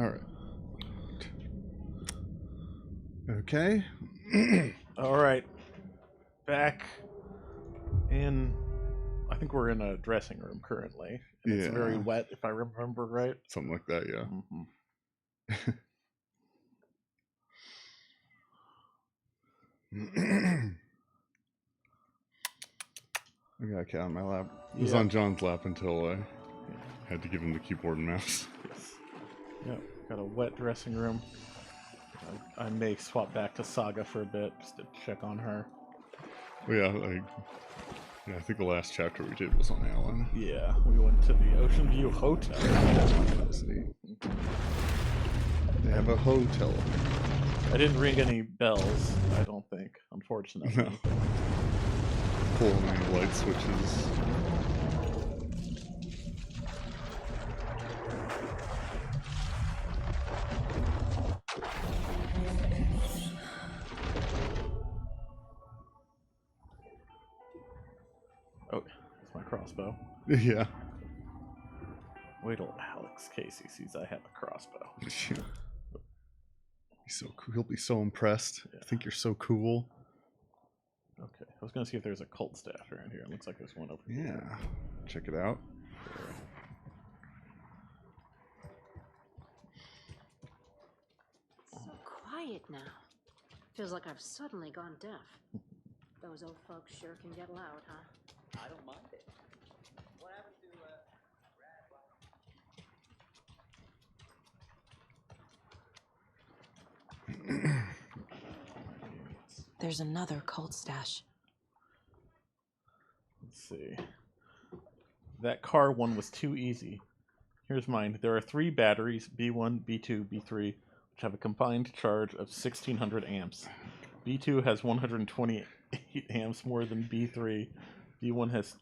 Alright. Okay. Alright. Back in... I think we're in a dressing room currently. And it's very wet, if I remember right. Something like that, yeah. I got a cat on my lap. It was on John's lap until I had to give him the keyboard and mouse. Yes. Yep, got a wet dressing room. I may swap back to Saga for a bit just to check on her. Well, yeah, I think the last chapter we did was on Alan. Yeah, we went to the Ocean View Hotel. That's neat. They have a hotel. I didn't ring any bells, I don't think, unfortunately. No. Pulling any light switches. Oh, it's my crossbow. Yeah. Wait till Alex Casey sees I have a crossbow. He's so cool. He'll be so impressed. I think you're so cool. Okay, I was gonna see if there's a cult staff around here. It looks like there's one over here. Yeah. Check it out. So quiet now. Feels like I've suddenly gone deaf. Those old folks sure can get loud, huh? I don't mind it. What happened to There's another cult stash. Let's see. That car one was too easy. Here's mine. There are 3 batteries, B1, B2, B3, which have a combined charge of 1600 amps. B2 has 128 amps more than B3. B1 has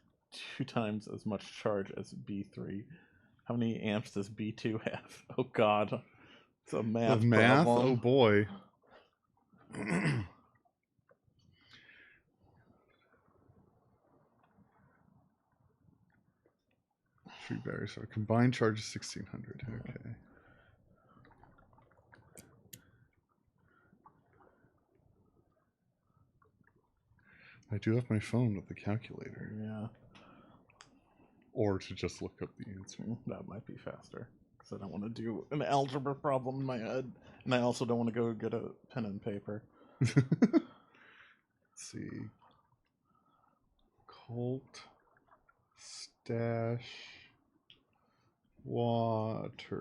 2 times as much charge as B3. How many amps does B2 have? Oh god. It's a math math? problem. Oh boy. 3 batteries, so a combined charge is 1600. Okay. I do have my phone with the calculator. Yeah. Or to just look up the answer. That might be faster. Because I don't want to do an algebra problem in my head. And I also don't want to go get a pen and paper. Let's see. Cult stash watery.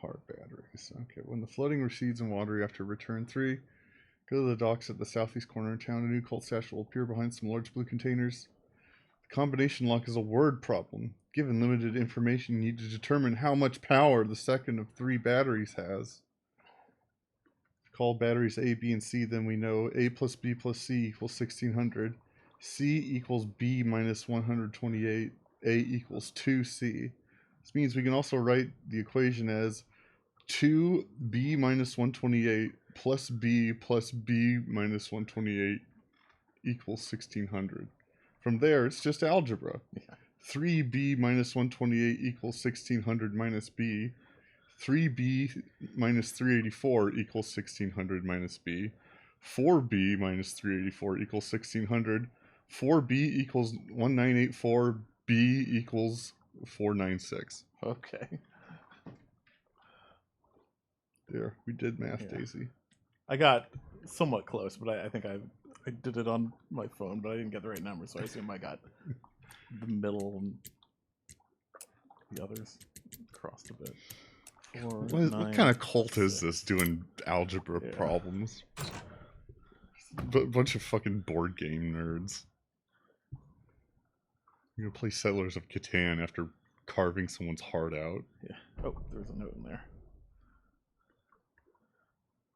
Car batteries. Okay, when the floating recedes in water after return 3, go to the docks at the southeast corner of town. A new cult stash will appear behind some large blue containers. The combination lock is a word problem. Given limited information, you need to determine how much power the second of 3 batteries has. Call batteries A, B, and C, then we know A plus B plus C equals 1600. C equals B minus 128. A equals 2C. This means we can also write the equation as 2B minus 128 plus B minus 128 equals 1600. From there, it's just algebra. 3B minus 128 equals 1600 minus B. 3B minus 384 equals 1600 minus B. 4B minus 384 equals 1600. 4B equals 1984. B equals 496. Okay. There, we did math, Daisy. I got somewhat close, but I think I did it on my phone, but I didn't get the right number, so I assume I got the middle and the others crossed a bit. 4, what kind of cult is this doing algebra problems? Bunch of fucking board game nerds. You're gonna play Settlers of Catan after carving someone's heart out. Yeah. Oh, there's a note in there.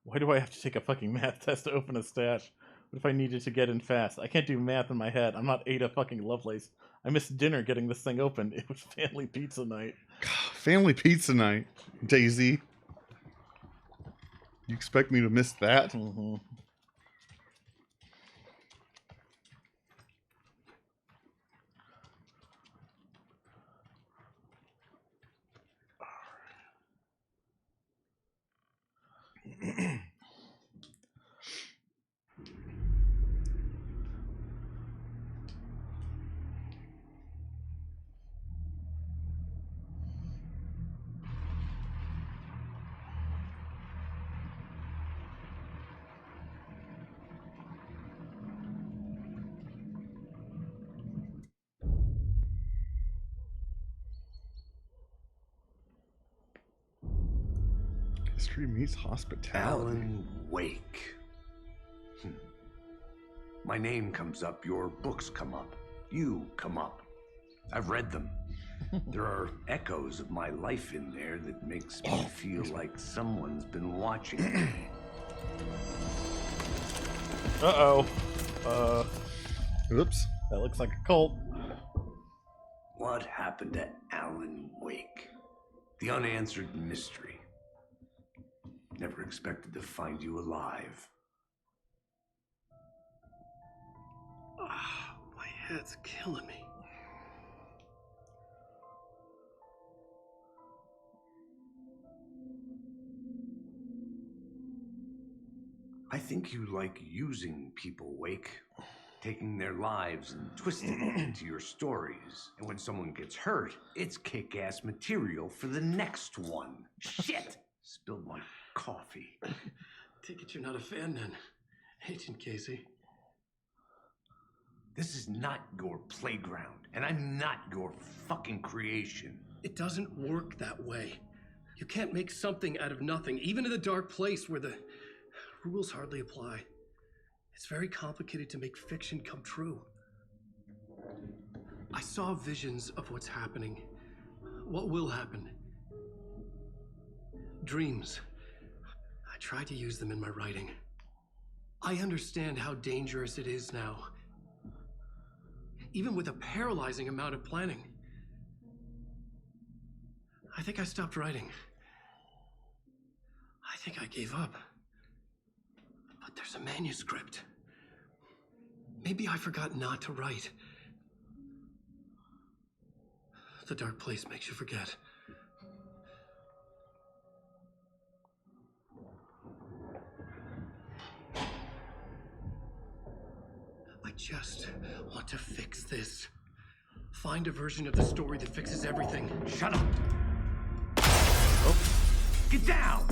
Why do I have to take a fucking math test to open a stash? What if I needed to get in fast? I can't do math in my head. I'm not Ada fucking Lovelace. I missed dinner getting this thing open. It was family pizza night. Family pizza night, Daisy. You expect me to miss that? Mm-hmm. History meets hospitality. Alan Wake. My name comes up, your books come up, you come up. I've read them. There are echoes of my life in there that makes me feel like someone's been watching me. Uh-oh. Oops. That looks like a cult. What happened to Alan Wake? The unanswered mystery. Never expected to find you alive. My head's killing me. I think you like using people, Wake. Taking their lives and twisting them into your stories. And when someone gets hurt, it's kick-ass material for the next one. Shit! Spilled my coffee. Take it you're not a fan then, Agent Casey. This is not your playground, and I'm not your fucking creation. It doesn't work that way. You can't make something out of nothing, even in the dark place where the rules hardly apply. It's very complicated to make fiction come true. I saw visions of what's happening, what will happen. Dreams. I tried to use them in my writing. I understand how dangerous it is now, even with a paralyzing amount of planning. I think I stopped writing. I think I gave up. But there's a manuscript. Maybe I forgot not to write. The dark place makes you forget. I just want to fix this. Find a version of the story that fixes everything. Shut up! Oh. Get down!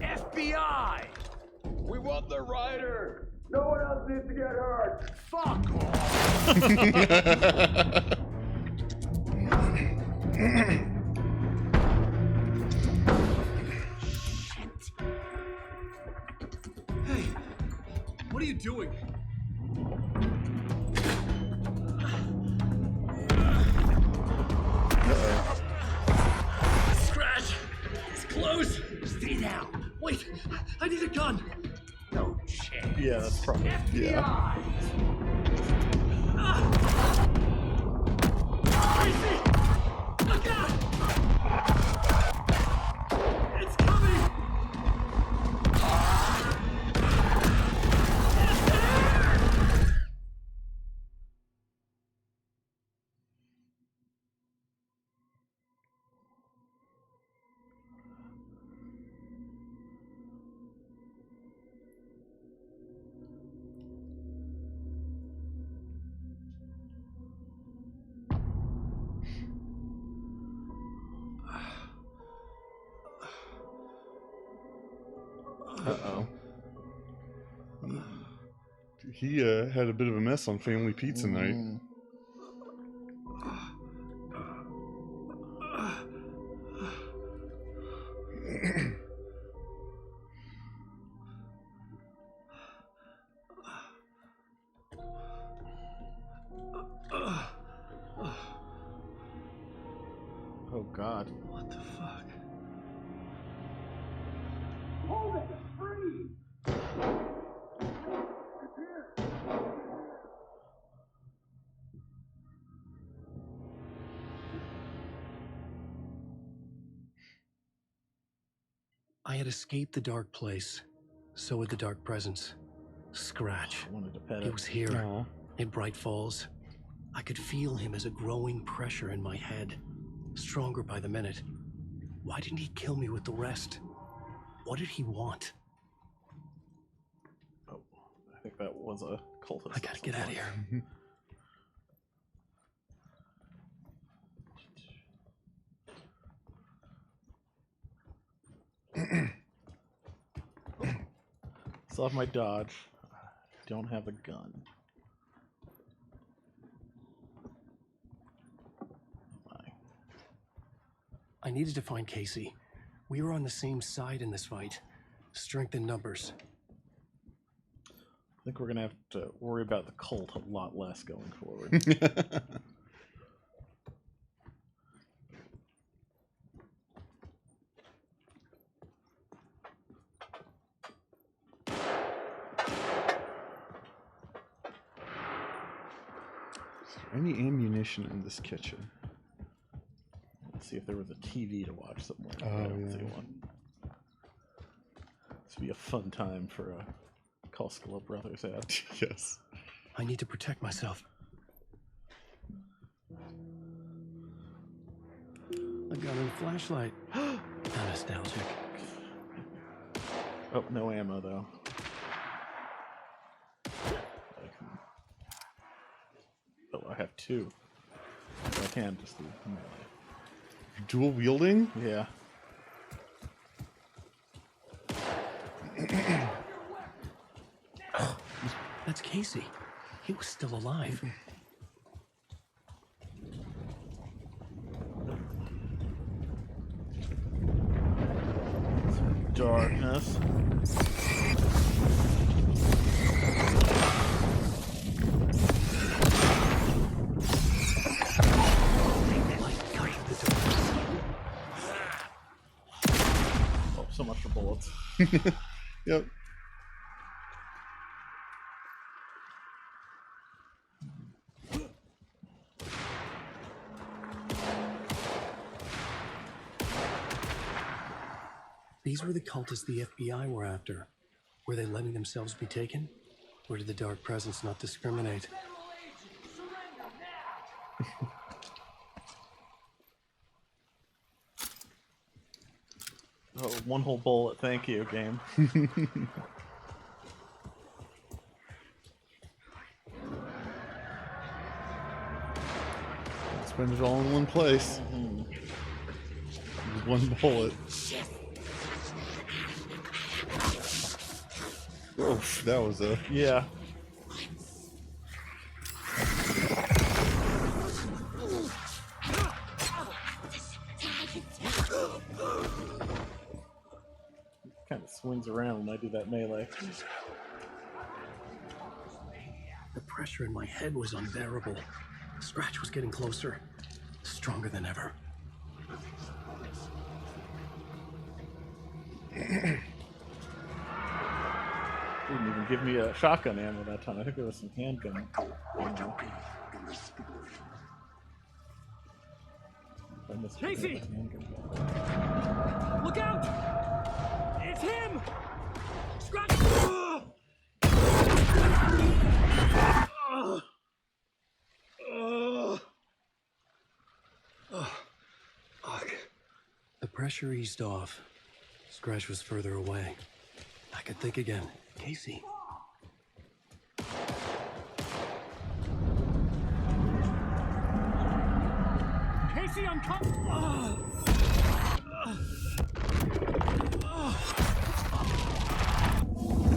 FBI! We want the rider! No one else needs to get hurt! Fuck off! Hey, what are you doing? Scratch! It's close! Stay down! Wait, I need a gun! No chance. Yeah, that's probably. Yeah. Tracy! Look out! It's coming! Uh-oh. He had a bit of a mess on family pizza night. Mm. God. What the fuck? Hold it! Freeze! I had escaped the dark place. So had the dark presence. Scratch. I wanted to pet It it. was here, Aw. in Bright Falls. I could feel him as a growing pressure in my head, stronger by the minute. Why didn't he kill me with the rest? What did he want? Oh, I think that was a cultist. I gotta get out of here. Still have my dodge. Don't have a gun. I needed to find Casey. We were on the same side in this fight. Strength in numbers. I think we're gonna have to worry about the cult a lot less going forward. Is there any ammunition in this kitchen? Let's see if there was a TV to watch somewhere. Oh, I don't see yeah. one. This would be a fun time for a Koskela Brothers ad. Yes. I need to protect myself. A gun and a flashlight. How nostalgic. Oh, no ammo though. Oh, I have two. So I can just do melee. Dual wielding? Yeah. That's Casey. He was still alive. Darkness. Light guiding the darkness. Oh, so much for bullets. Yep. These were the cultists the FBI were after. Were they letting themselves be taken? Or did the dark presence not discriminate? Oh, one whole bullet. Thank you, game. Spend it all in one place. One bullet. Oof, that was a... Yeah. Kind of swings around when I do that melee. The pressure in my head was unbearable. Scratch was getting closer, stronger than ever. Didn't even give me a shotgun ammo that time. I think there was some handgun ammo. I missed it. Casey! Handgun. Look out! It's him! Scratch! Fuck. The pressure eased off. Scratch was further away. I could think again. Casey. Casey, I'm coming!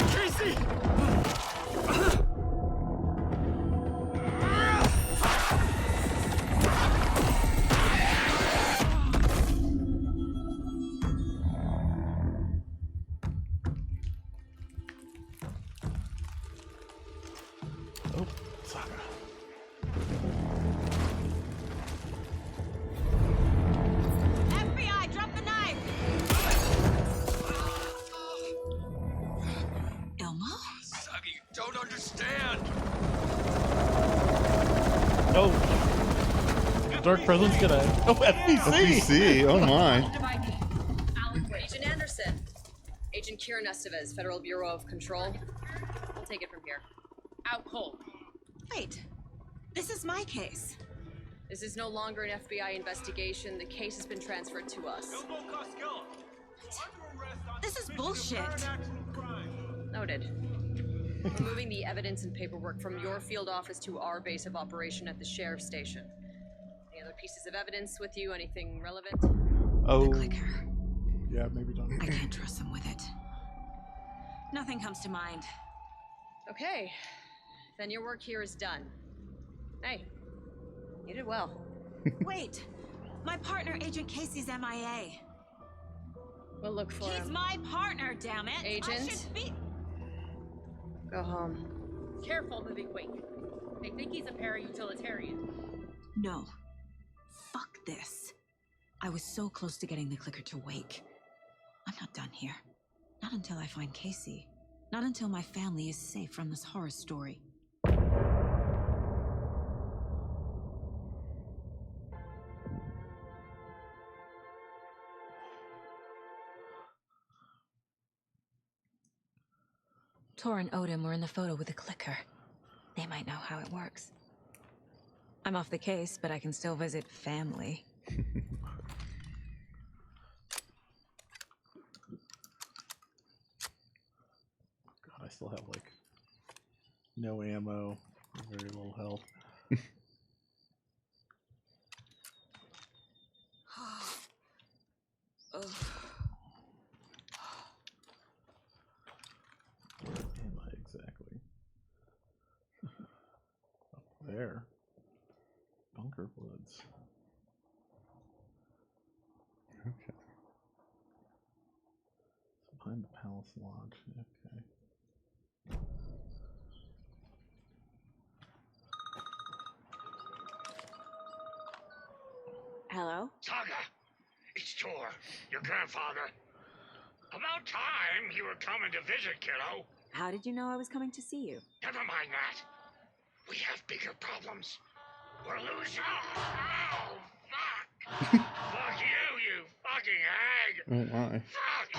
Casey! Oh, Saga. Oh, Dark Presence gonna. Oh, FBC. FBC. Oh my. Agent Anderson. Agent Kieran Estevez, Federal Bureau of Control. We'll take it from here. Out cold. Wait, this is my case. This is no longer an FBI investigation. The case has been transferred to us. This is bullshit. Noted. We're moving the evidence and paperwork from your field office to our base of operation at the sheriff's station. Any other pieces of evidence with you? Anything relevant? Oh. The clicker. Yeah, maybe don't. I can't trust them with it. Nothing comes to mind. Okay. Then your work here is done. Hey, you did well. Wait, my partner, Agent Casey's MIA. We'll look for He's him. my partner, damn it! Agent? I should be. Go home. Careful moving Wake. They think he's a para-utilitarian. No. Fuck this. I was so close to getting the clicker to Wake. I'm not done here. Not until I find Casey. Not until my family is safe from this horror story. Tor and Odin were in the photo with the clicker. They might know how it works. I'm off the case, but I can still visit family. God, I still have like no ammo, very little health. Where am I exactly? Up there. Bunker Woods. Okay. Behind the Palace Lodge. Okay. Hello? Saga, it's Tor, your grandfather. About time you were coming to visit, kiddo. How did you know I was coming to see you? Never mind that. We have bigger problems. We're losing. Oh, fuck. Fuck you fucking hag. Oh my. Fuck.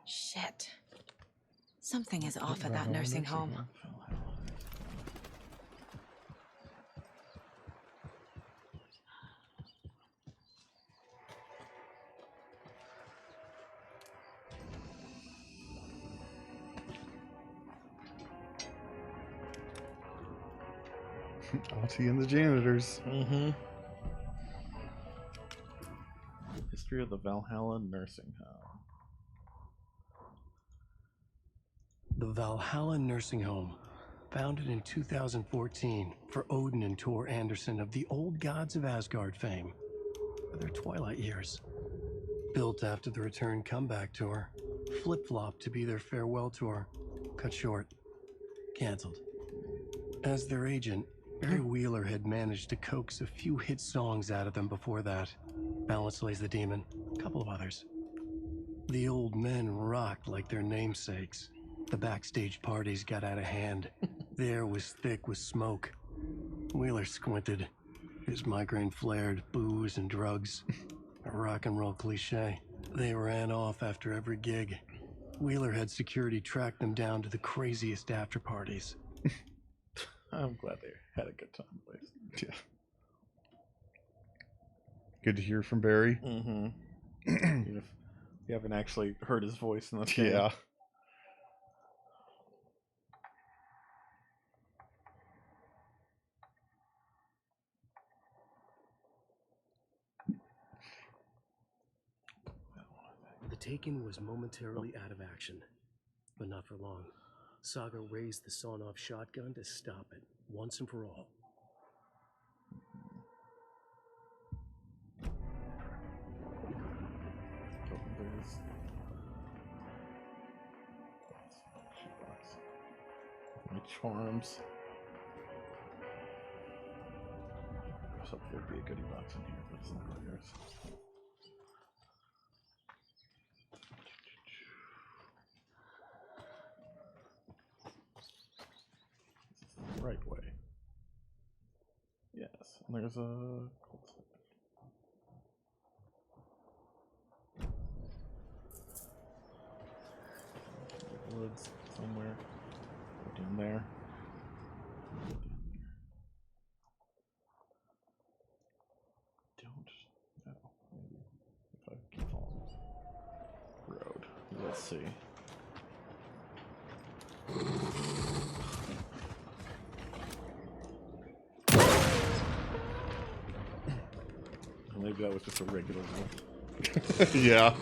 Shit. Something is off at that nursing home. Auntie and the janitors. Mm-hmm. History of the Valhalla Nursing Home. The Valhalla Nursing Home, founded in 2014 for Odin and Tor Anderson of the Old Gods of Asgard fame, for their twilight years. Built after the return comeback tour, flip-flopped to be their farewell tour, cut short, canceled. As their agent, Barry Wheeler had managed to coax a few hit songs out of them before that. Balance Lays the Demon, a couple of others. The old men rocked like their namesakes. The backstage parties got out of hand. The air was thick with smoke. Wheeler squinted. His migraine flared, booze and drugs. A rock and roll cliche. They ran off after every gig. Wheeler had security track them down to the craziest after parties. I'm glad they had a good time, boys. Yeah. Good to hear from Barry. Mm-hmm. Even if you haven't actually heard his voice in the game. Yeah. The Taken was momentarily out of action, but not for long. Saga raised the sawn-off shotgun to stop it, once and for all. My charms. So there'd be a goodie box in here, but it's not really yours. right way. Yes, and there's a cold stash. Woods somewhere. Go down there. Don't know. Maybe if I keep following this road. Let's see. Maybe that was just a regular wolf. Yeah.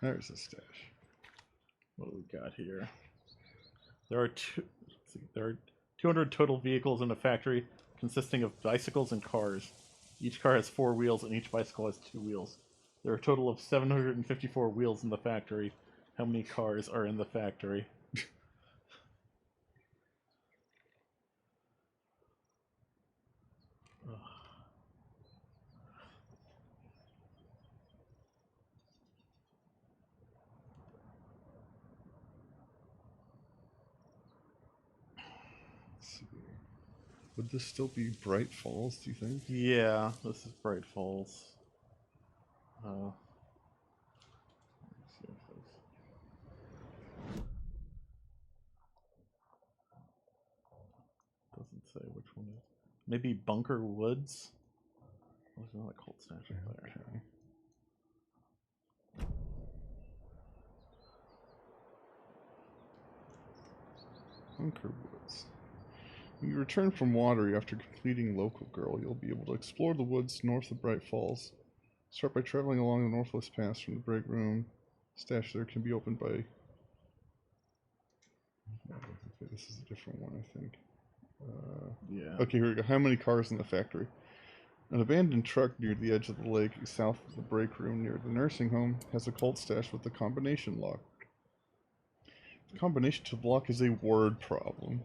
There's a stash. What do we got here? There are 200 total vehicles in the factory, consisting of bicycles and cars. Each car has 4 wheels, and each bicycle has 2 wheels. There are a total of 754 wheels in the factory. How many cars are in the factory? Would this still be Bright Falls, do you think? Yeah, this is Bright Falls. Let's see if doesn't say which one is. Maybe Bunker Woods? There's another cold stash up there. Okay. Bunker Woods. When you return from Watery after completing Local Girl, you'll be able to explore the woods north of Bright Falls. Start by traveling along the Northwest Pass from the break room. Stash there can be opened by... Okay, this is a different one, I think. Yeah. Okay, here we go. How many cars in the factory? An abandoned truck near the edge of the lake, south of the break room near the nursing home, has a cold stash with the combination lock. The combination to the lock is a word problem.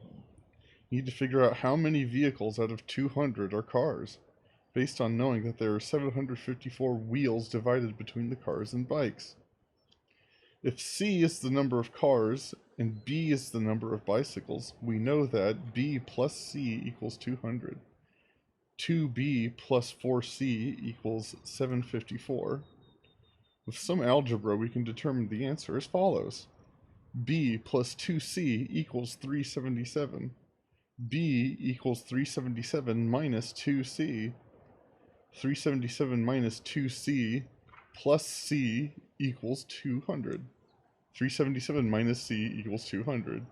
You need to figure out how many vehicles out of 200 are cars, based on knowing that there are 754 wheels divided between the cars and bikes. If C is the number of cars and B is the number of bicycles, we know that B plus C equals 200. 2B plus 4C equals 754. With some algebra, we can determine the answer as follows. B plus 2C equals 377. B equals 377 minus 2C. 377 minus 2C plus C equals 200. 377 minus C equals 200.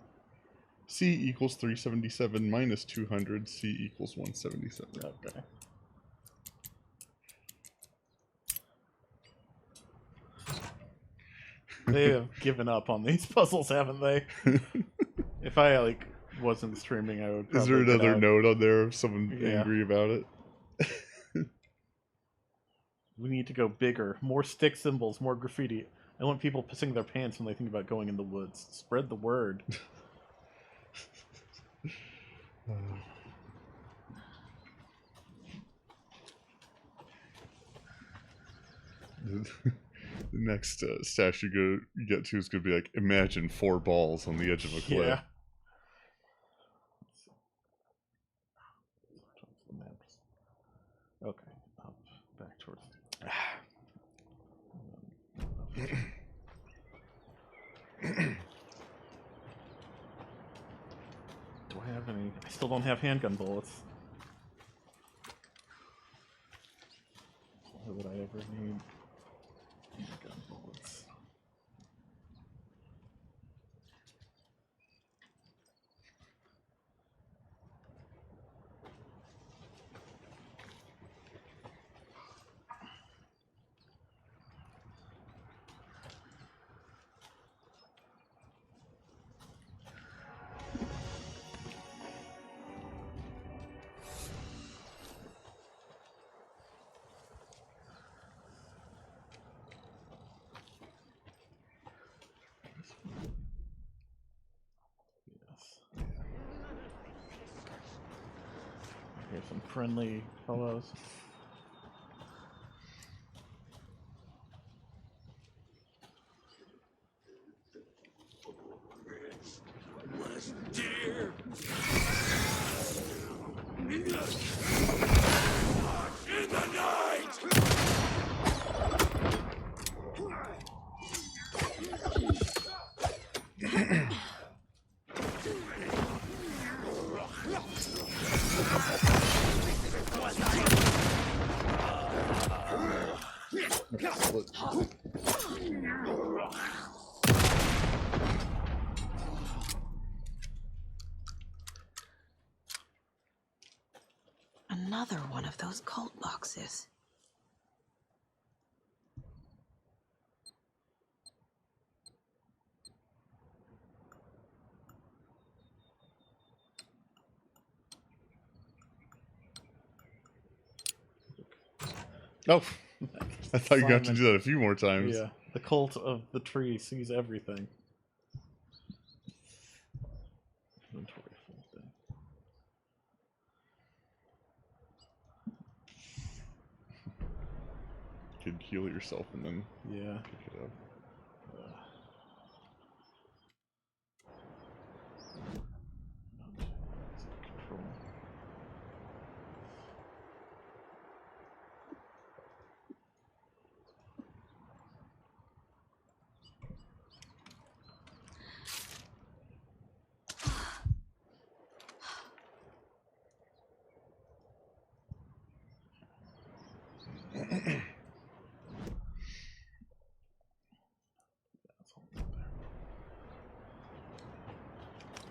C equals 377 minus 200. C equals 177. Okay. They have given up on these puzzles, haven't they? If I wasn't streaming, I would. Is there another note on there of someone angry about it? We need to go bigger. More stick symbols, more graffiti. I want people pissing their pants when they think about going in the woods. Spread the word. The next stash you get to is going to be like, imagine 4 balls on the edge of a cliff. Yeah. Okay, up, back towards. Do I have any? I still don't have handgun bullets. Why would I ever need handgun bullets? friendly fellows. Dear. In the night. Another one of those cult boxes. Oh, I thought you were going to have to do that a few more times. Yeah, the cult of the tree sees everything. Inventory full thing. You could heal yourself and then Yeah. pick it up. Control.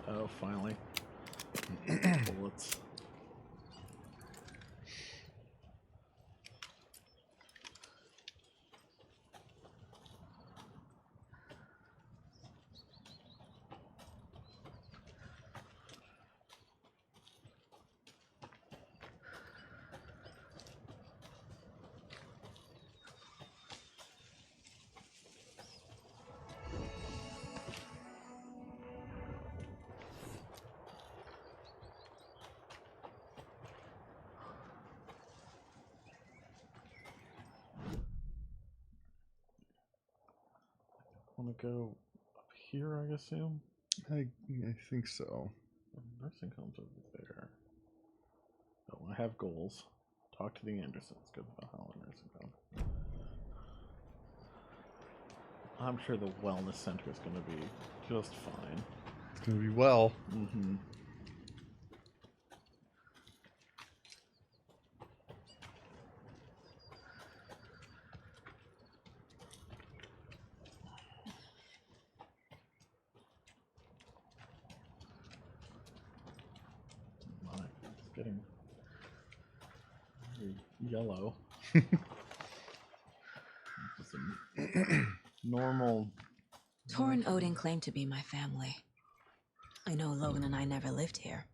Oh, finally. Bullets. Want to go up here, I assume? I think so. Nursing home's over there. Oh, I have goals. Talk to the Andersons. Go to the Valhalla Nursing Home. I'm sure the wellness center is going to be just fine. It's going to be well. Mm-hmm. It's getting very yellow. Normal. Tor and Odin claim to be my family. I know Logan and I never lived here.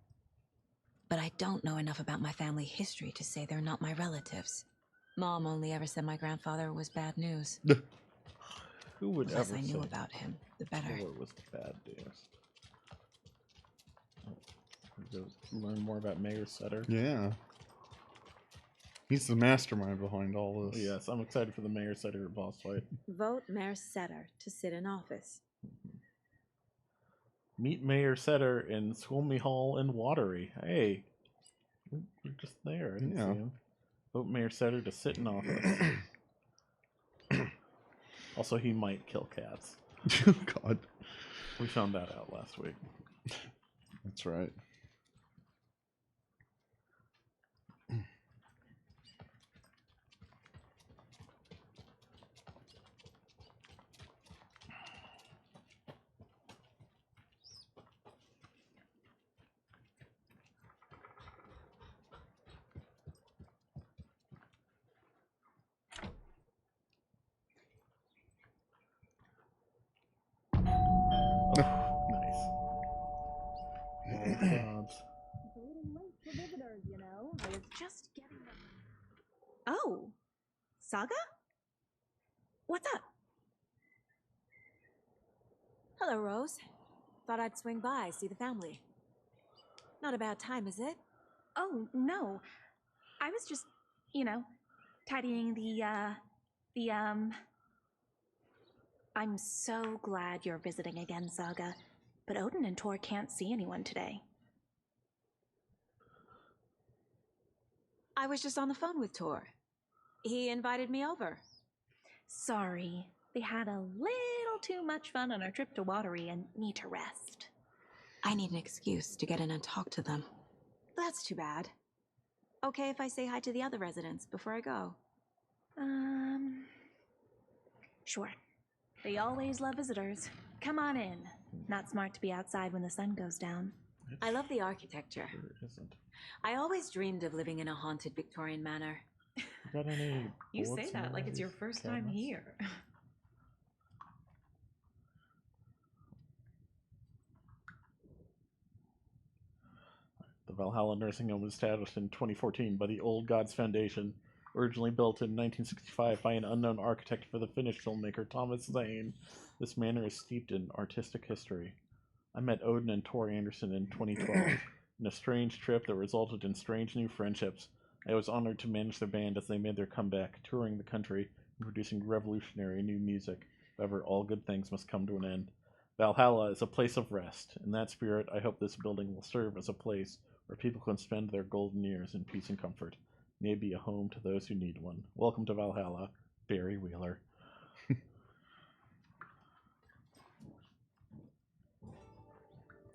But I don't know enough about my family history to say they're not my relatives. Mom only ever said my grandfather was bad news. Who would The less ever I knew say about him, the better. Thor was bad news? Oh, learn more about Mayor Sutter. Yeah. He's the mastermind behind all this. Yes, I'm excited for the Mayor Sutter boss fight. Vote Mayor Setter to sit in office. Meet Mayor Setter in Swilmy Hall and Watery. Hey, you're just there. I didn't see him. Vote Mayor Setter to sit in office. Also, he might kill cats. God. We found that out last week. That's right. Nice. Jobs. It's a little late for visitors, you know. I was just getting them. Oh, Saga? What's up? Hello, Rose. Thought I'd swing by, see the family. Not a bad time, is it? Oh, no. I was just, tidying I'm so glad you're visiting again, Saga. But Odin and Tor can't see anyone today. I was just on the phone with Tor. He invited me over. Sorry. They had a little too much fun on our trip to Watery and need to rest. I need an excuse to get in and talk to them. That's too bad. Okay if I say hi to the other residents before I go? Sure. They always love visitors. Come on in. Not smart to be outside when the sun goes down. I love the architecture. There isn't. I always dreamed of living in a haunted Victorian manor. Got any You say bullets in that like it's your these first time cabinets? here. The Valhalla Nursing Home was established in 2014 by the Old Gods Foundation, originally built in 1965 by an unknown architect for the Finnish filmmaker Thomas Zane. This manor is steeped in artistic history. I met Odin and Tor Anderson in 2012 in a strange trip that resulted in strange new friendships. I was honored to manage their band as they made their comeback, touring the country and producing revolutionary new music. However, all good things must come to an end. Valhalla is a place of rest. In that spirit, I hope this building will serve as a place where people can spend their golden years in peace and comfort. May be a home to those who need one. Welcome to Valhalla, Barry Wheeler.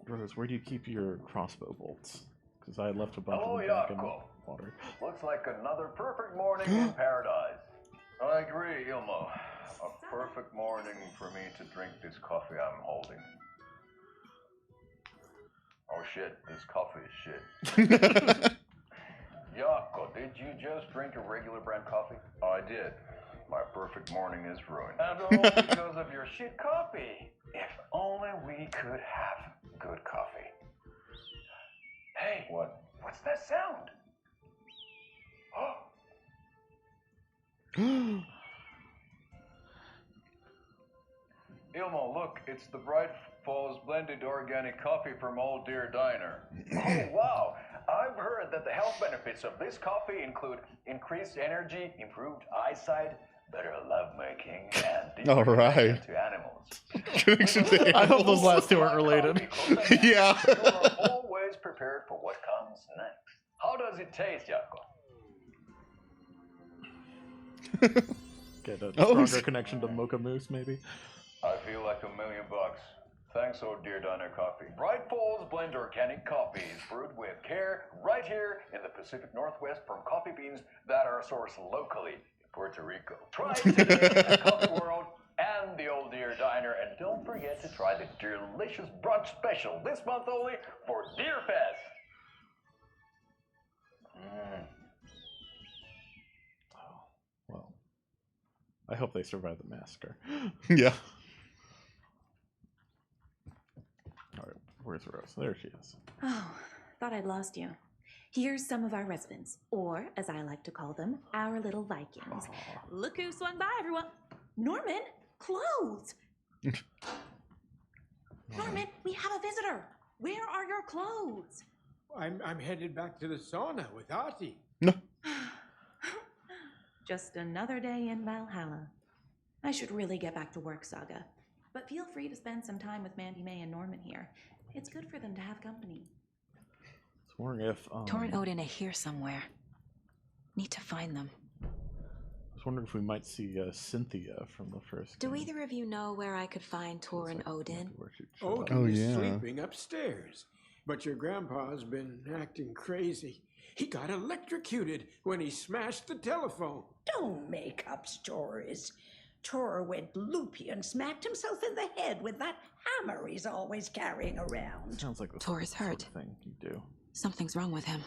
Rose, where do you keep your crossbow bolts? Because I left a bunch of them back in the water. Looks like another perfect morning in paradise. I agree, Ilmo. A perfect morning for me to drink this coffee I'm holding. Oh shit, this coffee is shit. Jaakko, did you just drink a regular brand coffee? I did. My perfect morning is ruined. And all because of your shit coffee. If only we could have good coffee. Hey, what's that sound? Ilmo, look, it's the Bright Falls blended organic coffee from Old Deer Diner. Oh, wow. I've heard that the health benefits of this coffee include increased energy, improved eyesight, better lovemaking, and deeper All right. connection to animals. Connection to I hope those last two aren't related. Yeah. You are always prepared for what comes next. How does it taste, Jaakko? Get a Oh, stronger so- connection to Mocha Moose, maybe? I feel like $1 million. Thanks, Old Deer Diner Coffee. Bright Falls blend organic coffee is brewed with care right here in the Pacific Northwest from coffee beans that are sourced locally in Puerto Rico. Try it today at Coffee World and the Old Deer Diner, and don't forget to try the delicious brunch special this month only for Deer Fest. Well, I hope they survive the massacre. Yeah. Alright, where's Rose? There she is. Oh, thought I'd lost you. Here's some of our residents, or as I like to call them, our little Vikings. Look who swung by, everyone. Norman, clothes. Norman, we have a visitor. Where are your clothes? I'm headed back to the sauna with Artie. Just another day in Valhalla. I should really get back to work, Saga. But feel free to spend some time with Mandy May and Norman here. It's good for them to have company. I was wondering if Tor and Odin are here somewhere. Need to find them. I was wondering if we might see Cynthia from the first. Do game. either of you know where I could find Tor and Odin? Odin is yeah. sleeping upstairs, but your grandpa's been acting crazy. He got electrocuted when he smashed the telephone. Don't make up stories. Tor went loopy and smacked himself in the head with that hammer he's always carrying around. Sounds like the Tor is sort hurt. of thing you do. Something's wrong with him.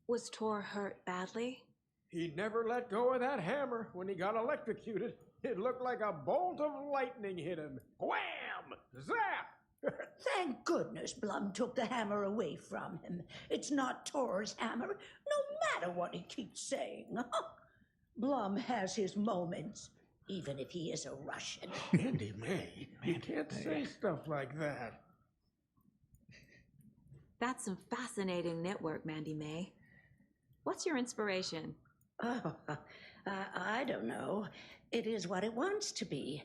Was Tor hurt badly? He never let go of that hammer when he got electrocuted. It looked like a bolt of lightning hit him. Wham! Zap! Thank goodness Blum took the hammer away from him. It's not Tor's hammer, no matter what he keeps saying. Blum has his moments, even if he is a Russian. Mandy May, you can't say stuff like that. That's some fascinating network, Mandy May. What's your inspiration? Oh, I don't know. It is what it wants to be.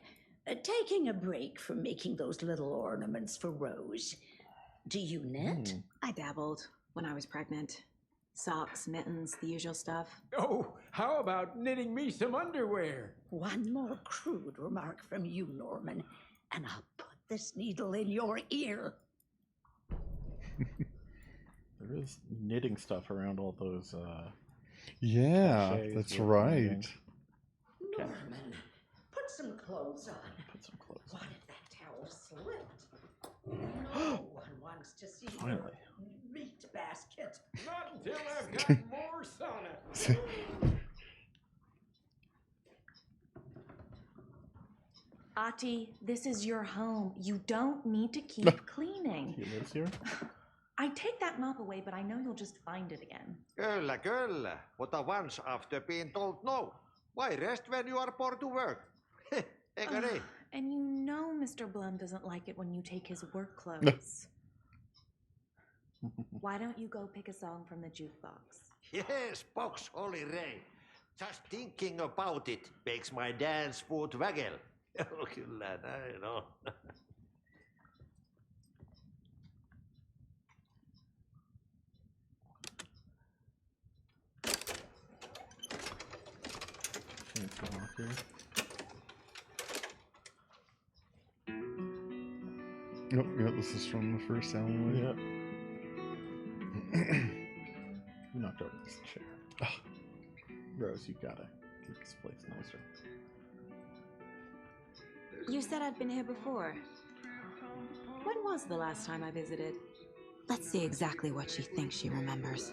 Taking a break from making those little ornaments for Rose. Do you knit? I dabbled when I was pregnant. Socks, mittens, the usual stuff. Oh, how about knitting me some underwear? One more crude remark from you, Norman, and I'll put this needle in your ear. There is knitting stuff around all those. Yeah, cachets that's with right. knitting. Norman, put some clothes on. Put some clothes What if that towel slipped? No one wants to see Finally. your meat basket. Not until I've got more sauna. Ati, this is your home. You don't need to keep cleaning. He lives here? I take that mop away, but I know you'll just find it again. Kyllä, kyllä. Mutta once after being told no. Why rest when you are born to work? Eikö niin? And you know Mr. Blum doesn't like it when you take his work clothes. Why don't you go pick a song from the jukebox? Yes, box Olli Ray. Just thinking about it makes my dance foot waggle. Kyllä näin on. Oh, yeah, this is from the first Alan Wake. Yeah. You knocked over this chair. Rose, you gotta keep this place nicer. You said I'd been here before. When was the last time I visited? Let's see exactly what she thinks she remembers.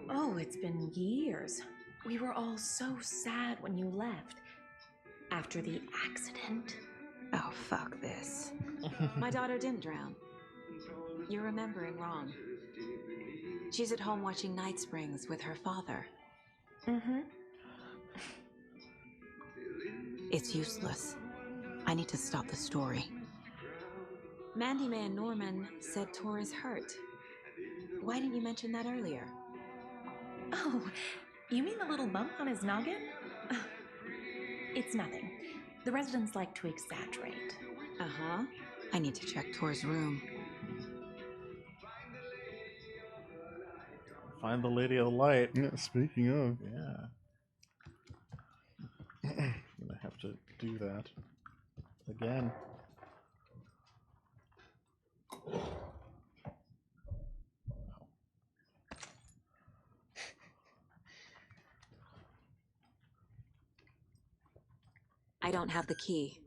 Oh, it's been years. We were all so sad when you left. After the accident. Oh, fuck this. My daughter didn't drown. You're remembering wrong. She's at home watching Night Springs with her father. Mm-hmm. It's useless. I need to stop the story. Mandy May and Norman said Tor is hurt. Why didn't you mention that earlier? Oh, you mean the little bump on his noggin? It's nothing. The residents like to exaggerate. Uh-huh. I need to check Tor's room. Find the Lady of the Light. Yeah, speaking of. Yeah. I'm gonna have to do that again. I don't have the key.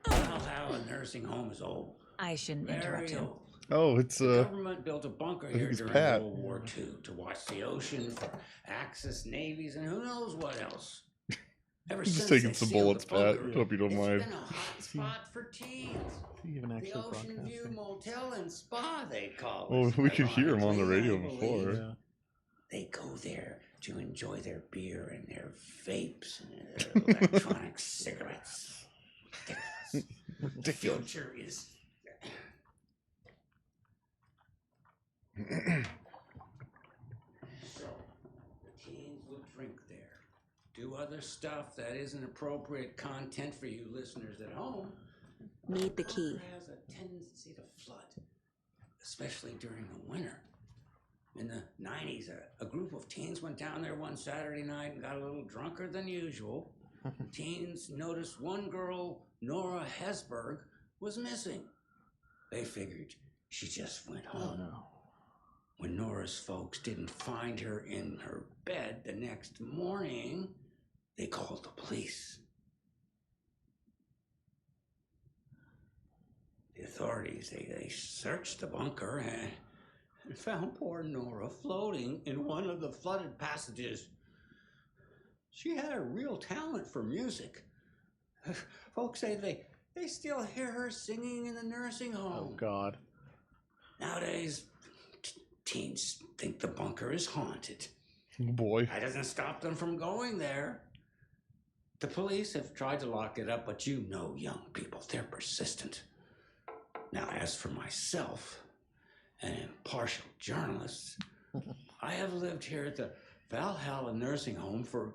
Valhalla nursing home is old. I shouldn't interrupt Very him. old. Oh, it's The government built a bunker I think here it's during Pat. World War II to watch the ocean for Axis navies and who knows what else. Ever He's just since taking they some sealed bullets, the Pat. bunker, Hope you don't it's mind. been a hot spot for teens. He even The actually Ocean View broadcasting. Motel and Spa, they call it. Well, we could hear him on the radio ironically, I before. believe. They go there to enjoy their beer and their vapes and their electronic cigarettes. The future is. So, the teens will drink there, do other stuff that isn't appropriate content for you listeners at home. Need the key. It has a tendency to flood, especially during the winter. In the 90s, a group of teens went down there one Saturday night and got a little drunker than usual. Teens noticed one girl, Nora Hesberg, was missing. They figured she just went home. Oh, no. When Nora's folks didn't find her in her bed the next morning, they called the police. The authorities, they searched the bunker and found poor Nora floating in one of the flooded passages. She had a real talent for music. Folks say they still hear her singing in the nursing home. Oh, God. Nowadays, teens think the bunker is haunted. Boy. That doesn't stop them from going there. The police have tried to lock it up, but you know young people, they're persistent. Now, as for myself, an impartial journalist, I have lived here at the Valhalla Nursing Home for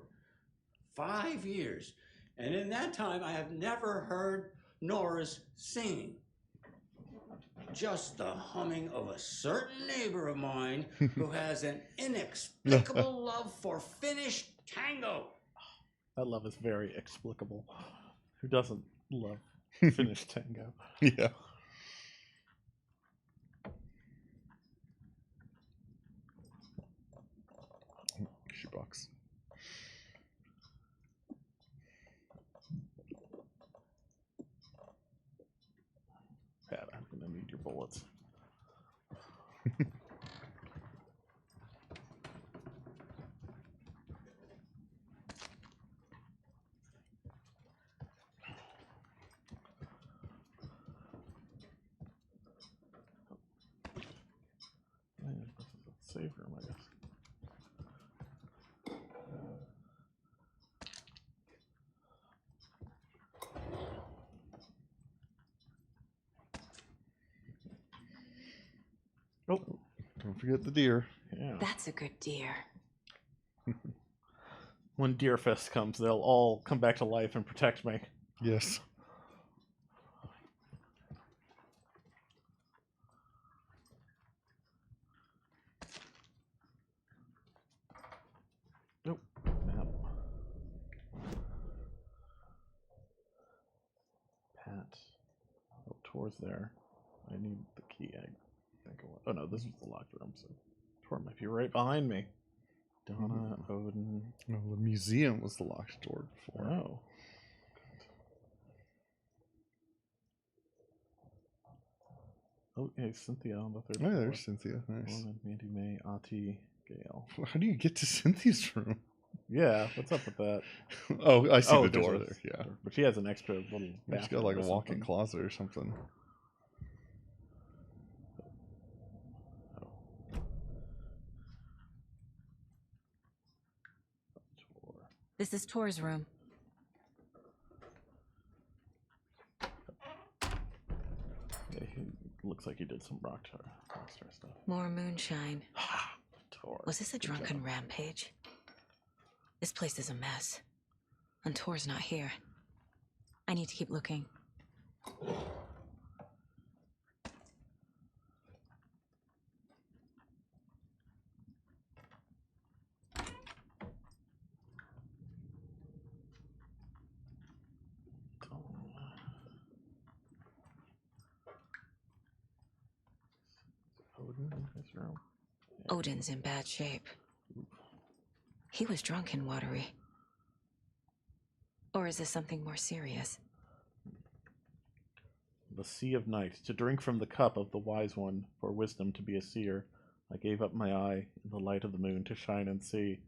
5 years, and in that time I have never heard Nora's singing. Just the humming of a certain neighbor of mine who has an inexplicable love for Finnish tango. That love is very explicable. Who doesn't love Finnish tango? Yeah. Shoebox. Pat, I'm gonna need your bullets. Man, this is a save room, I guess. Oh, don't forget the deer. Yeah. That's a good deer. When Deerfest comes, they'll all come back to life and protect me. Yes. Nope. Map. Pat. Oh, Tor's there. I need the key. I think. Oh no, this is the locked room. So Tor might be right behind me. Donna, Odin. No, the museum was the locked door before. Oh. Oh, hey, Cynthia on the third Oh, floor. there's Cynthia. Nice. Norman, Mandy May, Ati, Gail. How do you get to Cynthia's room? Yeah, what's up with that? Oh, I see the there's door a there. Yeah. door. But she has an extra little She's bathroom got like a or walk-in something. closet or something. This is Tor's room. Yeah, he looks like he did some rockstar stuff. More moonshine. Tor. Was this a Good drunken job. rampage? This place is a mess. And Tor's not here. I need to keep looking. Odin in his room. Odin's in bad shape. He was drunk and watery. Or is this something more serious? The Sea of Night. To drink from the cup of the Wise One, for wisdom to be a seer. I gave up my eye in the light of the moon to shine and see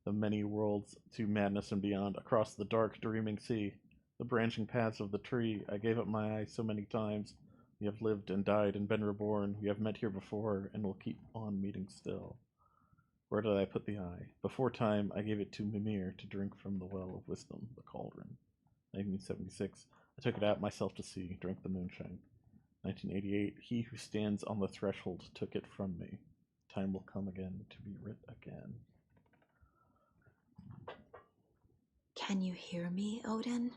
the many worlds to madness and beyond, across the dark, dreaming sea. The branching paths of the tree. I gave up my eye so many times. We have lived and died and been reborn. We have met here before and will keep on meeting still. Where did I put the eye? Before time, I gave it to Mimir to drink from the well of wisdom, the cauldron. 1976. I took it out myself to see, drank the moonshine. 1988. He who stands on the threshold took it from me. Time will come again to be writ again. Can you hear me, Odin?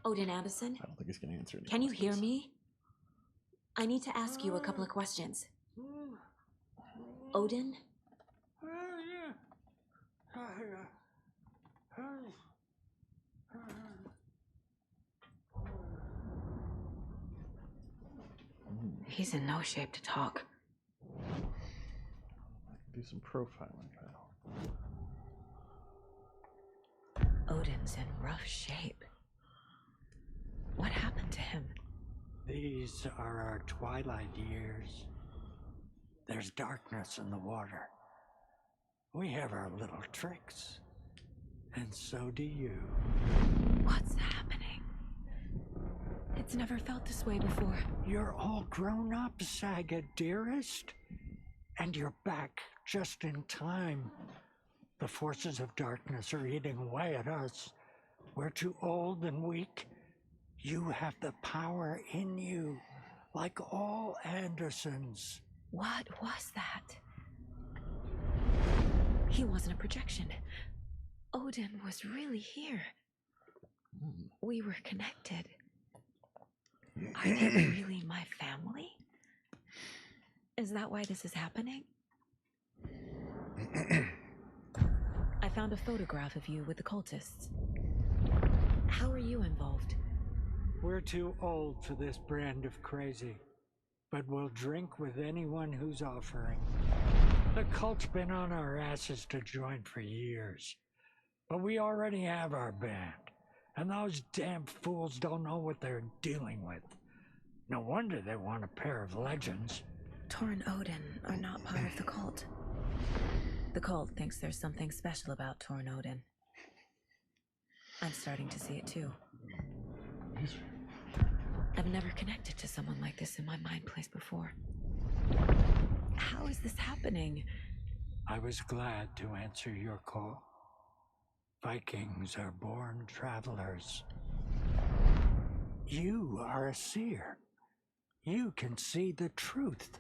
Odin Abison? I don't think he's going to answer any Can you questions. hear me? I need to ask you a couple of questions. Odin? He's in no shape to talk. Do some profiling, pal. Odin's in rough shape. What happened to him? These are our twilight years. There's darkness in the water. We have our little tricks. And so do you. What's happening? It's never felt this way before. You're all grown up, Saga, dearest. And you're back just in time. The forces of darkness are eating away at us. We're too old and weak. You have the power in you, like all Andersons. What was that? He wasn't a projection. Odin was really here. We were connected. Are they really my family? Is that why this is happening? I found a photograph of you with the cultists. How are you involved? We're too old for this brand of crazy, but we'll drink with anyone who's offering. The cult's been on our asses to join for years, but we already have our band, and those damn fools don't know what they're dealing with. No wonder they want a pair of legends. Tor and Odin are not part of the cult. The cult thinks there's something special about Tor and Odin. I'm starting to see it too. I've never connected to someone like this in my mind place before. How is this happening? I was glad to answer your call. Vikings are born travelers. You are a seer. You can see the truth.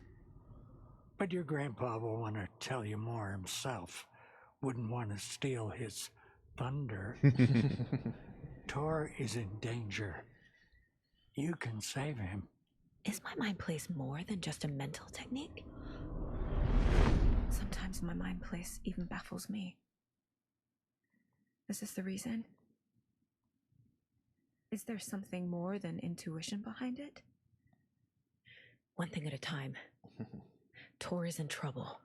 But your grandpa will want to tell you more himself. Wouldn't want to steal his thunder. Tor is in danger. You can save him. Is my mind place more than just a mental technique? Sometimes my mind place even baffles me. Is this the reason? Is there something more than intuition behind it? One thing at a time. Tor is in trouble.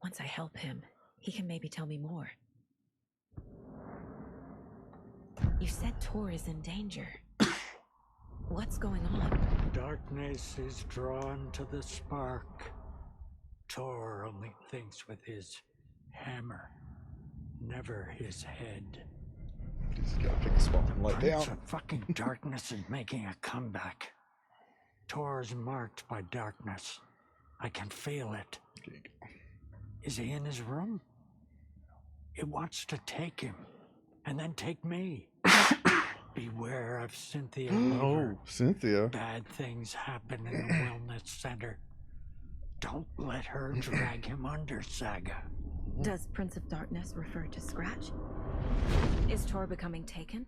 Once I help him, he can maybe tell me more. You said Tor is in danger. What's going on? Darkness is drawn to the spark. Tor only thinks with his hammer, never his head. He's gotta pick a spot and light down. The fucking darkness is making a comeback. Tor's marked by darkness. I can feel it. Is he in his room? It wants to take him, and then take me. Beware of Cynthia Weaver. Oh, Cynthia. Bad things happen in the wellness center. Don't let her drag him under, Saga. Does Prince of Darkness refer to Scratch? Is Tor becoming taken?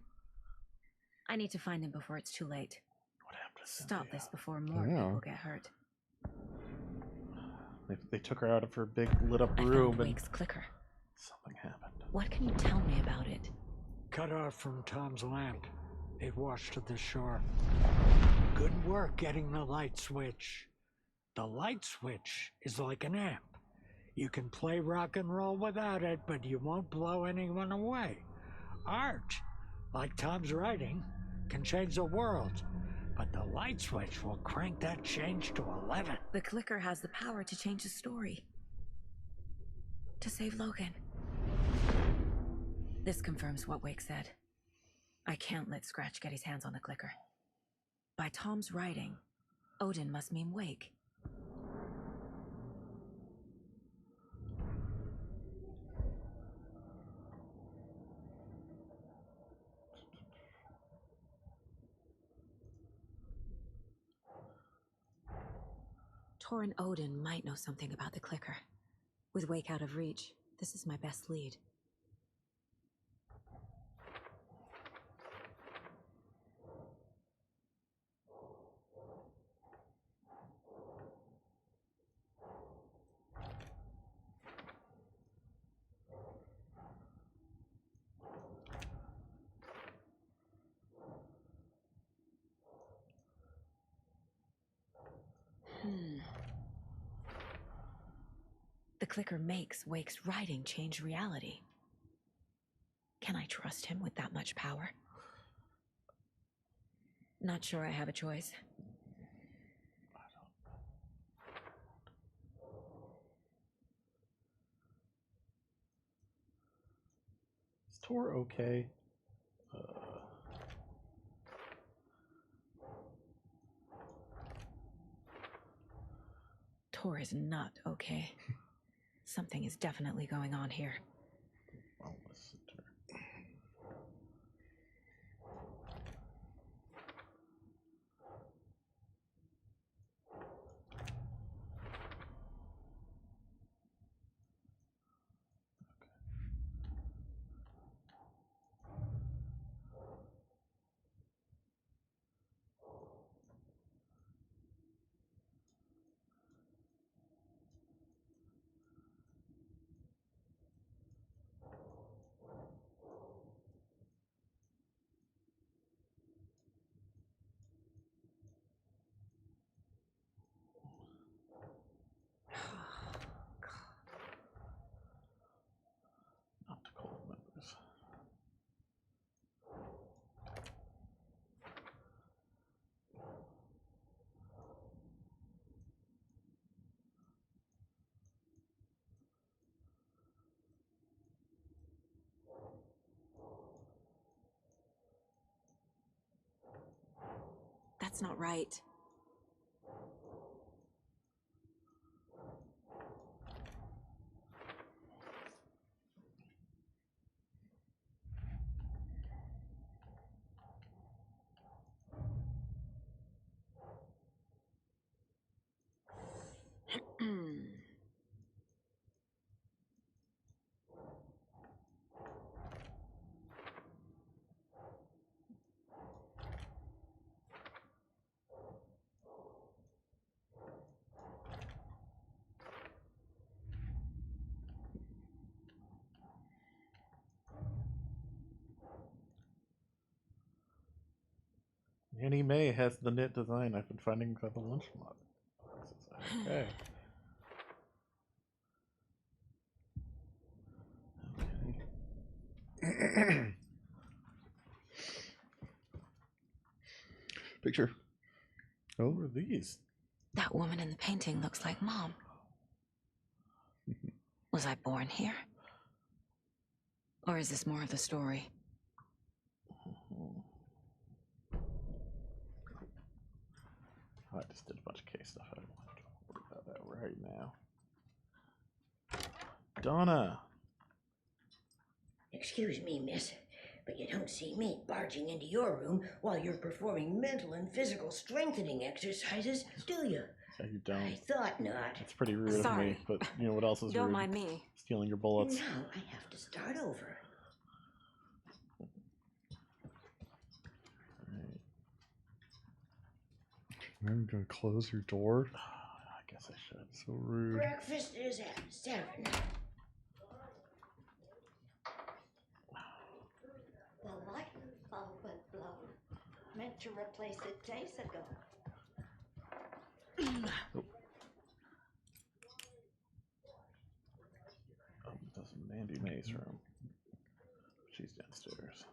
I need to find him before it's too late. Stop this before more people get hurt. They took her out of her big lit up I room found and Wake's clicker. something happened. What can you tell me about it? Cut off from Tom's lamp. It washed to the shore. Good work getting the light switch. The light switch is like an amp. You can play rock and roll without it, but you won't blow anyone away. Art, like Tom's writing, can change the world, but the light switch will crank that change to 11. The clicker has the power to change the story. To save Logan. This confirms what Wake said. I can't let Scratch get his hands on the clicker. By Tom's writing, Odin must mean Wake. Tor and Odin might know something about the clicker. With Wake out of reach, this is my best lead. The clicker makes Wake's writing change reality. Can I trust him with that much power? Not sure I have a choice. Is Tor okay? Tor is not okay. Something is definitely going on here. Optical members. That's not right. Annie Mae has the knit design I've been finding by the lunch mod. Okay. Picture. Oh, what are these? That woman in the painting looks like Mom. Was I born here? Or is this more of the story? Oh, I just did a bunch of case stuff. I don't want to worry about that right now. Donna! Excuse me, miss, but you don't see me barging into your room while you're performing mental and physical strengthening exercises, do you? Yeah, you don't. I thought not. It's pretty rude of me, but you know what else is Don't rude? mind me. Stealing your bullets. Now I have to start over. I'm gonna close your door. I guess I should. So rude. Breakfast is at 7. The light bulb went blown. Meant to replace it days ago. That's Mandy Mae's room. She's downstairs.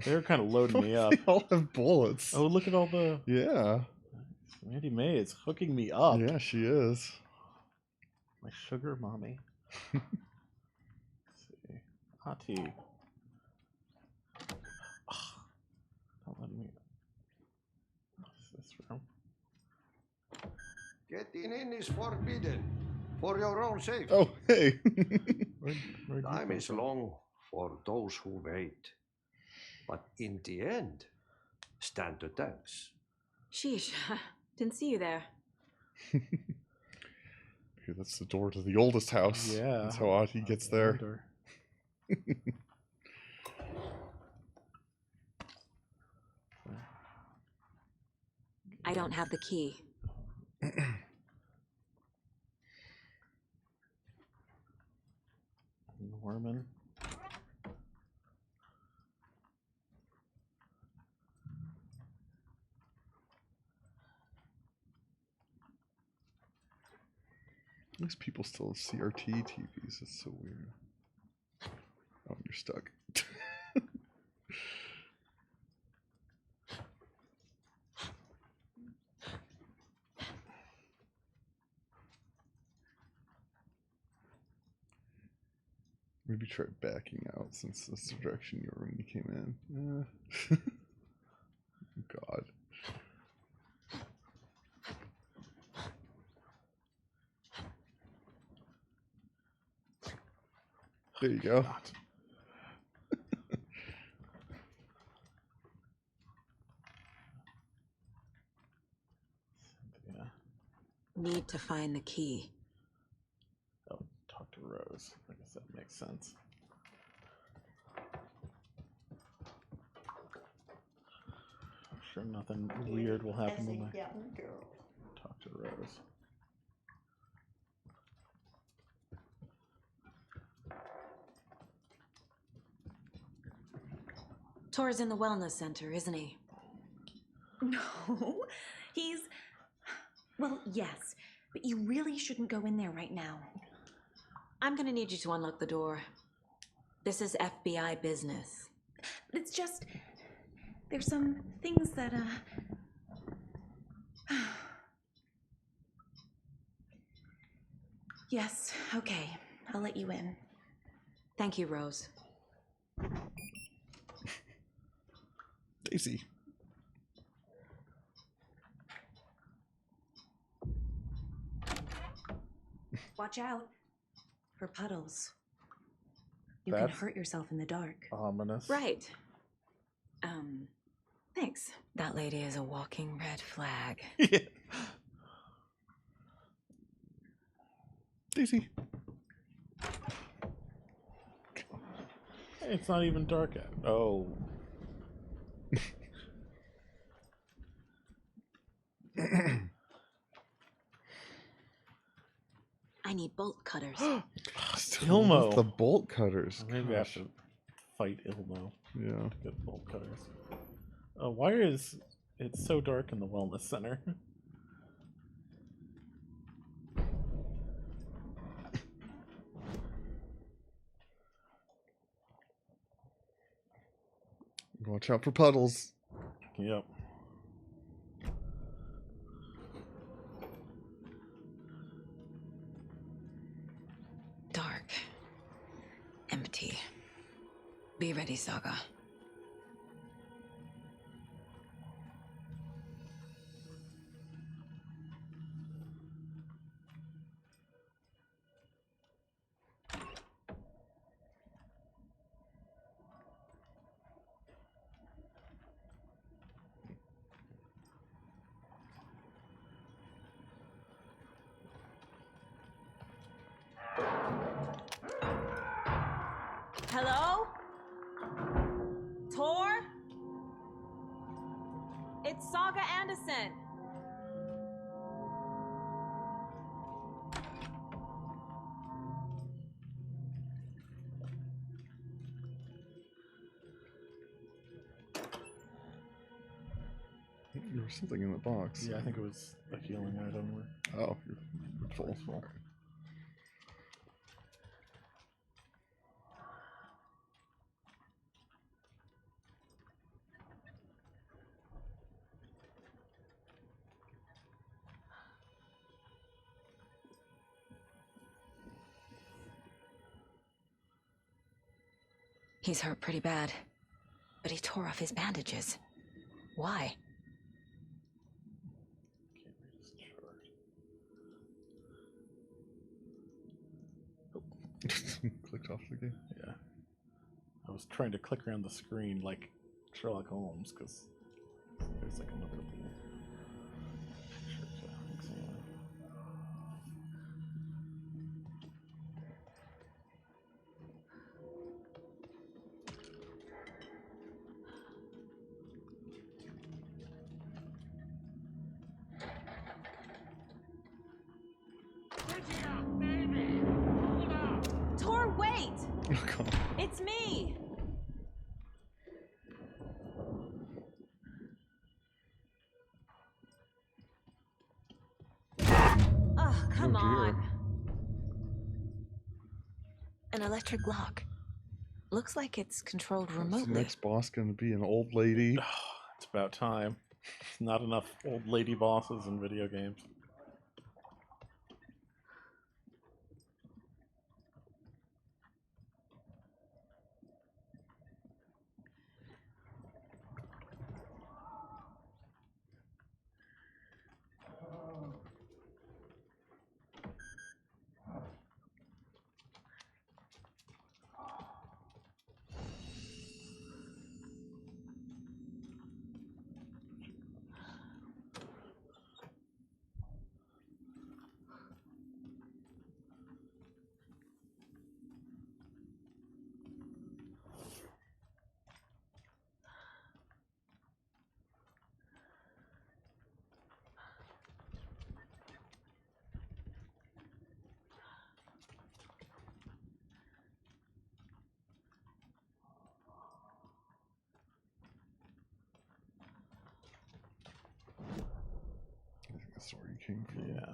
They're kind of loading me up. They all have bullets. Oh, look at all the... Yeah. Mandy Mae is hooking me up. Yeah, she is. My sugar mommy. Let's see. Hottie. Don't let me... What's this room? Getting in is forbidden. For your own safety. Oh, hey. Time is long for those who wait. But in the end, stand the thanks. Sheesh. Didn't see you there. Okay, that's the door to the oldest house. Yeah. That's how odd he gets there. I don't have the key. Norman. These people still have CRT TVs. It's so weird. Oh, you're stuck. Maybe try backing out since that's the direction you were when you came in. God. There you go. Yeah. Need to find the key. Oh, talk to Rose. I guess that makes sense. I'm sure nothing weird will happen when I talk to Rose. Tor's in the wellness center, isn't he? No, he's. Well, yes, but you really shouldn't go in there right now. I'm gonna need you to unlock the door. This is FBI business. But it's just. There's some things that, Yes, okay. I'll let you in. Thank you, Rose. Daisy. Watch out for puddles. You That's can hurt yourself in the dark. ominous. Right. Thanks. That lady is a walking red flag. Daisy. Hey, it's not even dark yet. Oh. I need bolt cutters. Ilmo. The bolt cutters. Maybe I have Gosh. to fight Ilmo. Yeah. To get bolt cutters. Why is it so dark in the wellness center? Watch out for puddles. Yep. Dark. Empty. Be ready, Saga. Hello? Tor? It's Saga Anderson. There was something in the box. Yeah, I think it was a healing item. Oh, you're full. Full. He's hurt pretty bad, but he tore off his bandages. Why? Clicked off the game. Yeah. I was trying to click around the screen like Sherlock Holmes because there's like another little picture to examine. Tor, wait! Oh, God. It's me! Oh, come Oh, dear. on. An electric lock. Looks like it's controlled Is the remotely. next boss going to be an old lady? It's about time. There's not enough old lady bosses in video games. battery came from. Yeah.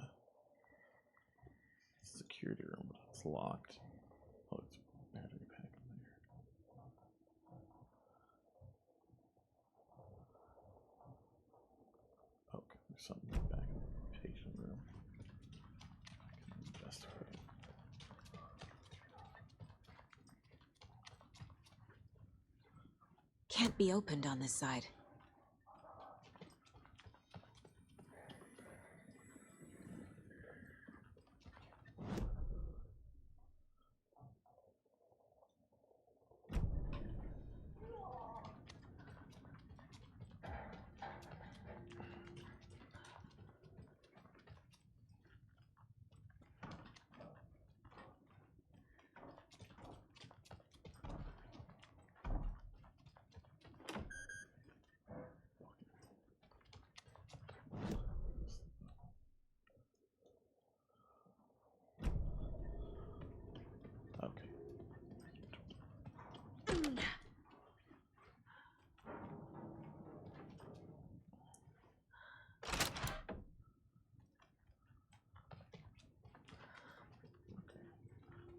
Security room, but it's locked. Oh, it's battery pack in there. Okay, there's something back in the patient room. I can investigate. Can't be opened on this side. Okay.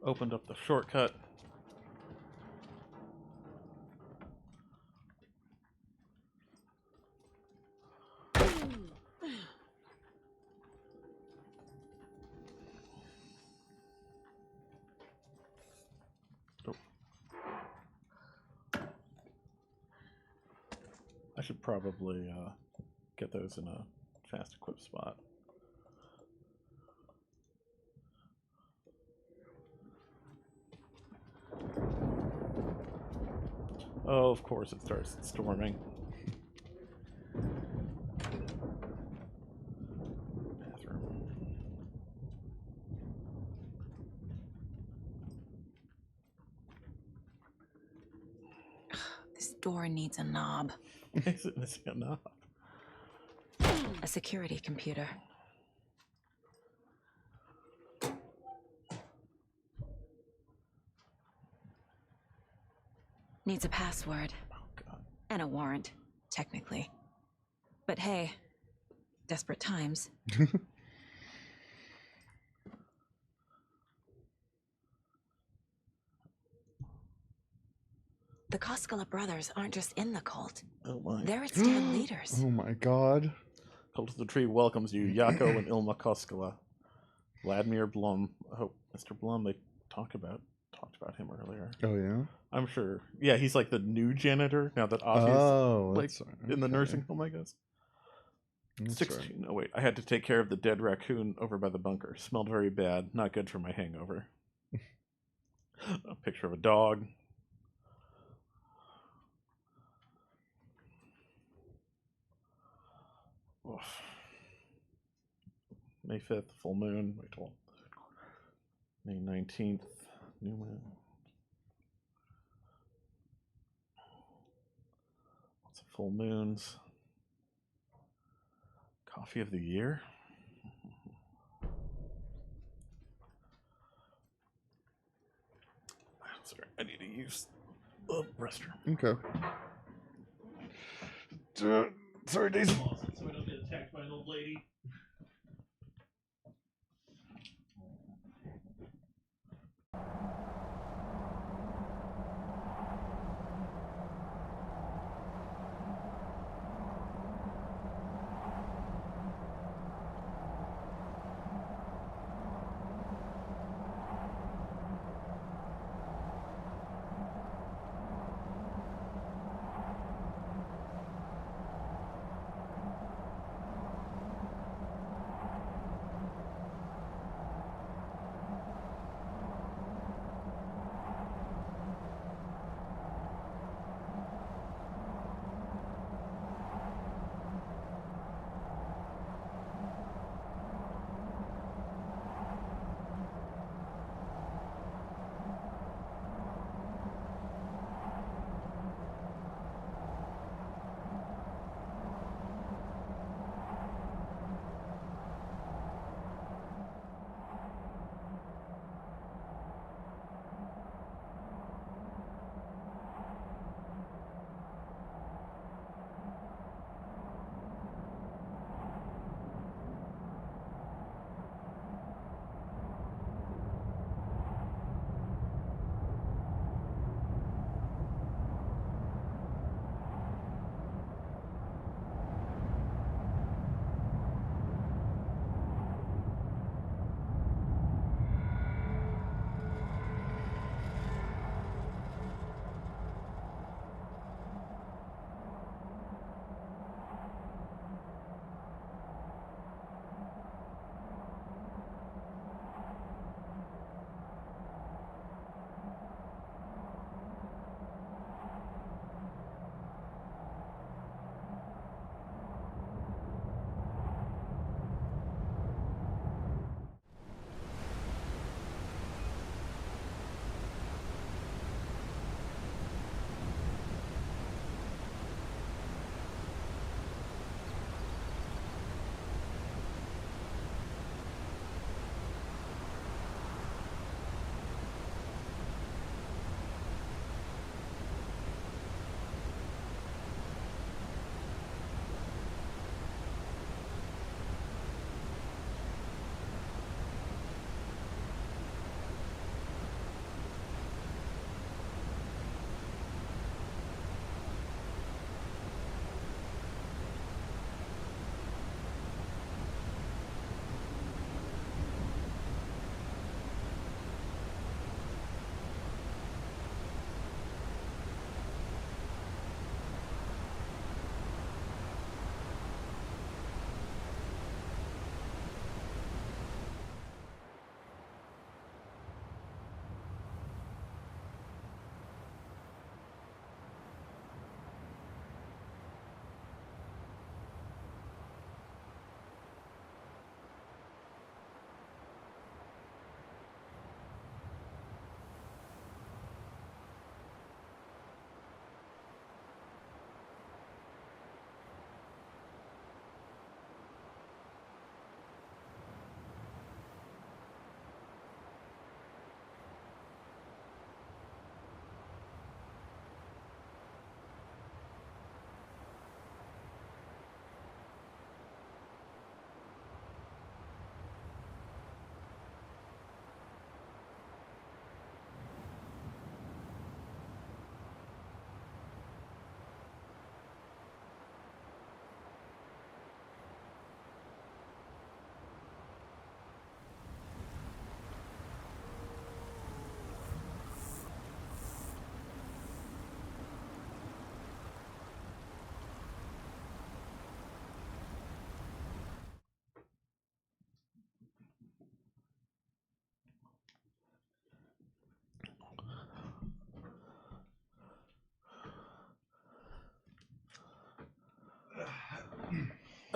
Opened up the shortcut. Oh. I should probably get those in a fast equip spot. Oh, of course it starts storming. Bathroom. This door needs a knob. Is it missing a knob? A security computer. Needs a password. Oh, God. And a warrant, technically. But hey, desperate times. The Koskela brothers aren't just in the cult. Oh my. They're its damn leaders. Oh my god. Cult of the Tree welcomes you, Yako and Ilma Koskela. Vladimir Blum. Oh, Mr. Blum, they talked about him earlier. Oh yeah? I'm sure. Yeah, he's like the new janitor now that Oh, Ozzy's like that's right. in the Okay. nursing home, I guess. That's 16. right. Oh wait, I had to take care of the dead raccoon over by the bunker. Smelled very bad. Not good for my hangover. A picture of a dog. Oof. May 5th, full moon. Wait, 12. May 19th, new moon. Lots of full moons. Coffee of the year. Sorry, I need to use the restroom. Okay. Sorry, Daisy. So I don't get attacked by an old lady.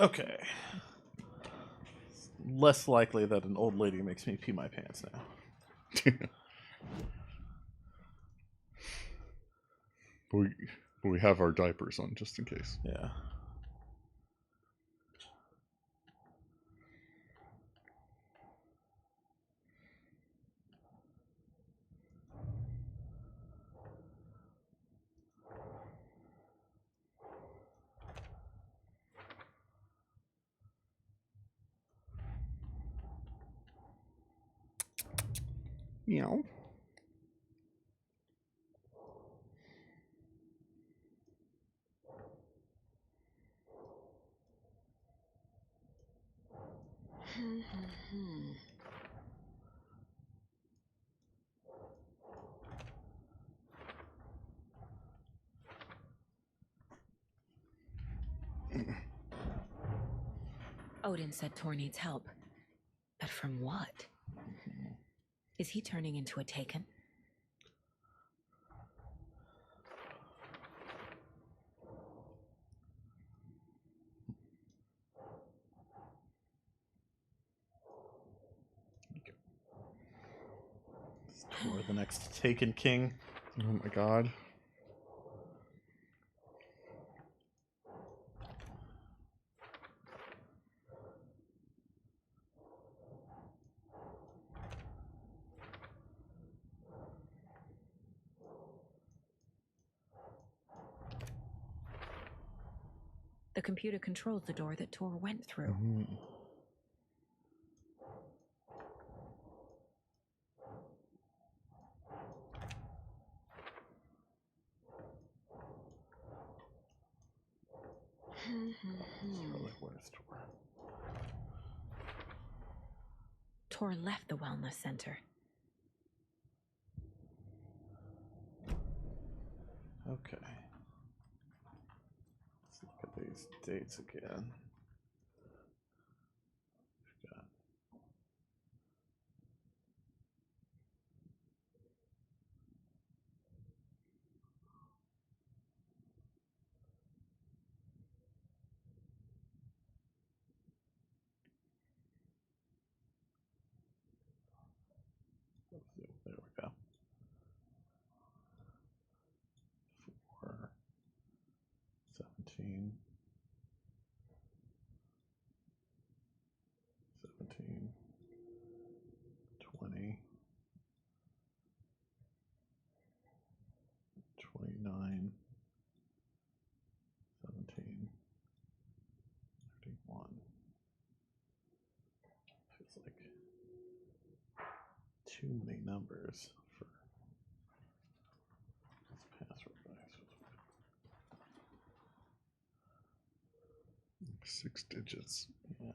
Okay. Less likely that an old lady makes me pee my pants now. we have our diapers on just in case. Yeah. Meow. Odin said Tor needs help. But from what? Is he turning into a Taken? Is Tor the next Taken King? Oh my god. The computer controls the door that Tor went through. Where's Tor? Tor left the wellness center. Okay. Let's look at these dates again. We've got there we go. 4, 17, 17, 20, 29, 17, 31. Feels like too many numbers for this password. 6 digits. Yeah.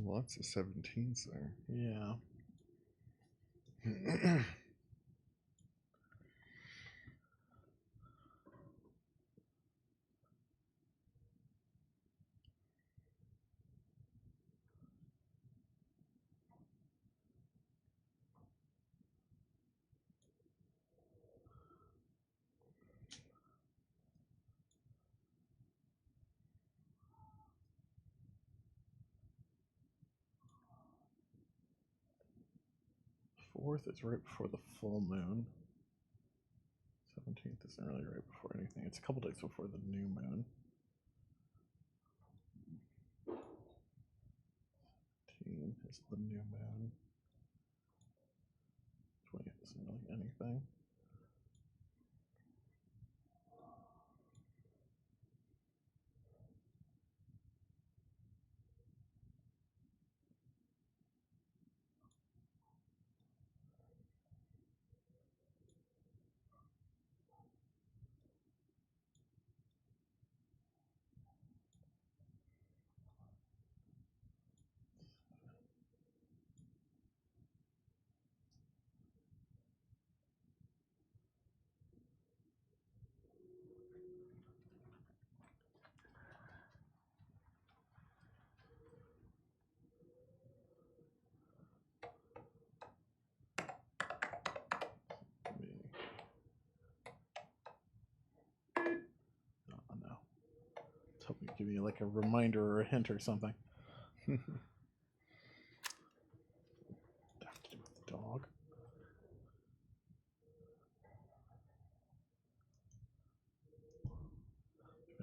Lots of 17s there. Yeah. Fourth is right before the full moon. 17th isn't really right before anything. It's a couple days before the new moon. 17 is the new moon. 20th isn't really anything. Give me like a reminder or a hint or something. Have to do with the dog.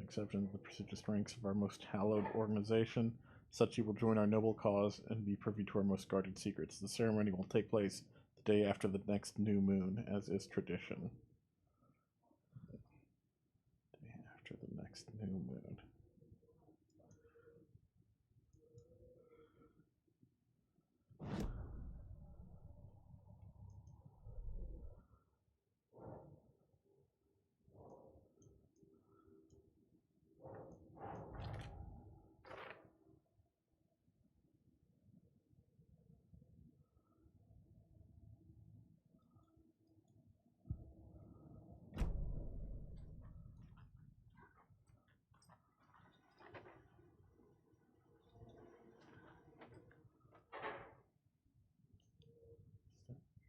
Exception to the prestigious ranks of our most hallowed organization. Such you will join our noble cause and be privy to our most guarded secrets. The ceremony will take place the day after the next new moon, as is tradition. Day after the next new moon.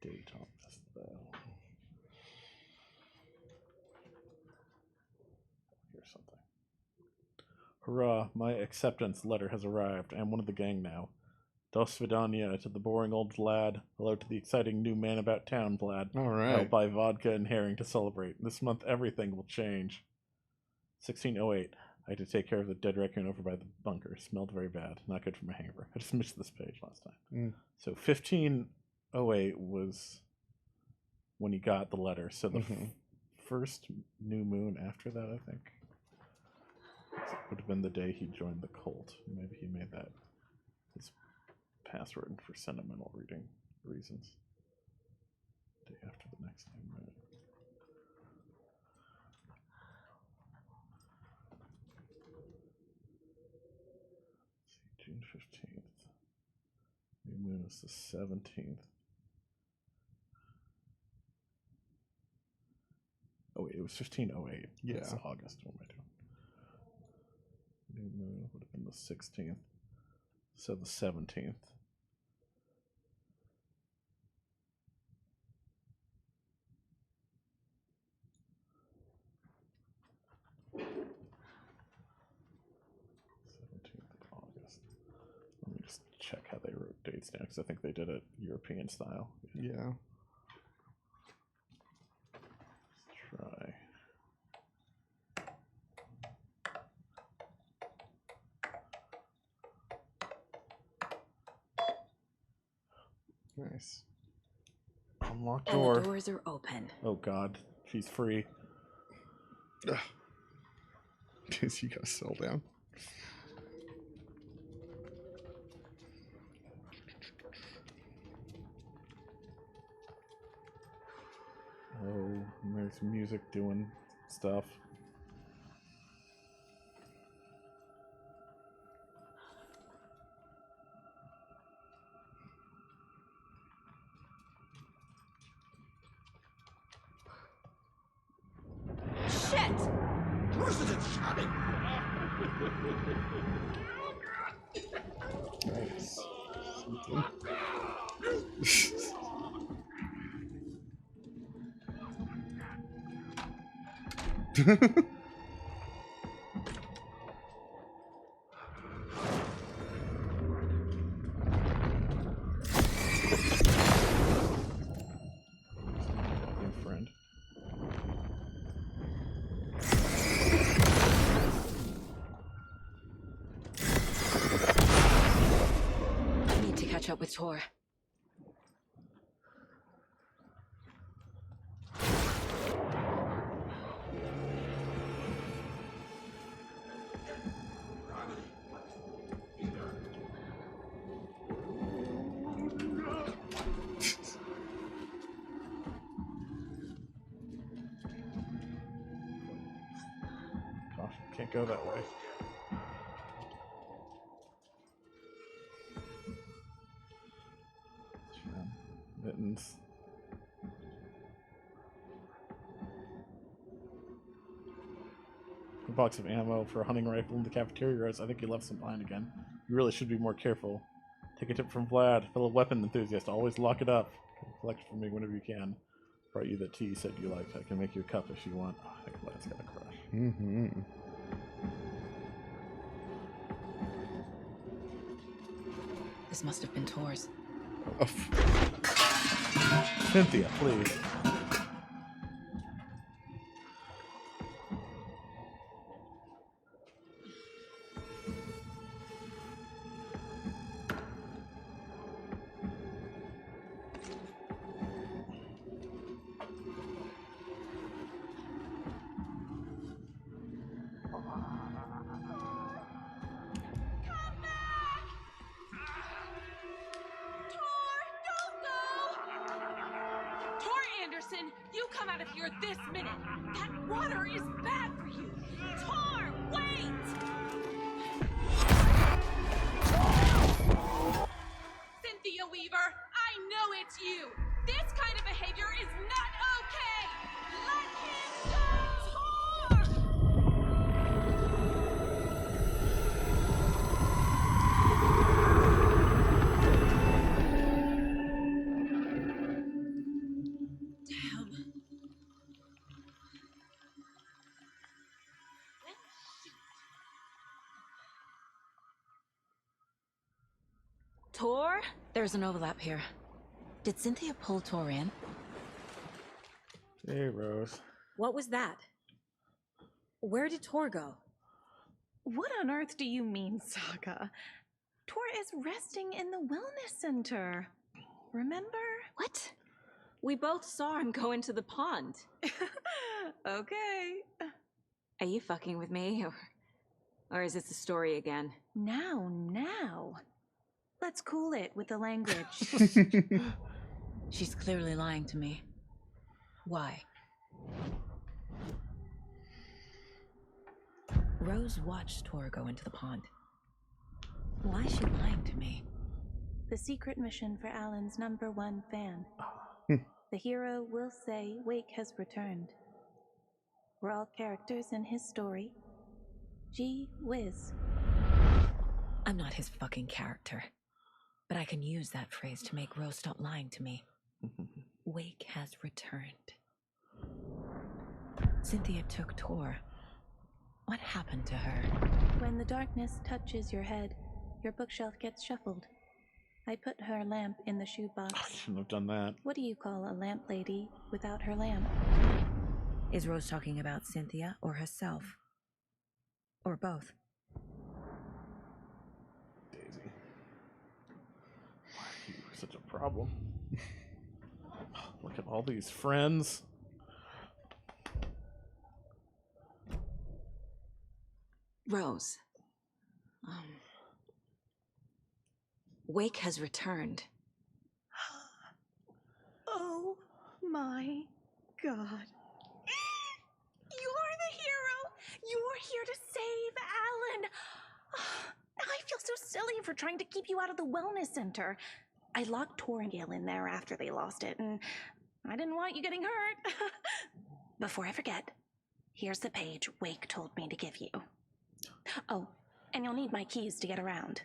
Date on this though. Here's something. Hurrah, my acceptance letter has arrived. I am one of the gang now. Dos Vidania to the boring old lad. Hello to the exciting new man about town, Vlad. All right. I'll buy vodka and herring to celebrate. This month everything will change. 1608. I had to take care of the dead raccoon over by the bunker. Smelled very bad. Not good for my hangover. I just missed this page last time. So 1508 was when he got the letter. So the first new moon after that, I think, would have been the day he joined the cult. Maybe he made that his password for sentimental reading reasons. Day after the next new moon. June 15th. New moon is the 17th. Oh wait, it was 1508. Yeah. It's August. What am I doing? New moon would have been the 16th. So the 17th. Let me just check how they wrote dates down, because I think they did it European style. Yeah. Let's try. Nice. Unlock And door. the doors are open. Oh god, she's free. Guess you gotta settle down. Oh, and there's music doing stuff. Shit! President shouting! Nice. Friend. I need to catch up with Tor. Gosh, can't go that way. Mittens. A box of ammo for a hunting rifle in the cafeteria. I think you left some behind again. You really should be more careful. Take a tip from Vlad, fellow weapon enthusiast. Always lock it up. Collect it from me whenever you can. Brought you that tea you said you liked. I can make you a cup if you want. Oh, I think Vlad's got a crush. Mm-hmm. This must have been Tor's. Cynthia, please. You come out of here this minute. That water is bad for you. Tor, wait! Cynthia Weaver, I know it's you. This kind of behavior is not okay. Let him go, Tor? There's an overlap here. Did Cynthia pull Tor in? Hey, Rose. What was that? Where did Tor go? What on earth do you mean, Saga? Tor is resting in the wellness center. Remember? What? We both saw him go into the pond. Okay. Are you fucking with me? Or is this a story again? Now. Let's cool it with the language. She's clearly lying to me. Why? Rose watched Tor go into the pond. Why is she lying to me? The secret mission for Alan's #1 fan. The hero will say Wake has returned. We're all characters in his story. Gee whiz. I'm not his fucking character. But I can use that phrase to make Rose stop lying to me. Wake has returned. Cynthia took Tor. What happened to her? When the darkness touches your head, your bookshelf gets shuffled. I put her lamp in the shoebox. I shouldn't have done that. What do you call a lamp lady without her lamp? Is Rose talking about Cynthia or herself? Or both? Daisy. Why are you such a problem? Look at all these friends. Rose. Wake has returned. Oh my God. You're the hero! You're here to save Alan! I feel so silly for trying to keep you out of the wellness center. I locked Tor and Gale in there after they lost it, and I didn't want you getting hurt. Before I forget, here's the page Wake told me to give you. Oh, and you'll need my keys to get around.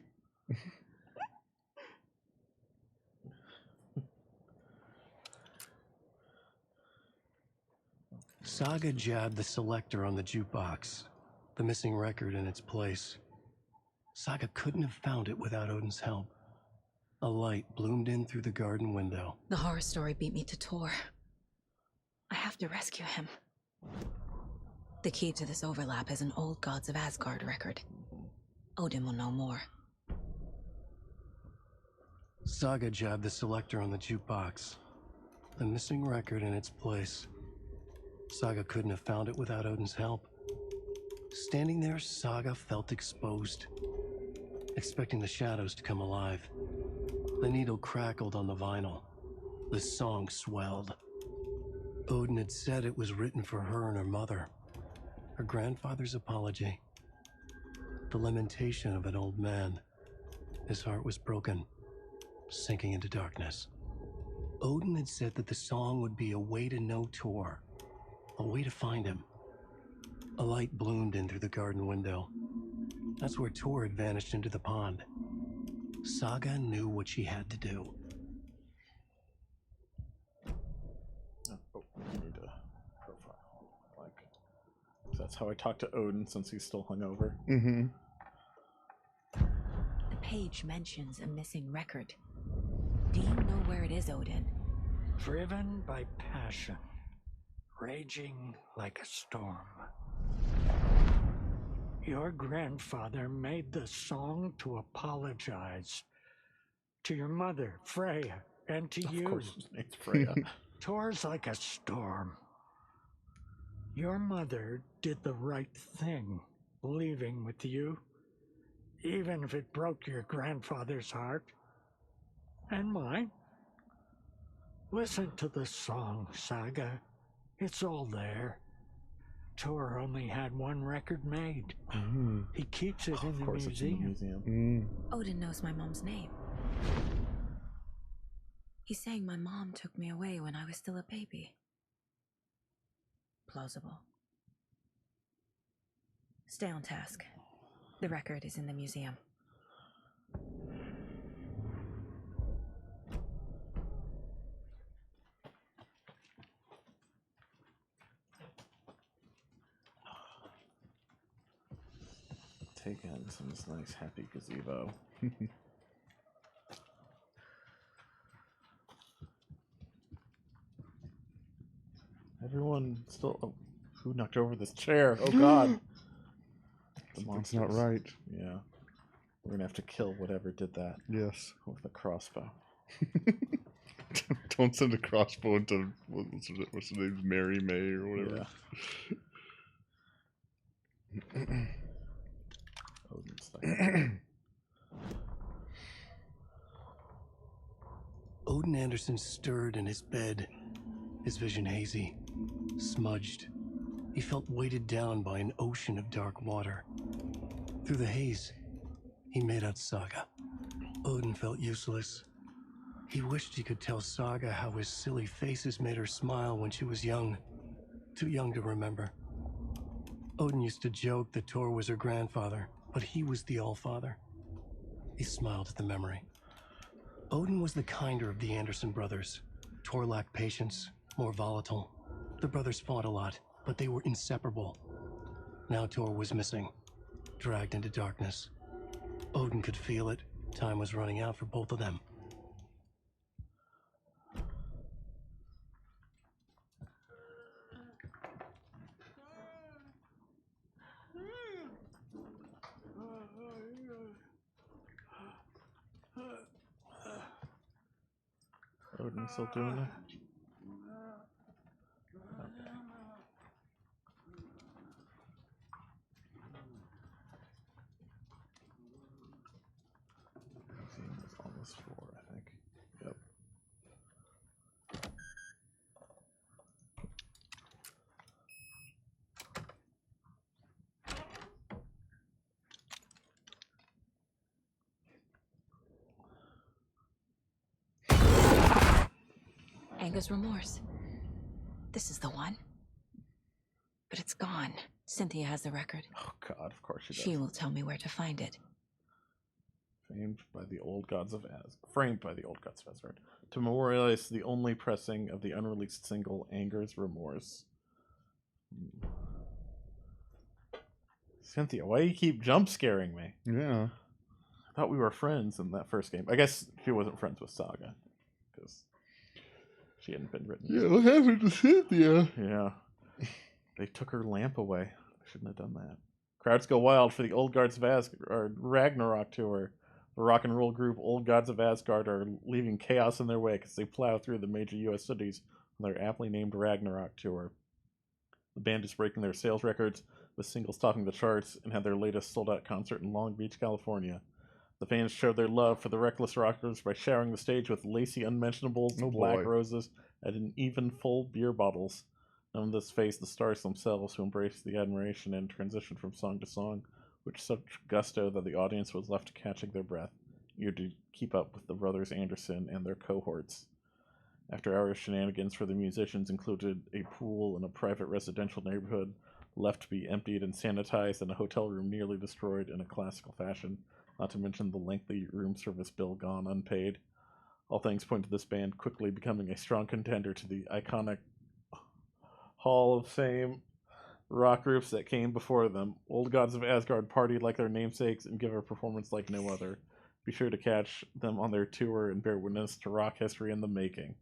Saga jabbed the selector on the jukebox, the missing record in its place. Saga couldn't have found it without Odin's help. A light bloomed in through the garden window. The horror story beat me to Tor. I have to rescue him. The key to this overlap is an old Gods of Asgard record. Odin will know more. Saga jabbed the selector on the jukebox, the missing record in its place. Saga couldn't have found it without Odin's help. Standing there, Saga felt exposed, expecting the shadows to come alive. The needle crackled on the vinyl. The song swelled. Odin had said it was written for her and her mother. Her grandfather's apology. The lamentation of an old man. His heart was broken, sinking into darkness. Odin had said that the song would be a way to know Tor, a way to find him. A light bloomed in through the garden window. That's where Tor had vanished into the pond. Saga knew what she had to do. Oh, I need a profile. That's how I talk to Odin since he's still hungover. The page mentions a missing record. Do you know where it is, Odin? Driven by passion, raging like a storm. Your grandfather made the song to apologize to your mother, Freya, and to you. Of course his name's Freya. Tor's like a storm. Your mother did the right thing, leaving with you, even if it broke your grandfather's heart. And mine. Listen to the song, Saga. It's all there. Tor only had one record made. He keeps it in the museum. Odin knows my mom's name. He's saying my mom took me away when I was still a baby. Plausible. Stay on task. The record is in the museum. Take Anderson's nice happy gazebo. Everyone still. Oh, who knocked over this chair? Oh God! That's not right. Yeah, we're gonna have to kill whatever did that. Yes. With a crossbow. Don't send a crossbow into what's her name, Mary May or whatever. Yeah. Odin's like. Odin Anderson stirred in his bed, his vision hazy, smudged. He felt weighted down by an ocean of dark water. Through the haze, he made out Saga. Odin felt useless. He wished he could tell Saga how his silly faces made her smile when she was young, too young to remember. Odin used to joke that Tor was her grandfather, but he was the Allfather. He smiled at the memory. Odin was the kinder of the Anderson brothers. Tor lacked patience, more volatile. The brothers fought a lot, but they were inseparable. Now Tor was missing, dragged into darkness. Odin could feel it. Time was running out for both of them. Odin still doing it? Museum is on this floor, I think. Yep. Anger's remorse. This is the one. But it's gone. Cynthia has the record. Oh God, of course she does. She will tell me where to find it. Framed by the old gods of Asgard, to memorialize the only pressing of the unreleased single Anger's Remorse. Cynthia, why do you keep jump scaring me? Yeah. I thought we were friends in that first game. I guess she wasn't friends with Saga. Because she hadn't been written. Yeah, what happened to Cynthia? Yeah. They took her lamp away. I shouldn't have done that. Crowds go wild for the Old Gods of Asgard Ragnarok tour. The rock and roll group Old Gods of Asgard are leaving chaos in their wake as they plow through the major U.S. cities on their aptly named Ragnarok tour. The band is breaking their sales records, with singles topping the charts, and had their latest sold-out concert in Long Beach, California. The fans showed their love for the Reckless Rockers by showering the stage with lacy unmentionables, black roses, and even full beer bottles. None of this phased the stars themselves, who embraced the admiration and transitioned from song to song with such gusto that the audience was left catching their breath, eager to keep up with the brothers Anderson and their cohorts. After hours, shenanigans for the musicians included a pool in a private residential neighborhood left to be emptied and sanitized, and a hotel room nearly destroyed in a classical fashion, not to mention the lengthy room service bill gone unpaid. All things point to this band quickly becoming a strong contender to the iconic Hall of Fame rock groups that came before them. Old Gods of Asgard partied like their namesakes and give a performance like no other. Be sure to catch them on their tour and bear witness to rock history in the making.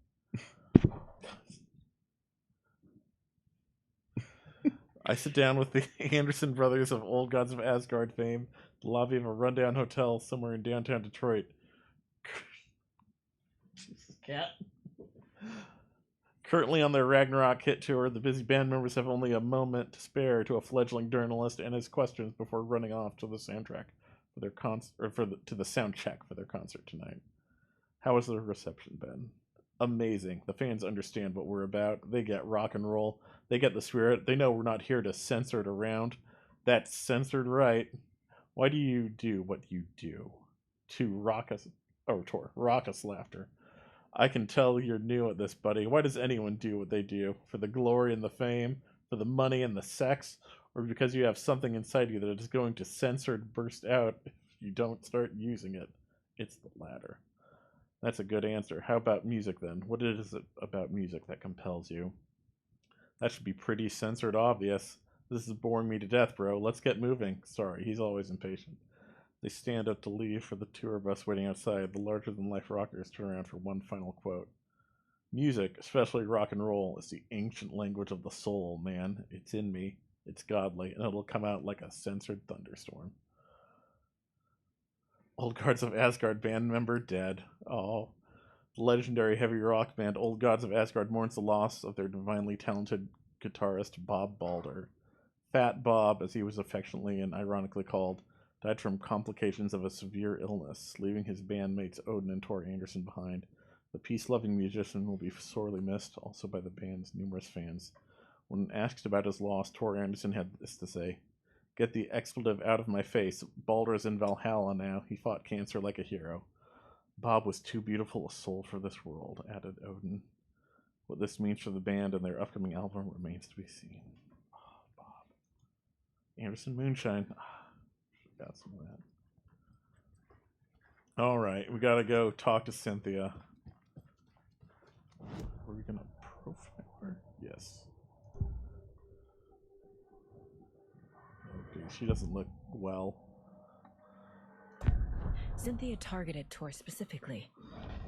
I sit down with the Anderson brothers of Old Gods of Asgard fame, the lobby of a rundown hotel somewhere in downtown Detroit. Jesus, cat. Currently on their Ragnarok hit tour, the busy band members have only a moment to spare to a fledgling journalist and his questions before running off to the soundtrack for their to the sound check for their concert tonight. How has the reception been? Amazing. The fans understand what we're about. They get rock and roll. They get the spirit. They know we're not here to censor it around. That's censored right. Why do you do what you do? To raucous laughter. I can tell you're new at this, buddy. Why does anyone do what they do? For the glory and the fame? For the money and the sex? Or because you have something inside you that is going to censor and burst out if you don't start using it? It's the latter. That's a good answer. How about music then? What is it about music that compels you? That should be pretty censored obvious. This is boring me to death, bro. Let's get moving. Sorry, he's always impatient. They stand up to leave for the tour bus waiting outside. The larger-than-life rockers turn around for one final quote. Music, especially rock and roll, is the ancient language of the soul, man. It's in me. It's godly, and it'll come out like a censored thunderstorm. Old Gods of Asgard band member dead. Oh. The legendary heavy rock band Old Gods of Asgard mourns the loss of their divinely talented guitarist Bob Balder. Fat Bob, as he was affectionately and ironically called, died from complications of a severe illness, leaving his bandmates Odin and Tor Anderson behind. The peace-loving musician will be sorely missed, also by the band's numerous fans. When asked about his loss, Tor Anderson had this to say: "Get the expletive out of my face. Balder is in Valhalla now. He fought cancer like a hero. Bob was too beautiful a soul for this world," added Odin. What this means for the band and their upcoming album remains to be seen. Oh, Bob. Anderson Moonshine. Got some of that. Alright, we gotta go talk to Cynthia. Are we gonna profile her? Yes. Okay, she doesn't look well. Cynthia targeted Tor specifically.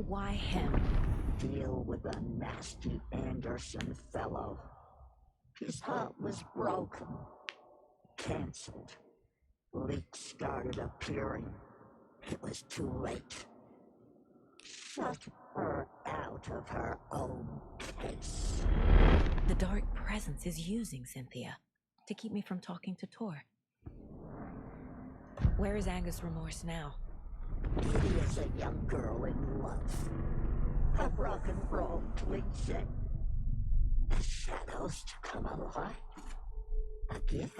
Why him? Deal with the nasty Anderson fellow. His heart was broken. Cancelled. Leaks started appearing. It was too late. Shut her out of her own case. The dark presence is using Cynthia to keep me from talking to Tor. Where is Angus Remorse now? He is a young girl in love. A rock and roll cliche. The shadows to come alive. A gift.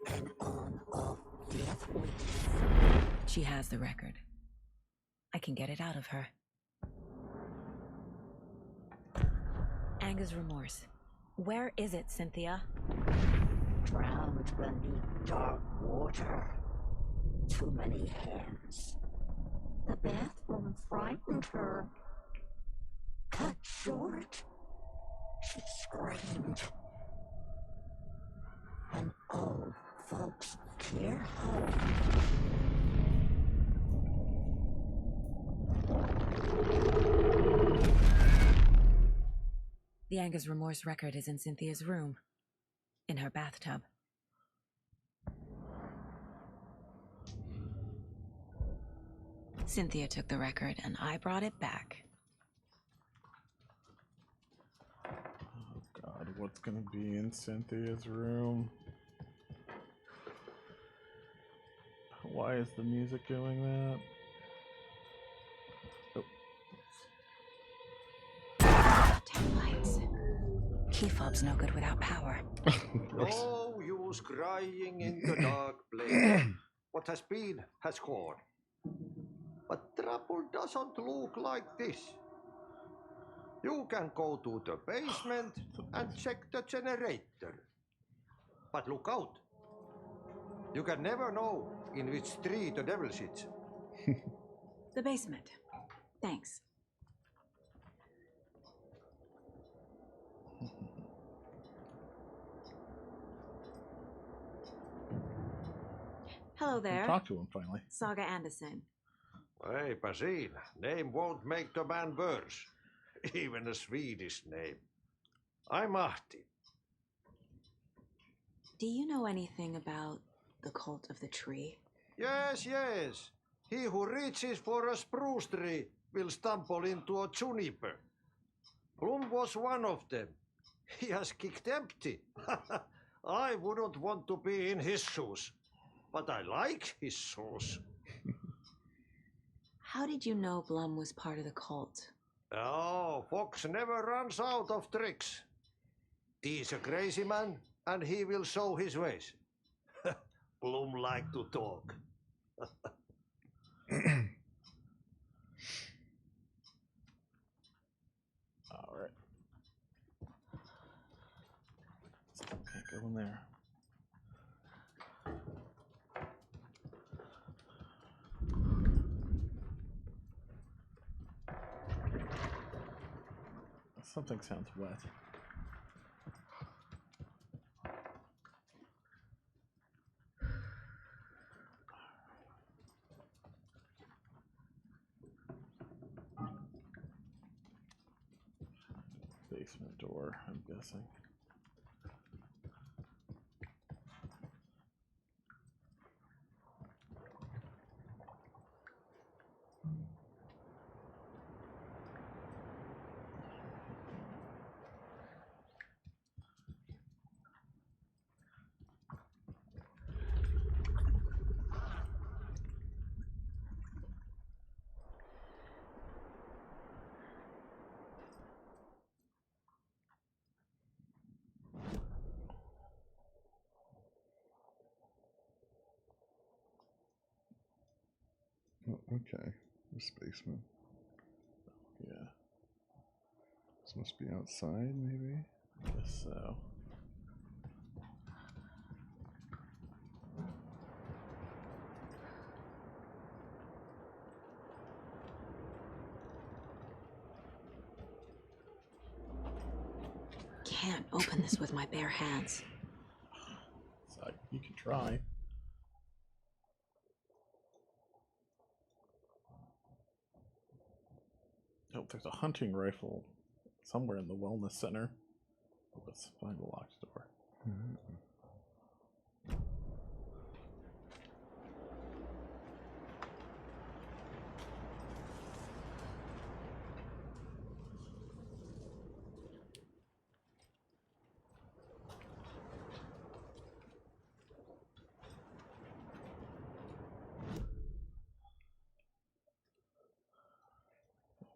An on-off death wish. She has the record. I can get it out of her. Angus Remorse. Where is it, Cynthia? Drowned beneath dark water. Too many hands. The bathroom frightened her. Cut short. She screamed. An old folks care home. The Angus Remorse record is in Cynthia's room. In her bathtub. Cynthia took the record and I brought it back. Oh god, what's gonna be in Cynthia's room? Why is the music doing that? Oh. Taillights. Key fob's no good without power. No use crying in the dark place. What has been has gone. But trouble doesn't look like this. You can go to the basement and check the generator. But look out. You can never know in which tree the devil sits. The basement. Thanks. Hello there. Talk to him finally. Saga Anderson. Eipä siinä. Name won't make the man worse. Even a Swedish name. I'm Ahti. Do you know anything about the cult of the tree? Yes, yes. He who reaches for a spruce tree will stumble into a juniper. Blum was one of them. He has kicked empty. I wouldn't want to be in his shoes, but I like his shoes. How did you know Blum was part of the cult? Oh, Fox never runs out of tricks. He's a crazy man, and he will show his ways. Blum like to talk. All right. Still can't go in there. Something sounds wet. Basement door, I'm guessing. Oh, okay, this basement. Yeah. This must be outside, maybe? I guess so. Can't open this with my bare hands. So you can try. Oh, there's a hunting rifle somewhere in the wellness center. Let's find the locked door.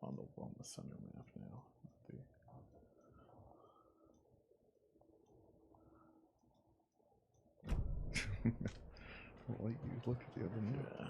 On the wellness center map now. I'll let you look at the other one. Yeah.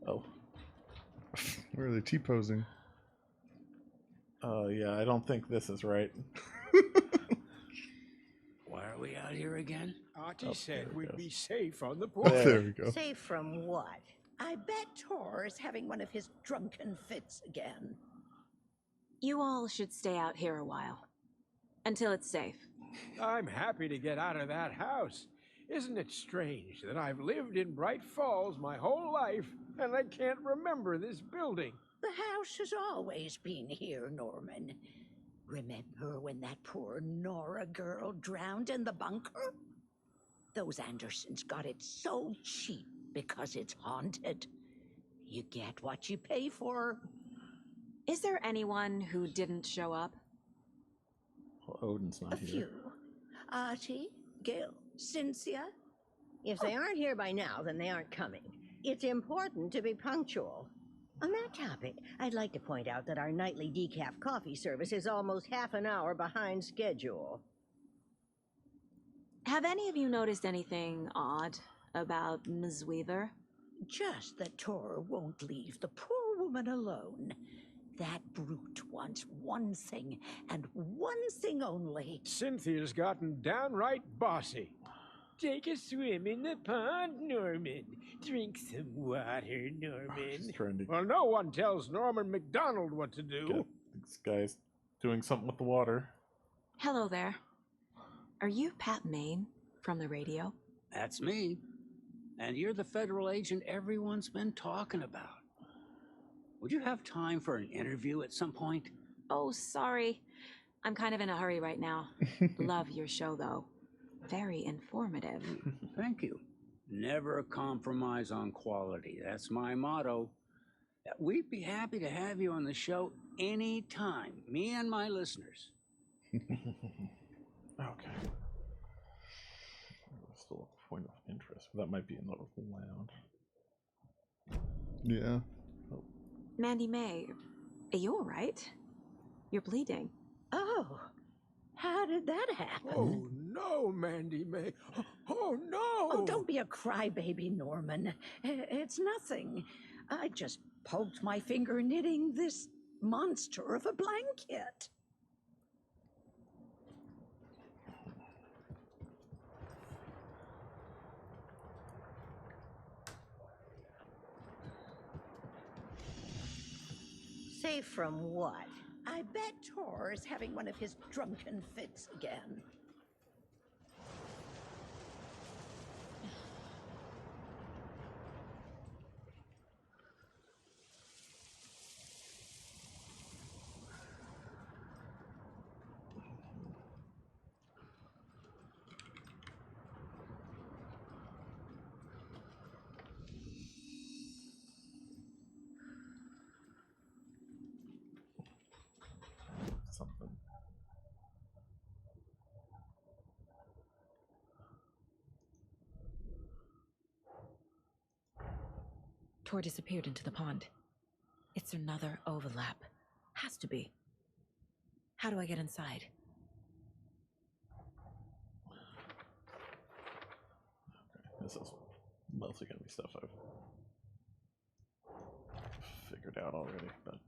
Oh. Where are they T-posing? Yeah, I don't think this is right. Why are we out here again? Artie said we'd be safe on the Oh, porch. there we go. Safe from what? I bet Tor is having one of his drunken fits again. You all should stay out here a while. Until it's safe. I'm happy to get out of that house. Isn't it strange that I've lived in Bright Falls my whole life and I can't remember this building? The house has always been here, Norman. Remember when that poor Nora girl drowned in the bunker? Those Andersons got it so cheap because it's haunted. You get what you pay for. Is there anyone who didn't show up? Well, Odin's not A here. few. Artie, Gil, Cynthia. If they aren't here by now, then they aren't coming. It's important to be punctual. On that topic, I'd like to point out that our nightly decaf coffee service is almost half an hour behind schedule. Have any of you noticed anything odd about Ms. Weaver? Just that Tor won't leave the poor woman alone. That brute wants one thing, and one thing only. Cynthia's gotten downright bossy. Take a swim in the pond, Norman. Drink some water, Norman. Well, no one tells Norman McDonald what to do. This guy's doing something with the water. Hello there. Are you Pat Maine from the radio? That's me. And you're the federal agent everyone's been talking about. Would you have time for an interview at some point? Oh, sorry. I'm kind of in a hurry right now. Love your show, though. Very informative. Thank you. Never compromise on quality. That's my motto. We'd be happy to have you on the show anytime, me and my listeners. Okay. Still a point of interest. That might be in the lounge. Yeah. Oh. Mandy May, are you all right? You're bleeding. Oh, how did that happen? Oh, no, Mandy May. Oh, no! Oh, don't be a crybaby, Norman. It's nothing. I just poked my finger knitting this monster of a blanket. Safe from what? I bet Tor is having one of his drunken fits again. Something. Tor disappeared into the pond. It's another overlap. Has to be. How do I get inside? Okay, this is mostly gonna be stuff I've figured out already, but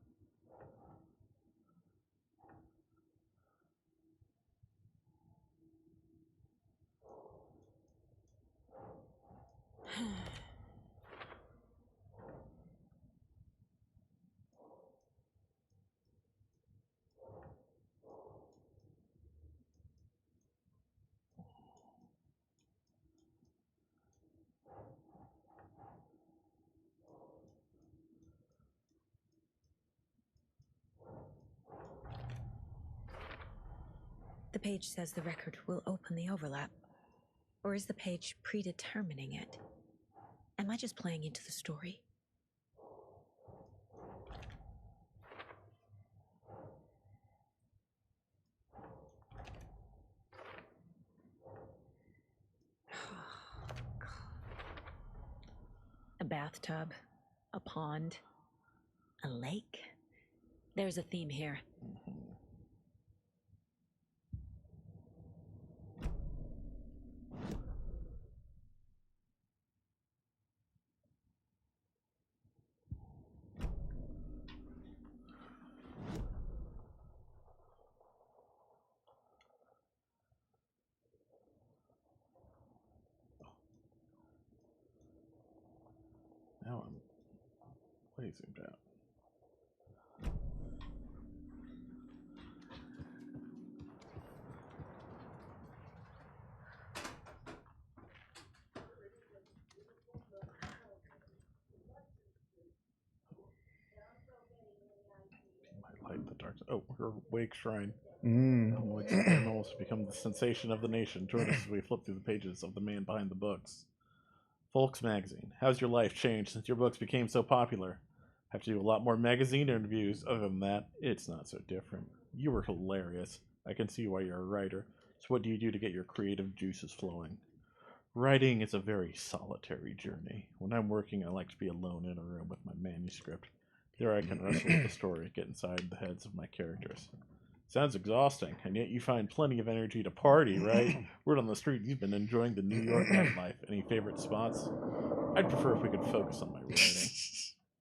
The page says the record will open the overlap. Or is the page predetermining it? Am I just playing into the story? A bathtub, a pond, a lake. There's a theme here. now I'm way zoomed out. Might light the dark. Oh, her wake shrine. Animals become the sensation of the nation. Join us as we flip through the pages of the man behind the books. Folks Magazine. How's your life changed since your books became so popular? Have to do a lot more magazine interviews. Other than that, it's not so different. You were hilarious. I can see why you're a writer. So what do you do to get your creative juices flowing? Writing is a very solitary journey. When I'm working, I like to be alone in a room with my manuscript. There I can wrestle with the story, get inside the heads of my characters. Sounds exhausting, and yet you find plenty of energy to party, right? Word on the street, you've been enjoying the New York nightlife. Any favorite spots? I'd prefer if we could focus on my writing.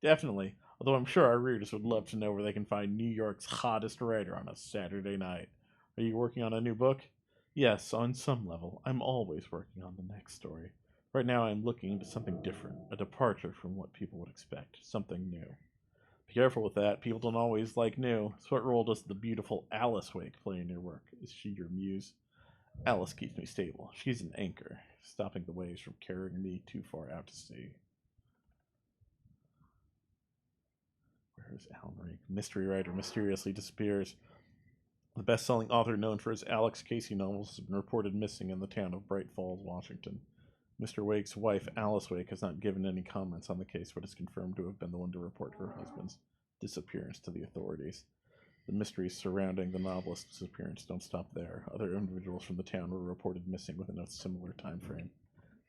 Definitely. Although I'm sure our readers would love to know where they can find New York's hottest writer on a Saturday night. Are you working on a new book? Yes, on some level. I'm always working on the next story. Right now I'm looking into something different, a departure from what people would expect, something new. Be careful with that. People don't always like new. So what role does the beautiful Alice Wake play in your work? Is she your muse? Alice keeps me stable. She's an anchor, stopping the waves from carrying me too far out to sea. Where's Alan Wake? Mystery writer mysteriously disappears. The best-selling author known for his Alex Casey novels has been reported missing in the town of Bright Falls, Washington. Mr. Wake's wife, Alice Wake, has not given any comments on the case, but is confirmed to have been the one to report her husband's disappearance to the authorities. The mysteries surrounding the novelist's disappearance don't stop there. Other individuals from the town were reported missing within a similar time frame.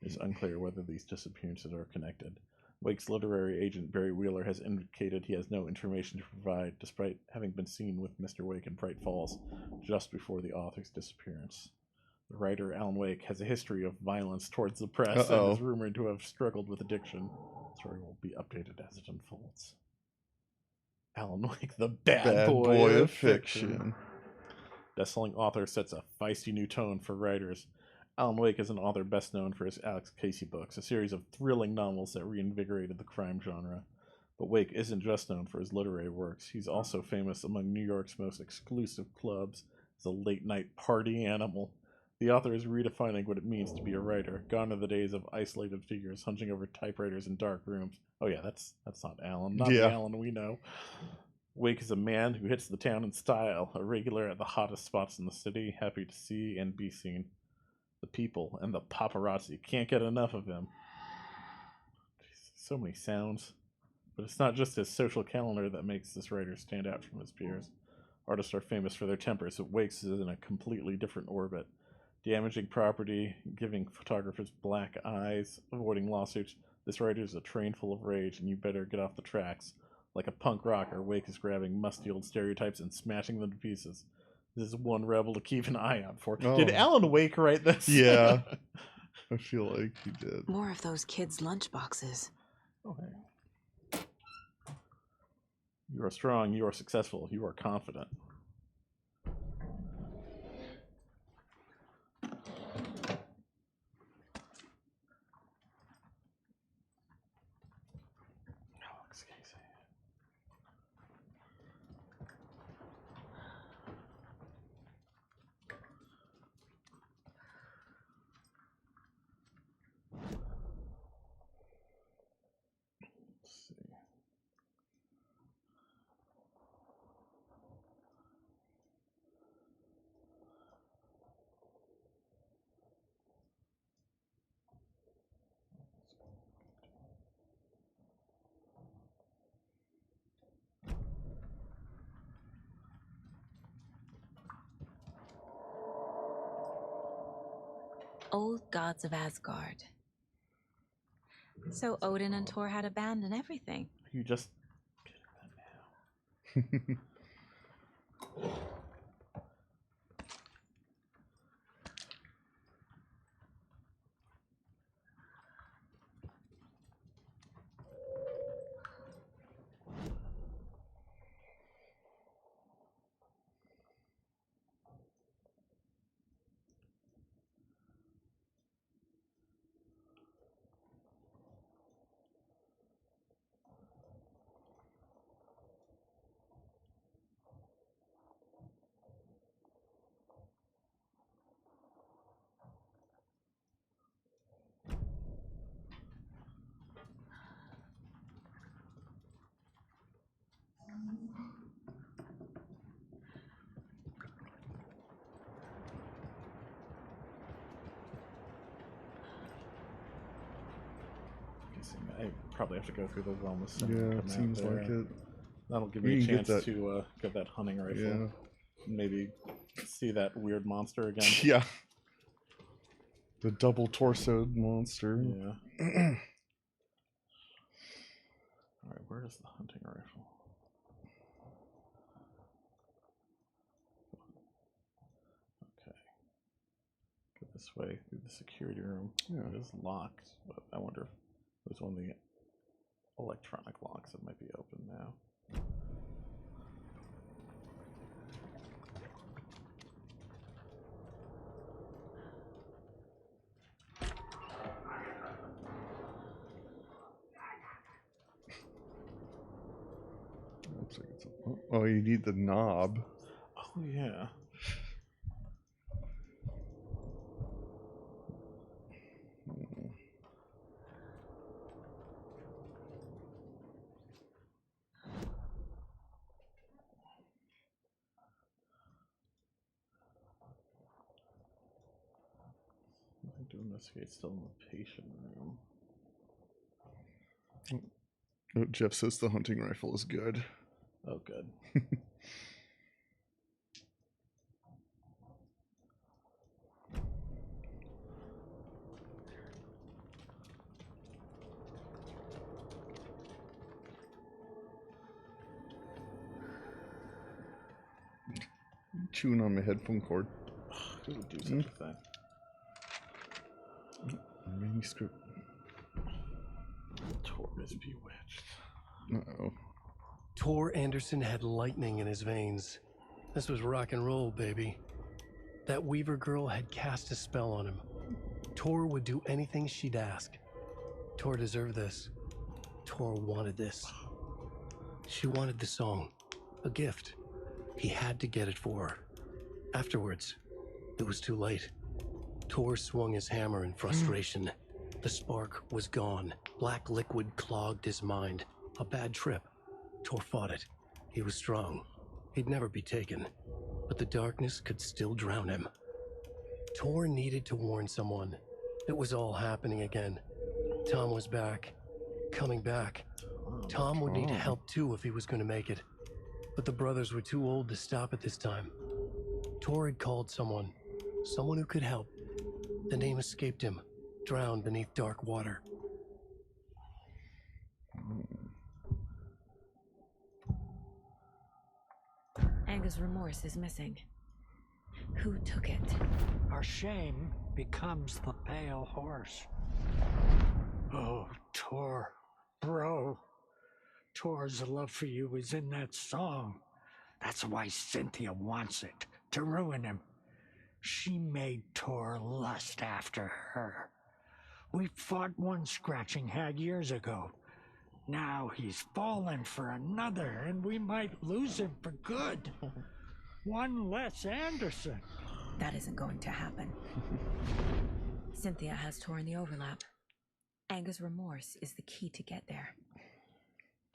It is unclear whether these disappearances are connected. Wake's literary agent, Barry Wheeler, has indicated he has no information to provide, despite having been seen with Mr. Wake in Bright Falls just before the author's disappearance. The writer, Alan Wake, has a history of violence towards the press and is rumored to have struggled with addiction. The story will be updated as it unfolds. Alan Wake, the bad boy of fiction. Best-selling author sets a feisty new tone for writers. Alan Wake is an author best known for his Alex Casey books, a series of thrilling novels that reinvigorated the crime genre. But Wake isn't just known for his literary works. He's also famous among New York's most exclusive clubs as a late-night party animal. The author is redefining what it means to be a writer. Gone are the days of isolated figures hunching over typewriters in dark rooms. Oh yeah, that's not Alan. Not the Alan we know. Wake is a man who hits the town in style, a regular at the hottest spots in the city, happy to see and be seen. The people and the paparazzi can't get enough of him. So many sounds. But it's not just his social calendar that makes this writer stand out from his peers. Artists are famous for their tempers, but Wake's is in a completely different orbit. Damaging property, giving photographers black eyes, avoiding lawsuits. This writer is a train full of rage, and you better get off the tracks. Like a punk rocker, Wake is grabbing musty old stereotypes and smashing them to pieces. This is one rebel to keep an eye out for. Oh. Did Alan Wake write this? Yeah. I feel like he did. More of those kids' lunchboxes. Okay. You are strong, you are successful, you are confident. Old gods of Asgard. So Odin and Thor had a band and everything. You just I probably have to go through the wellness center. Yeah, it seems like it. That'll give We me a can get chance that- to get that hunting rifle. Yeah. Maybe see that weird monster again. Yeah. The double torsoed monster. Yeah. Alright, where is the hunting rifle? this way through the security room. Yeah. It is locked, but I wonder if there's one of the electronic locks that might be open now. Looks like it's oh, you need the knob. Oh yeah. To investigate, still in the patient room. Oh, Jeff says the hunting rifle is good. Oh, good. Chewing on my headphone cord. Who would do such a thing? Manuscript. Tor is bewitched. Uh-oh. Tor Anderson had lightning in his veins. This was rock and roll, baby. That Weaver girl had cast a spell on him. Tor would do anything she'd ask. Tor deserved this. Tor wanted this. She wanted the song. A gift. He had to get it for her. Afterwards, it was too late. Tor swung his hammer in frustration. The spark was gone. Black liquid clogged his mind. A bad trip. Tor fought it. He was strong. He'd never be taken. But the darkness could still drown him. Tor needed to warn someone. It was all happening again. Tom was back. Coming back. Tom would need help too if he was going to make it. But the brothers were too old to stop at this time. Tor had called someone. Someone who could help. The name escaped him. Drowned beneath dark water. Angus Remorse is missing. Who took it? Our shame becomes the pale horse. Oh, Tor, bro. Tor's love for you is in that song. That's why Cynthia wants it, to ruin him. She made Tor lust after her. We fought one scratching hag years ago. Now he's fallen for another, and we might lose him for good. One less Anderson. That isn't going to happen. Cynthia has Tor in the overlap. Angus Remorse is the key to get there.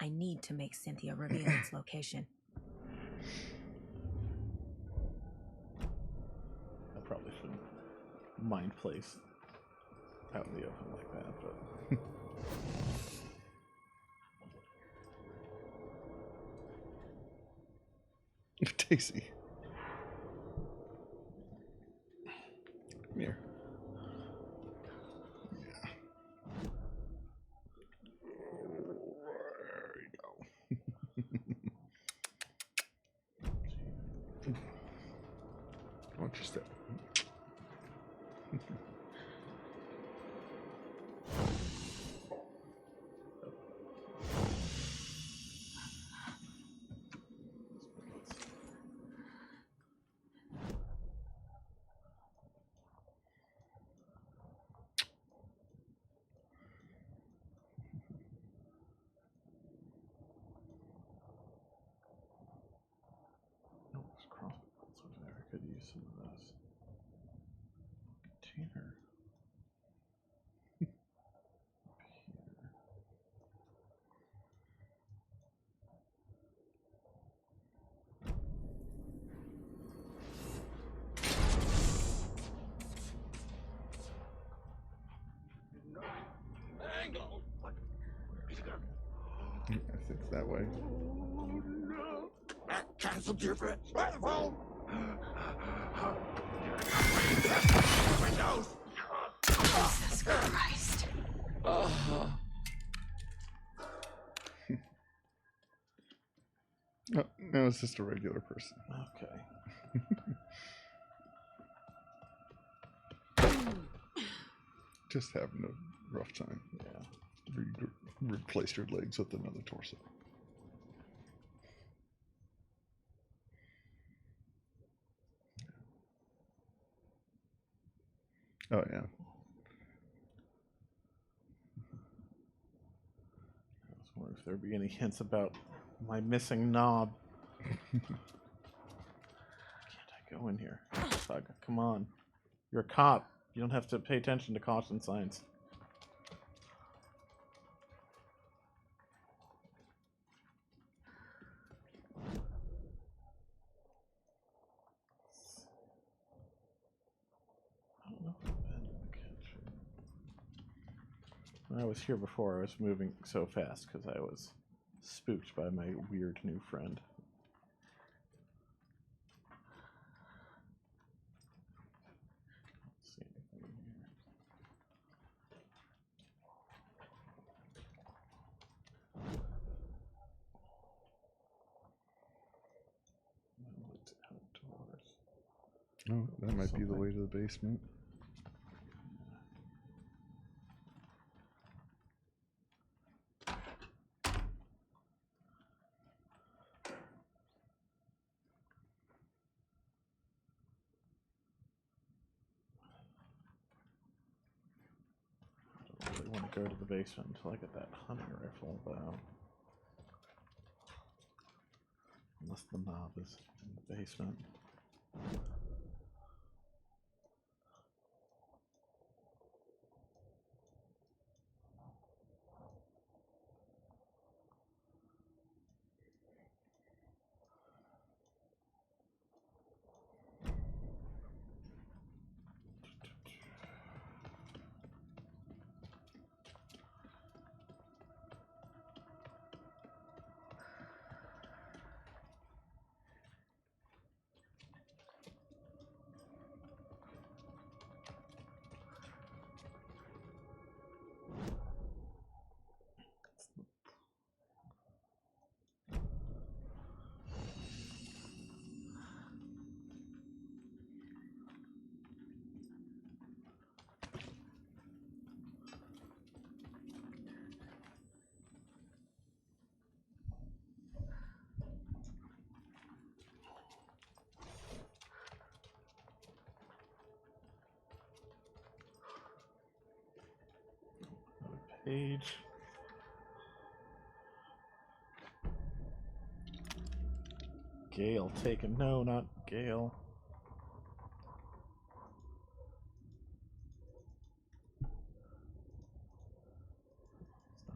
I need to make Cynthia reveal its location. I probably shouldn't mind place out in the open like that, but... Daisy. Come here. Yeah. There you go. Watch your step. Could use some of this container. Angle. I think that way. Cancel your phone. Jesus Christ. Oh, no, it's just a regular person. Okay. Just having a rough time. Yeah. Replaced your legs with another torso. Oh yeah. I was wondering if there'd be any hints about my missing knob. Can't I go in here? Bug, come on. You're a cop. You don't have to pay attention to caution signs. I don't know if I've been in the kitchen. When I was here before, I was moving so fast because I was spooked by my weird new friend. Don't see anything in here. What's outdoors? Oh, that might be the way to the basement. I don't really want to go to the basement until I get that hunting rifle, though. Unless the knob is in the basement. Page. Gale taken. No, not Gale. Not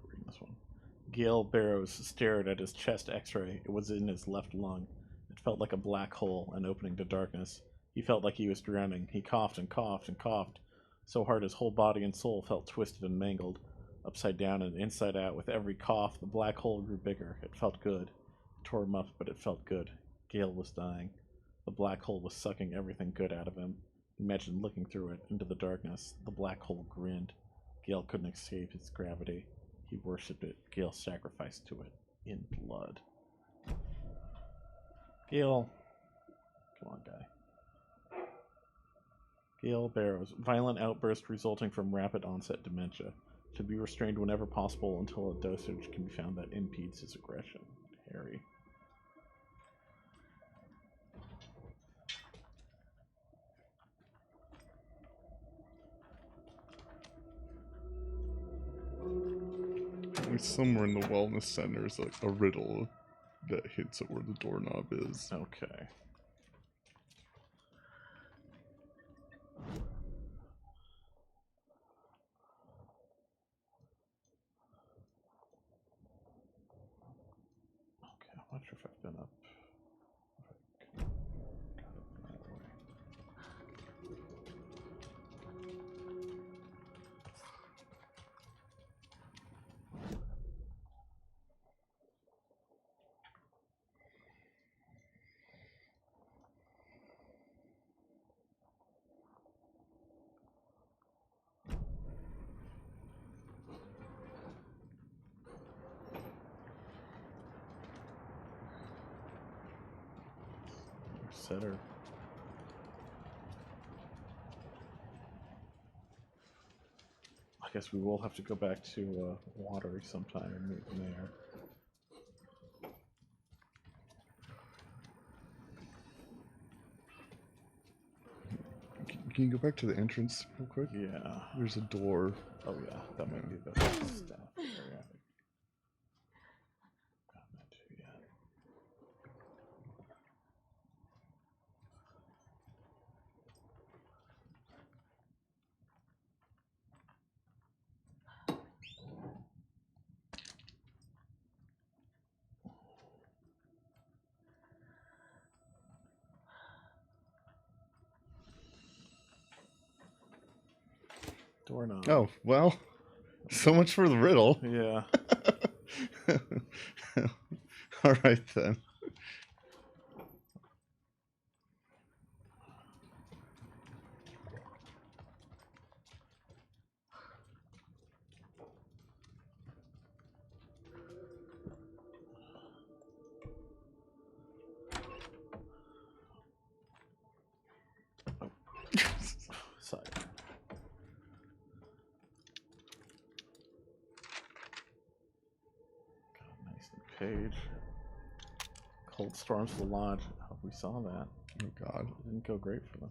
reading this one. Gale Barrows stared at his chest x-ray. It was in his left lung. It felt like a black hole, an opening to darkness. He felt like he was drowning. He coughed and coughed and coughed, so hard his whole body and soul felt twisted and mangled. Upside down and inside out, with every cough, the black hole grew bigger. It felt good. It tore him up, but it felt good. Gale was dying. The black hole was sucking everything good out of him. Imagine looking through it, into the darkness. The black hole grinned. Gale couldn't escape its gravity. He worshipped it. Gale sacrificed to it. In blood. Gale. Come on, guy. Gale Barrows. Violent outburst resulting from rapid onset dementia. To be restrained whenever possible until a dosage can be found that impedes his aggression. Harry. Somewhere in the wellness center is like a riddle that hints at where the doorknob is. Okay. I'm not sure if I've been up. Setter. guess we will have to go back to Watery sometime and meet the mayor. Can you go back to the entrance real quick? Yeah. There's a door. Oh yeah, that might be the staff area. Doorknob. Oh, well, so much for the riddle. Yeah. All right, then. Sorry. Nice page. Cold storms to the lodge. Oh, we saw that. Oh God, it didn't go great for them.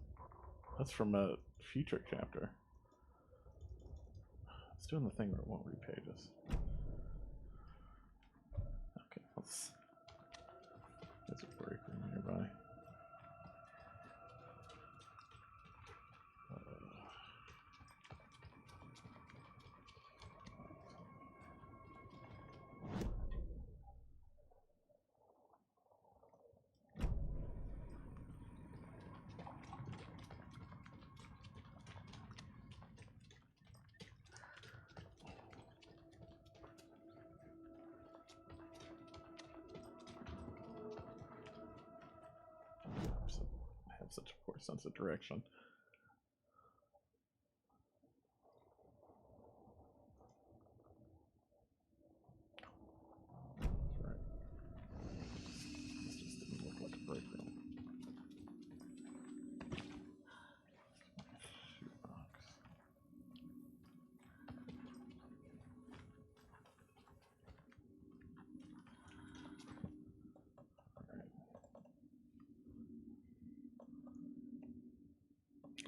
That's from a future chapter. It's doing the thing where it won't read pages. Okay, let's. There's a break room nearby. Have such a poor sense of direction. That's right. This just didn't look like a break room. Shoebox.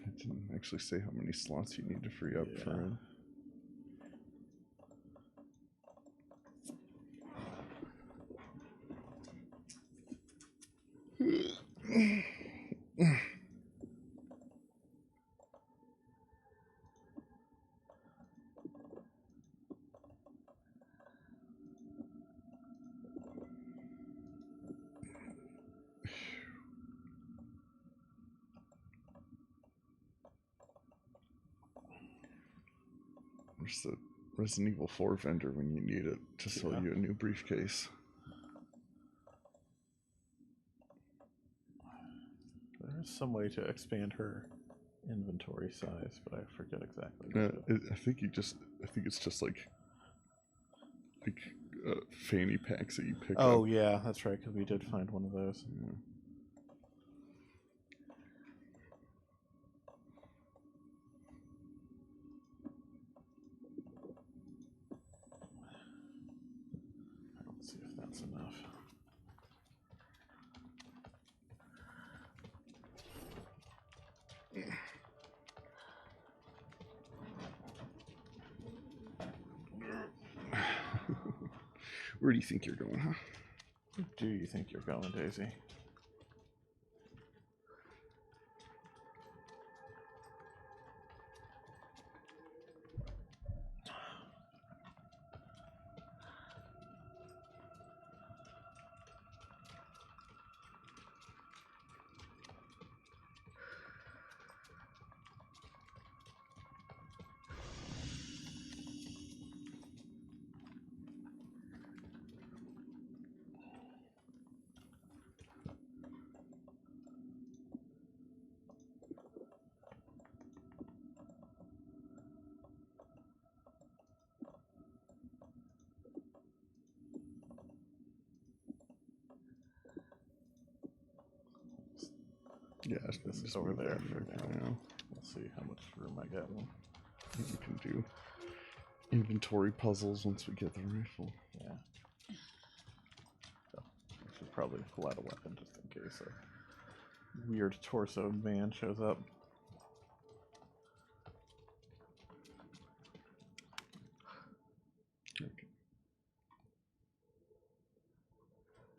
It didn't actually say how many slots you need to free up for him. Where's the Resident Evil 4 vendor when you need it to sell you a new briefcase? There's some way to expand her inventory size, but I forget exactly. I think it's just like fanny packs that you pick up. Oh yeah, that's right, because we did find one of those. Yeah. Let's see if that's enough. Where do you think you're going, huh? Where do you think you're going, Daisy? Yeah, This is just over move there that for for now. now. We'll see how much room I get. You can do. inventory puzzles once we get the rifle. Yeah. So, I should probably pull out a weapon just in case a weird torsoed man shows up. Okay.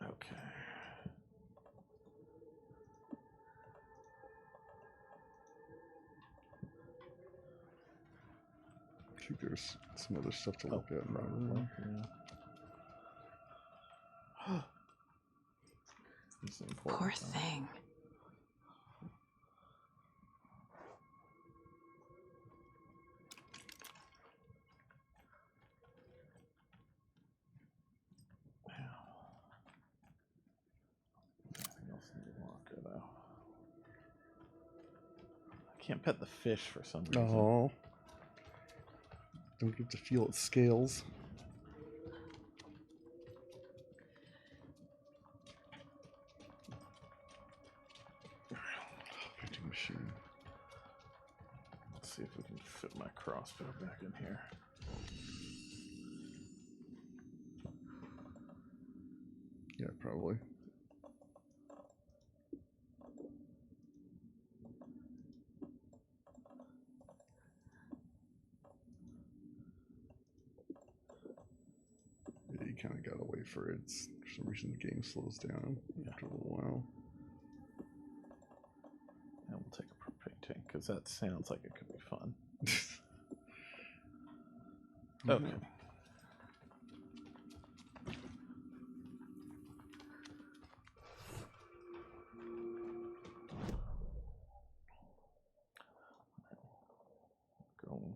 Okay. I think there's some other stuff to look at. Probably, yeah. Poor thing. Anything else in the locker, though? I can't pet the fish for some reason. Oh. Don't get to feel its scales. Printing machine. Let's see if we can fit my crossbow back in here. Yeah, probably. Yeah, you kind of gotta wait for it. For some reason, the game slows down after a little while. And we'll take a propane tank because that sounds like it could be fun. Okay. Going.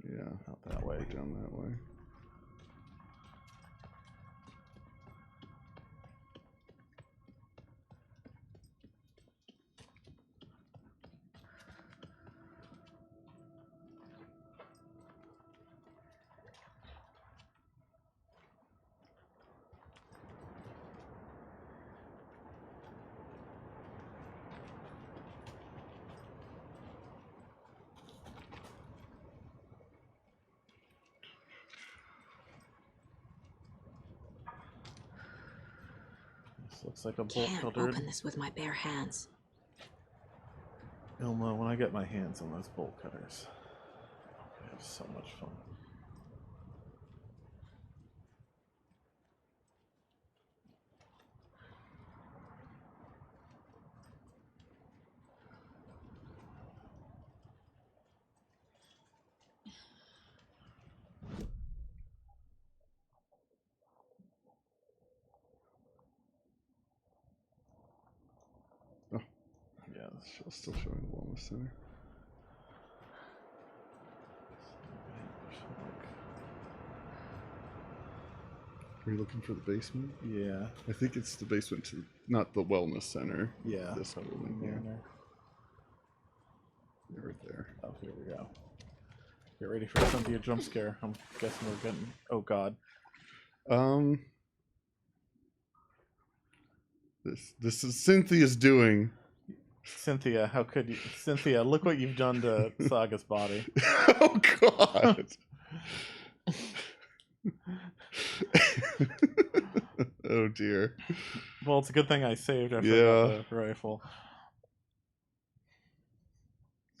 Yeah, out that way. Down that way. This looks like a bolt Can't cutter. open this with my bare hands. You'll know when I get my hands on those bolt cutters. I have so much fun. Yeah, the show's still showing the wellness center. Are you looking for the basement? Yeah. I think it's the basement to, not the wellness center. Yeah. This building here. Yeah, right there. Oh, here we go. Get ready for Cynthia jump scare. I'm guessing we're getting. Oh God. This is Cynthia's doing. Cynthia, how could you? Cynthia, look what you've done to Saga's body. Oh God. Oh dear. Well, it's a good thing I saved after Yeah. the rifle.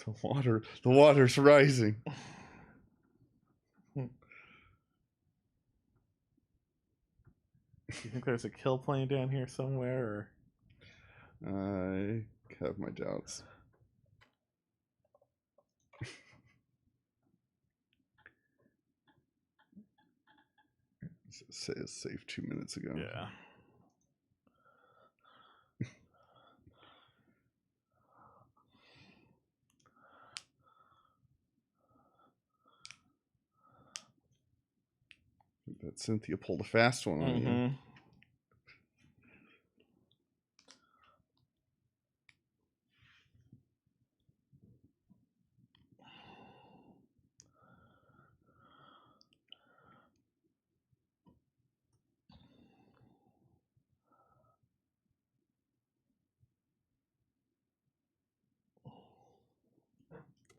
The water's rising. Do you think there's a kill plane down here somewhere? Or? I have my doubts. It says saved 2 minutes ago. Yeah. That Cynthia pulled a fast one on you.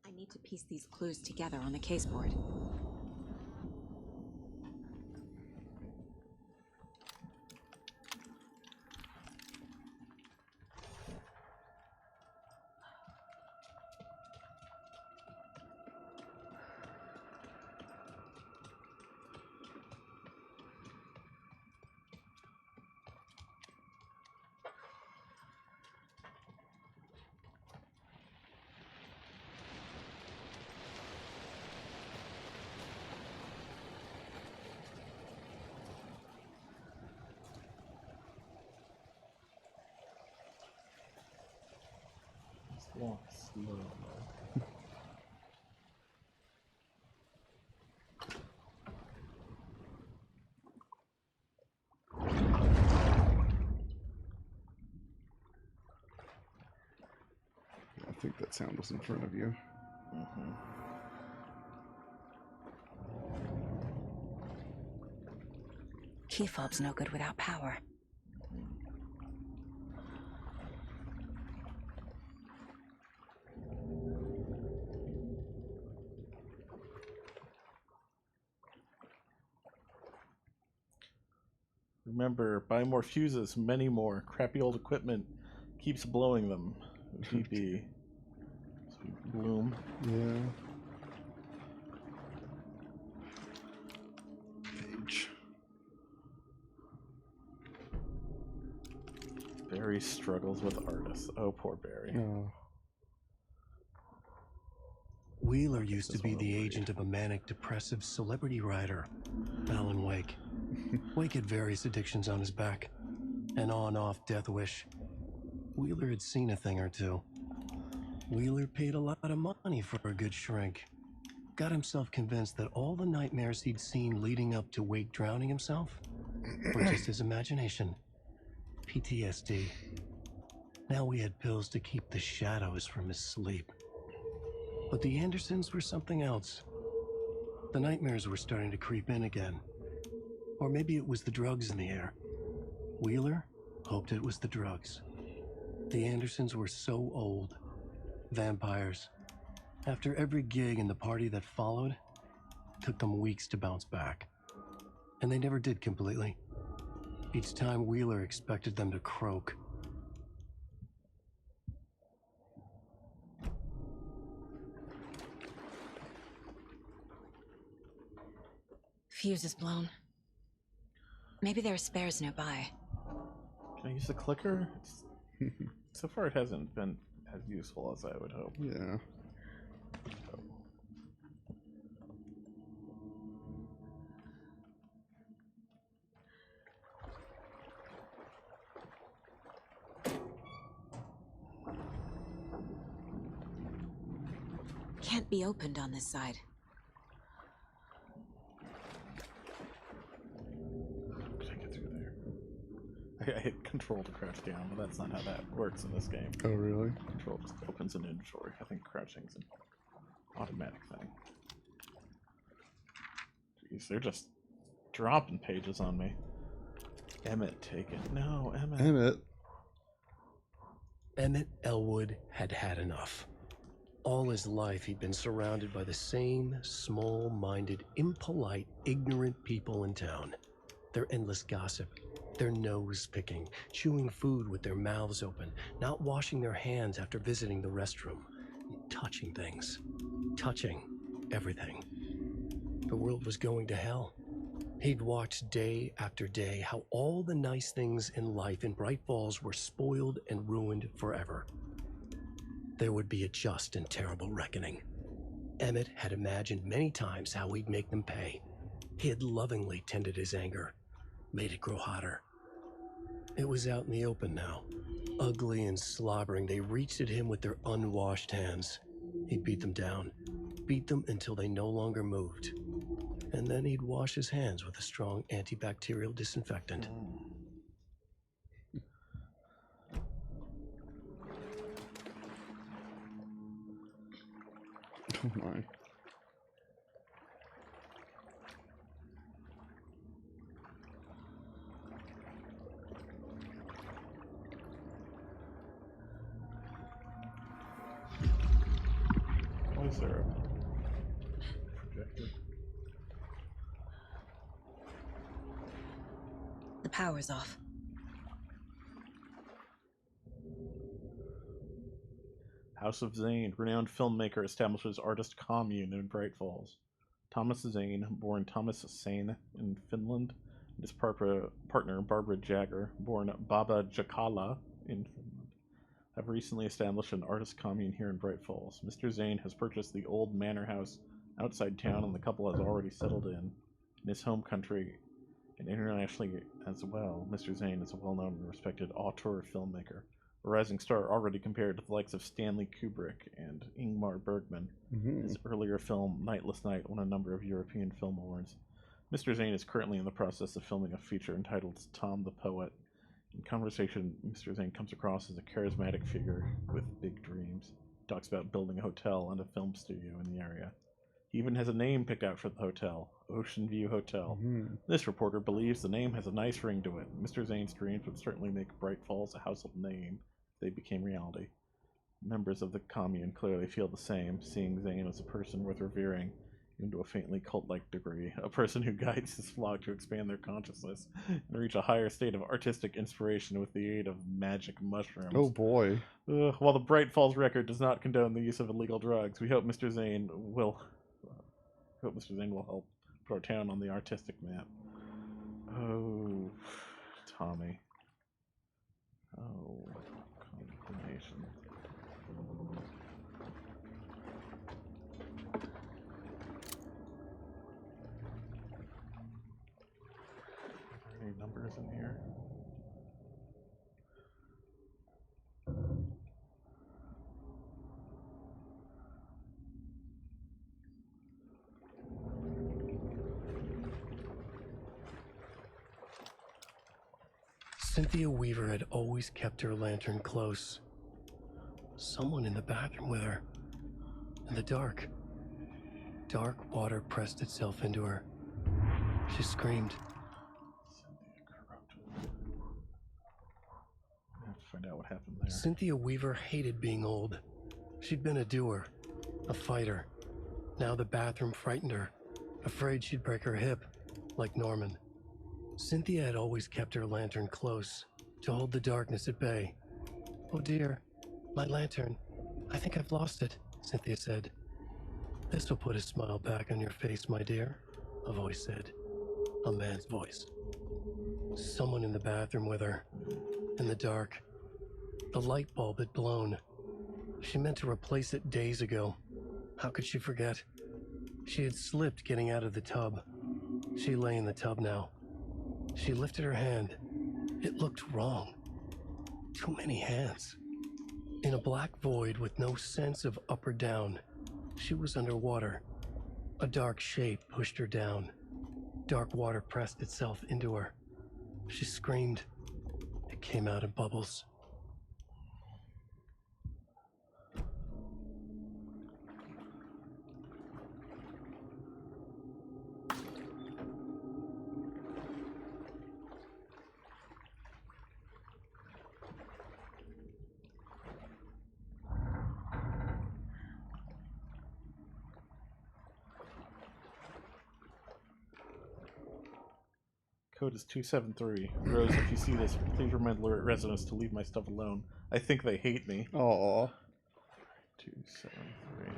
I need to piece these clues together on the caseboard. Walk slow. I think that sound was in front of you. Mm-hmm. Key fob's no good without power. Remember, buy more fuses, many more. Crappy old equipment keeps blowing them. GP. Bloom. Yeah. Page. Barry struggles with artists. Oh, poor Barry. Oh. Wheeler used to be the agent of a manic depressive celebrity writer, Alan Wake. Wake had various addictions on his back. An on-off death wish. Wheeler had seen a thing or two. Wheeler paid a lot of money for a good shrink. Got himself convinced that all the nightmares he'd seen leading up to Wake drowning himself were just his imagination. PTSD. Now he had pills to keep the shadows from his sleep. But the Andersons were something else. The nightmares were starting to creep in again. Or maybe it was the drugs in the air. Wheeler hoped it was the drugs. The Andersons were so old. Vampires. After every gig and the party that followed, it took them weeks to bounce back. And they never did completely. Each time Wheeler expected them to croak. Fuse is blown. Maybe there are spares nearby. Can I use the clicker? So far, it hasn't been as useful as I would hope. Yeah. Can't be opened on this side. I hit control to crouch down, but that's not how that works in this game. Oh, really? Control just opens an inventory. I think crouching's an automatic thing. Jeez, they're just dropping pages on me. Emmett taken. No, Emmett. Emmett Elwood had had enough. All his life he'd been surrounded by the same small-minded, impolite, ignorant people in town. Their endless gossip. Their nose-picking, chewing food with their mouths open, not washing their hands after visiting the restroom, touching things, touching everything. The world was going to hell. He'd watched day after day how all the nice things in life in Bright Falls were spoiled and ruined forever. There would be a just and terrible reckoning. Emmett had imagined many times how he'd make them pay. He had lovingly tended his anger, made it grow hotter. It was out in the open now. Ugly and slobbering, they reached at him with their unwashed hands. He'd beat them down, beat them until they no longer moved. And then he'd wash his hands with a strong antibacterial disinfectant. Oh my. Why is there a projector? The power's off. House of Zane, renowned filmmaker, establishes artist commune in Bright Falls. Thomas Zane, born Thomas Sane in Finland, and his partner Barbara Jagger, born Baba Jakala in Finland, have recently established an artist commune here in Bright Falls. Mr. Zane has purchased the old manor house outside town, and the couple has already settled in his home country and internationally as well. Mr. Zane is a well-known and respected auteur filmmaker, a rising star already compared to the likes of Stanley Kubrick and Ingmar Bergman. His earlier film, Nightless Night, won a number of European Film Awards. Mr. Zane is currently in the process of filming a feature entitled Tom the Poet. In conversation, Mr. Zane comes across as a charismatic figure with big dreams. He talks about building a hotel and a film studio in the area. He even has a name picked out for the hotel, Ocean View Hotel. This reporter believes the name has a nice ring to it. Mr. Zane's dreams would certainly make Bright Falls a household name if they became reality. Members of the commune clearly feel the same, seeing Zane as a person worth revering, even to a faintly cult-like degree, a person who guides his flock to expand their consciousness and reach a higher state of artistic inspiration with the aid of magic mushrooms. Oh boy. While the Bright Falls Record does not condone the use of illegal drugs, we hope Mr. Zane will help put our town on the artistic map. Oh, Tommy. Oh, combination. Any numbers in here? Cynthia Weaver had always kept her lantern close. Someone in the bathroom with her. In the dark. Dark water pressed itself into her. She screamed. I have to find out what happened there. Cynthia Weaver hated being old. She'd been a doer, a fighter. Now the bathroom frightened her, afraid she'd break her hip, like Norman. Cynthia had always kept her lantern close, to hold the darkness at bay. "Oh dear, my lantern. I think I've lost it," Cynthia said. "This will put a smile back on your face, my dear," a voice said. A man's voice. Someone in the bathroom with her. In the dark. The light bulb had blown. She meant to replace it days ago. How could she forget? She had slipped getting out of the tub. She lay in the tub now. She lifted her hand. It looked wrong. Too many hands. In a black void with no sense of up or down, she was underwater. A dark shape pushed her down. Dark water pressed itself into her. She screamed. It came out in bubbles. Code is 273. Rose, if you see this, please remind Lurret residents to leave my stuff alone. I think they hate me. Aww. 273.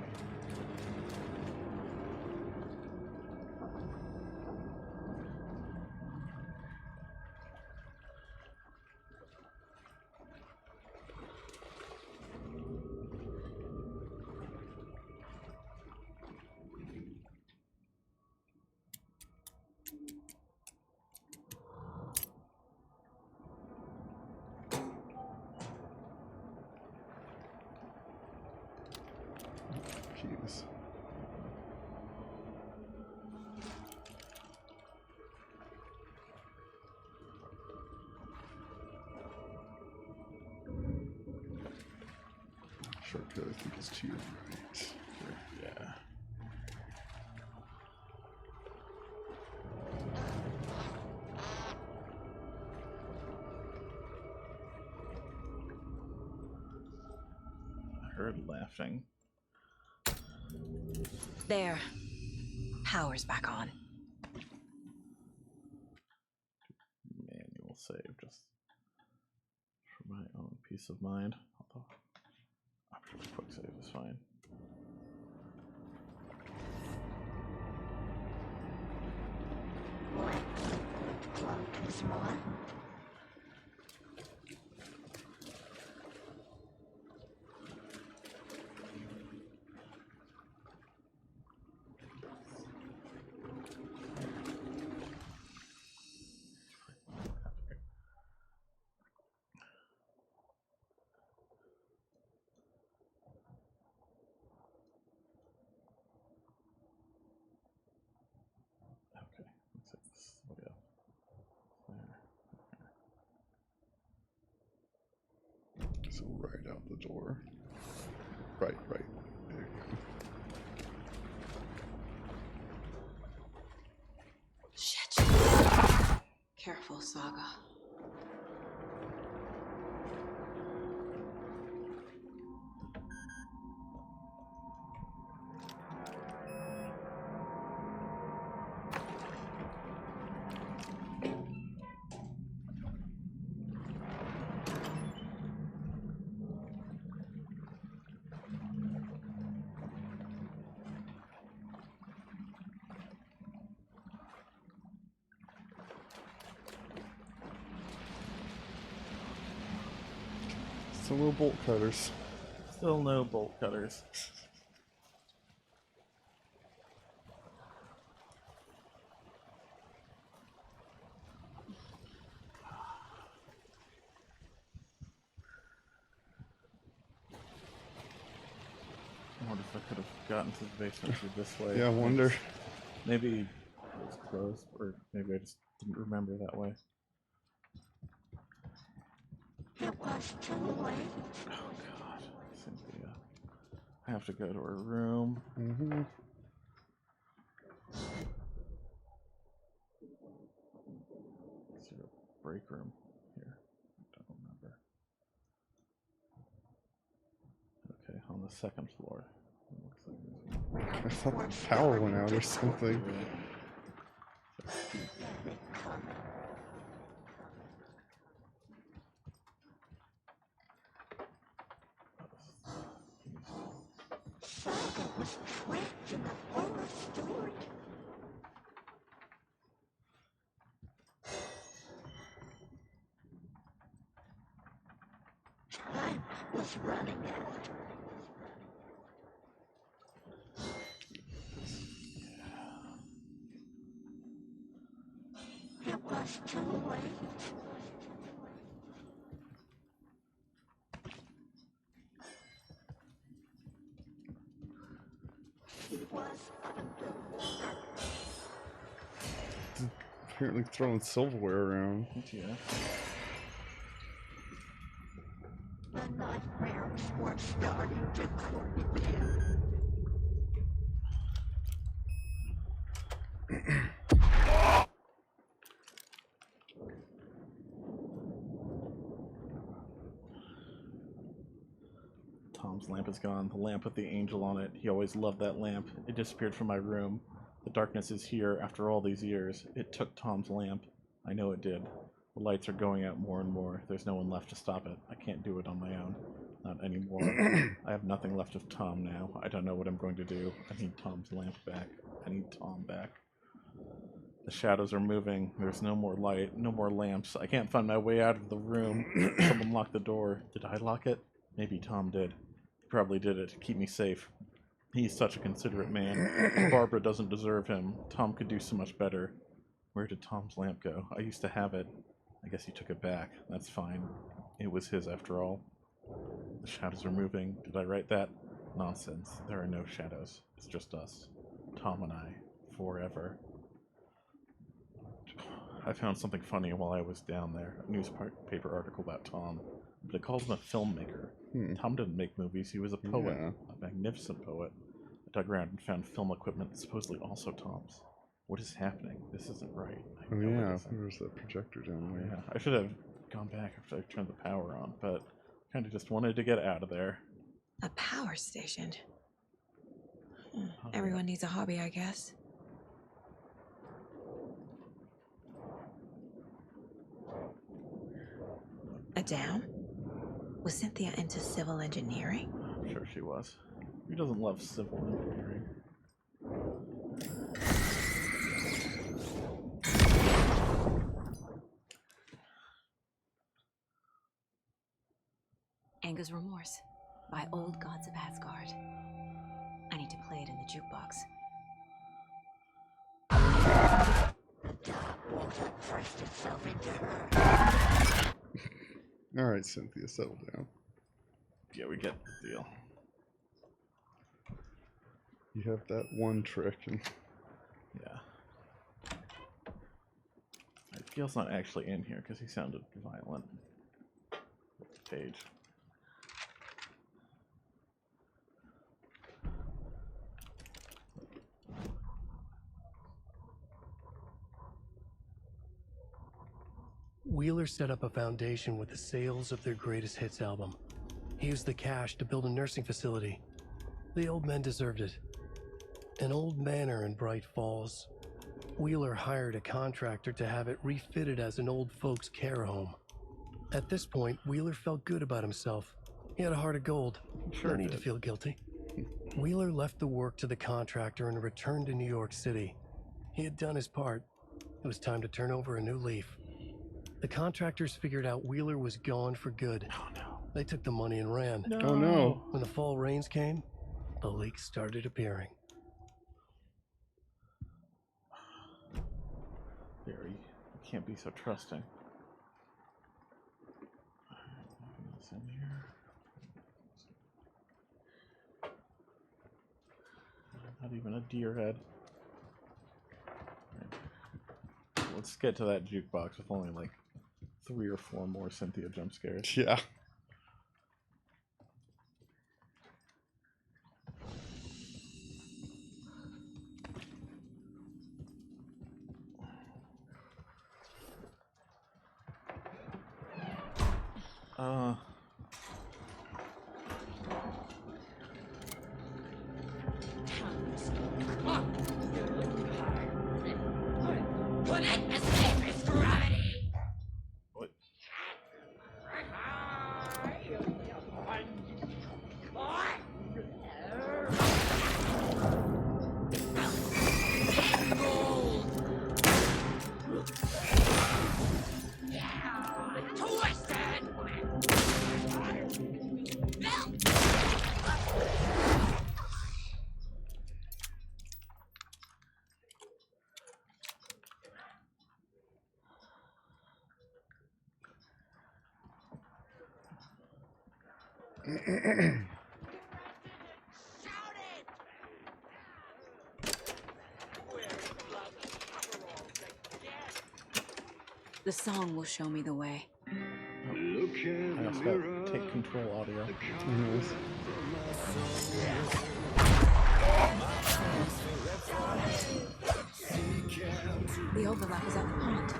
Jeez. Shortcut, I think, is to your right. Yeah. I heard laughing. There. Power's back on. Manual save, just for my own peace of mind. Although, optional quick save is fine. So right out the door. Right. There you go. Shit. Careful, Saga. Still no bolt cutters. Still no bolt cutters. I wonder if I could have gotten to the basement through this way. Yeah, I wonder. Maybe it was closed, or maybe I just didn't remember that way. It was too late. Oh god, Cynthia. I have to go to her room. Mm-hmm. Is there a break room here? I don't remember. Okay, on the second floor. It looks like I thought the power went out or something. Saga was trapped in the forest steward. Time was running out. It was too late. He was underwater. Apparently throwing silverware around. Yeah. The nightmares were starting to come again. Tom's lamp is gone. The lamp with the angel on it. He always loved that lamp. It disappeared from my room. The darkness is here after all these years. It took Tom's lamp. I know it did. The lights are going out more and more. There's no one left to stop it. I can't do it on my own. Not anymore. I have nothing left of Tom now. I don't know what I'm going to do. I need Tom's lamp back. I need Tom back. The shadows are moving. There's no more light. No more lamps. I can't find my way out of the room. Someone locked the door. Did I lock it? Maybe Tom did. He probably did it to keep me safe. He's such a considerate man. Barbara doesn't deserve him. Tom could do so much better. Where did Tom's lamp go? I used to have it. I guess he took it back. That's fine. It was his after all. The shadows are moving. Did I write that? Nonsense. There are no shadows. It's just us. Tom and I. Forever. I found something funny while I was down there. A newspaper article about Tom. But it calls him a filmmaker. Tom didn't make movies. He was a poet. Yeah. A magnificent poet. I dug around and found film equipment that's supposedly also Tom's. What is happening? This isn't right. I Oh know it yeah, isn't. there was that projector down there. Yeah, I should have gone back after I turned the power on, but kind of just wanted to get out of there. A power station. Oh, Everyone needs a hobby, I guess. A dam? Was Cynthia into civil engineering? I'm sure she was. Who doesn't love civil engineering? Anger's Remorse by Old Gods of Asgard. I need to play it in the jukebox. The dark water pressed itself into her. Alright, Cynthia, settle down. Yeah, we get the deal. You have that one trick and Yeah. Gil's not actually in here because he sounded violent with the page. Wheeler set up a foundation with the sales of their greatest hits album. He used the cash to build a nursing facility. The old men deserved it. An old manor in Bright Falls. Wheeler hired a contractor to have it refitted as an old folks' care home. At this point, Wheeler felt good about himself. He had a heart of gold. No need to feel guilty. Wheeler left the work to the contractor and returned to New York City. He had done his part. It was time to turn over a new leaf. The contractors figured out Wheeler was gone for good. Oh no. They took the money and ran. No. Oh no. When the fall rains came, the leaks started appearing. Barry, you can't be so trusting. What's in here? Not even a deer head. Right. Let's get to that jukebox with only like 3 or 4 more Cynthia jump scares. Yeah. Couldn't escape his gravity. What? The song will show me the way. I also got Take Control audio. The overlap is at the pond.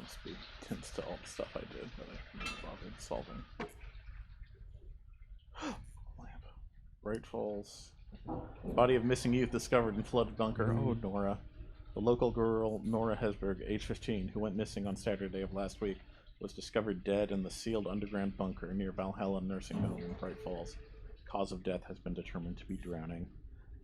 Speed tends to all the stuff I did, but I haven't bothered solving. Lamp. Bright Falls. Body of missing youth discovered in flooded bunker. Oh, Nora. The local girl, Nora Hesberg, age 15, who went missing on Saturday of last week, was discovered dead in the sealed underground bunker near Valhalla Nursing Home in Bright Falls. Cause of death has been determined to be drowning.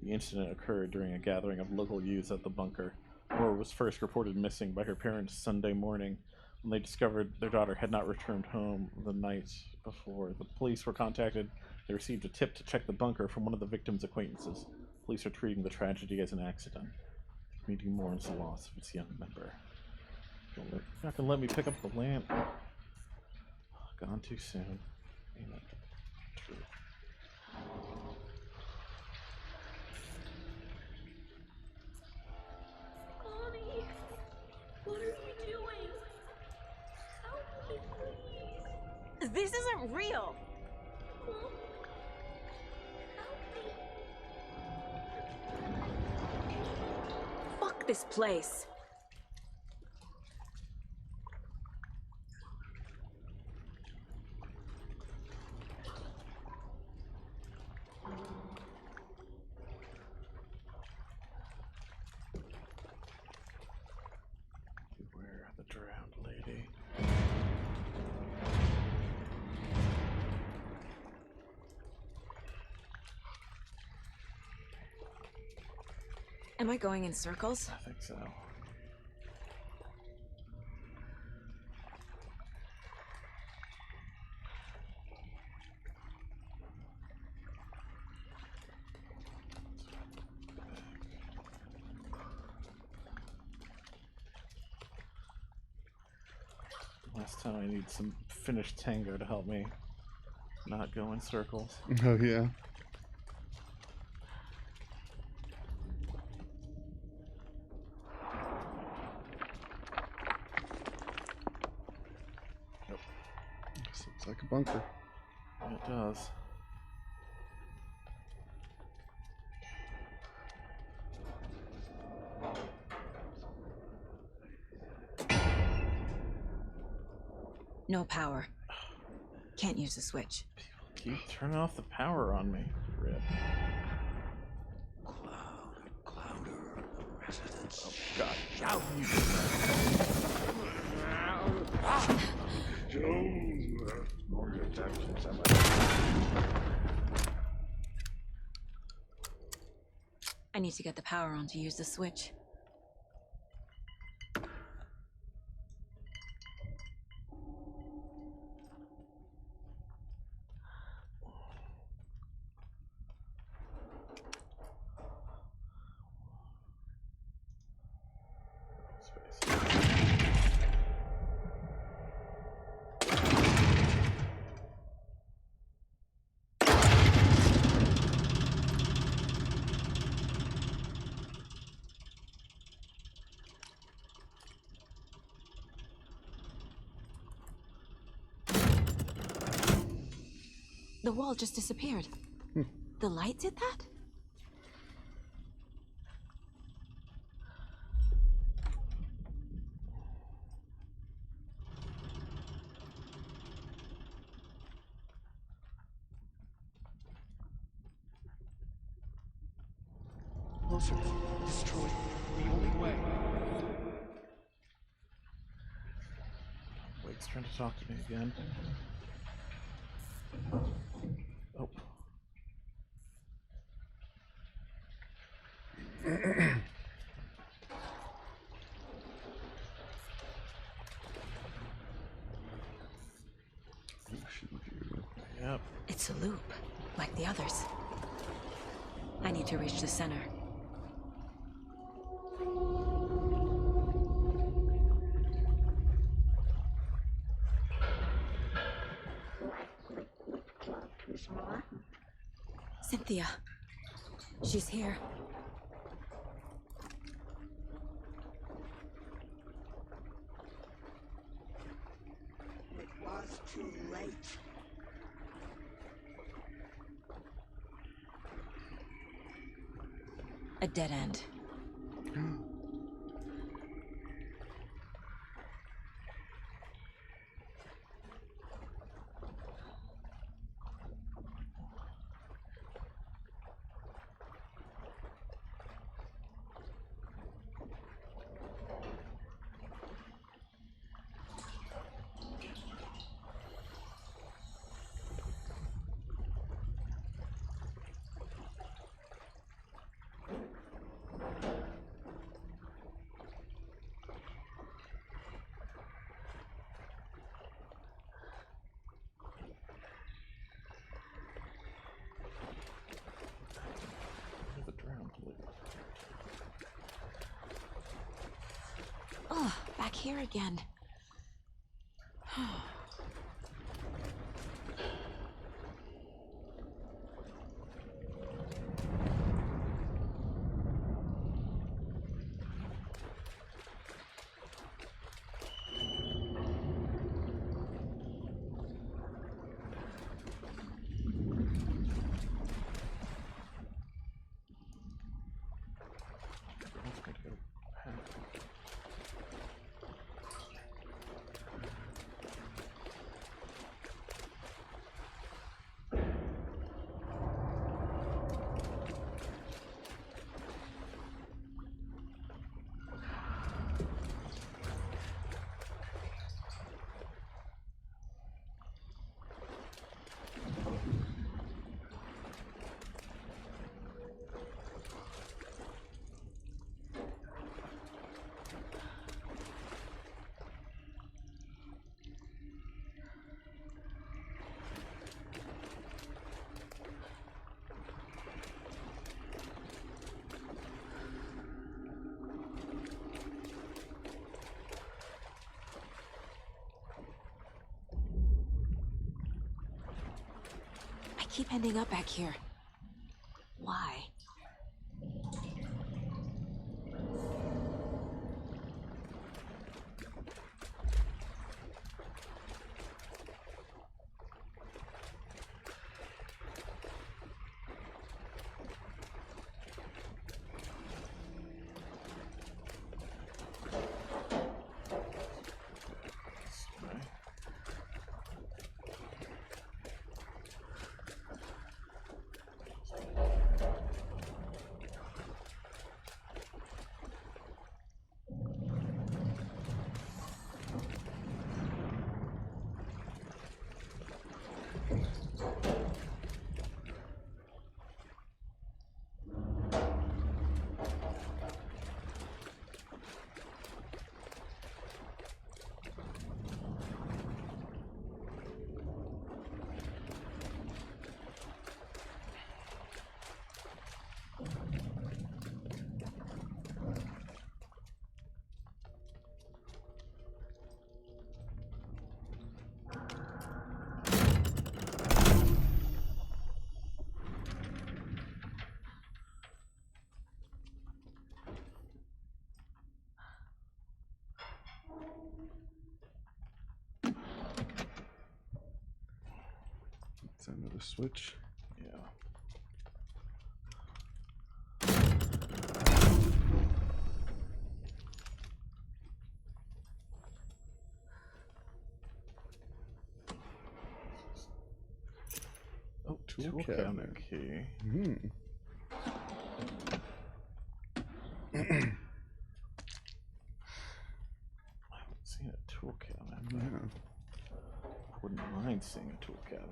The incident occurred during a gathering of local youths at the bunker. Nora was first reported missing by her parents Sunday morning when they discovered their daughter had not returned home the night before. The police were contacted. They received a tip to check the bunker from one of the victim's acquaintances. Police are treating the tragedy as an accident. The community mourns the loss of its young member. You're not gonna let me pick up the lamp. Gone too soon. Ain't that the truth? Mommy, what are you doing? Help me, please. This isn't real. Mom, Fuck this place. Beware the drowned lady. Am I going in circles? I think so. Last time I need some finished tango to help me not go in circles. Oh yeah. Like a bunker. It does. No power. Can't use the switch. Keep turning off the power on me. Rip. Residents. Oh, God. Shout. I need to get the power on to use the switch. The wall just disappeared. The light did that? Closer. Destroy the only way. Wake's trying to talk to me again. Oh. Yep. It's a loop, like the others. I need to reach the center. Cynthia. She's here. It was too late. A dead end. Oh, back here again. I keep ending up back here. Why? Is that another switch? Yeah. Oh, tool cabinet key. I haven't seen a tool cabinet. Yeah. I wouldn't mind seeing a tool cabinet.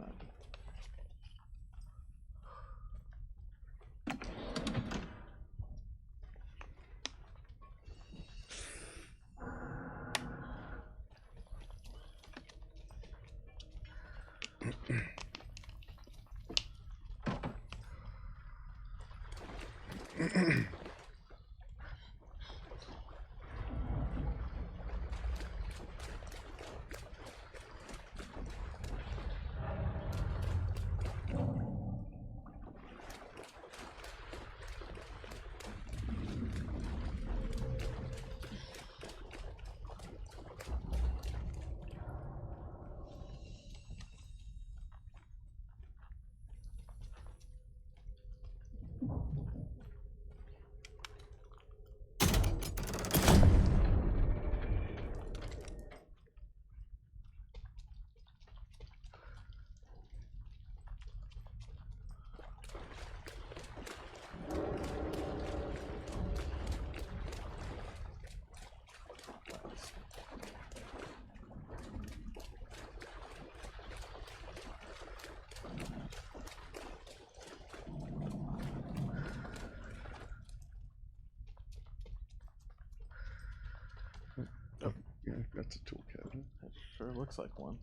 Oh, yeah, that's a tool cabinet. It sure looks like one.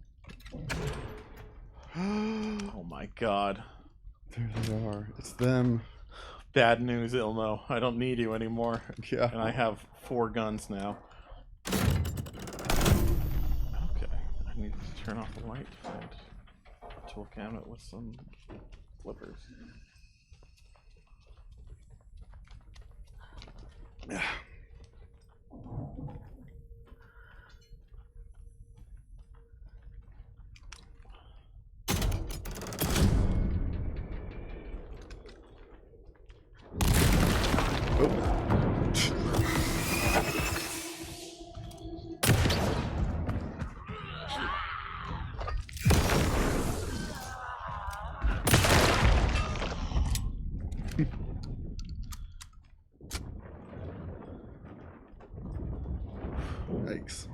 Oh my god. There they are. It's them. Bad news, Ilmo. I don't need you anymore. Yeah. And I have 4 guns now. Okay. I need to turn off the light to find a tool cabinet with some flippers. Yeah. Yikes.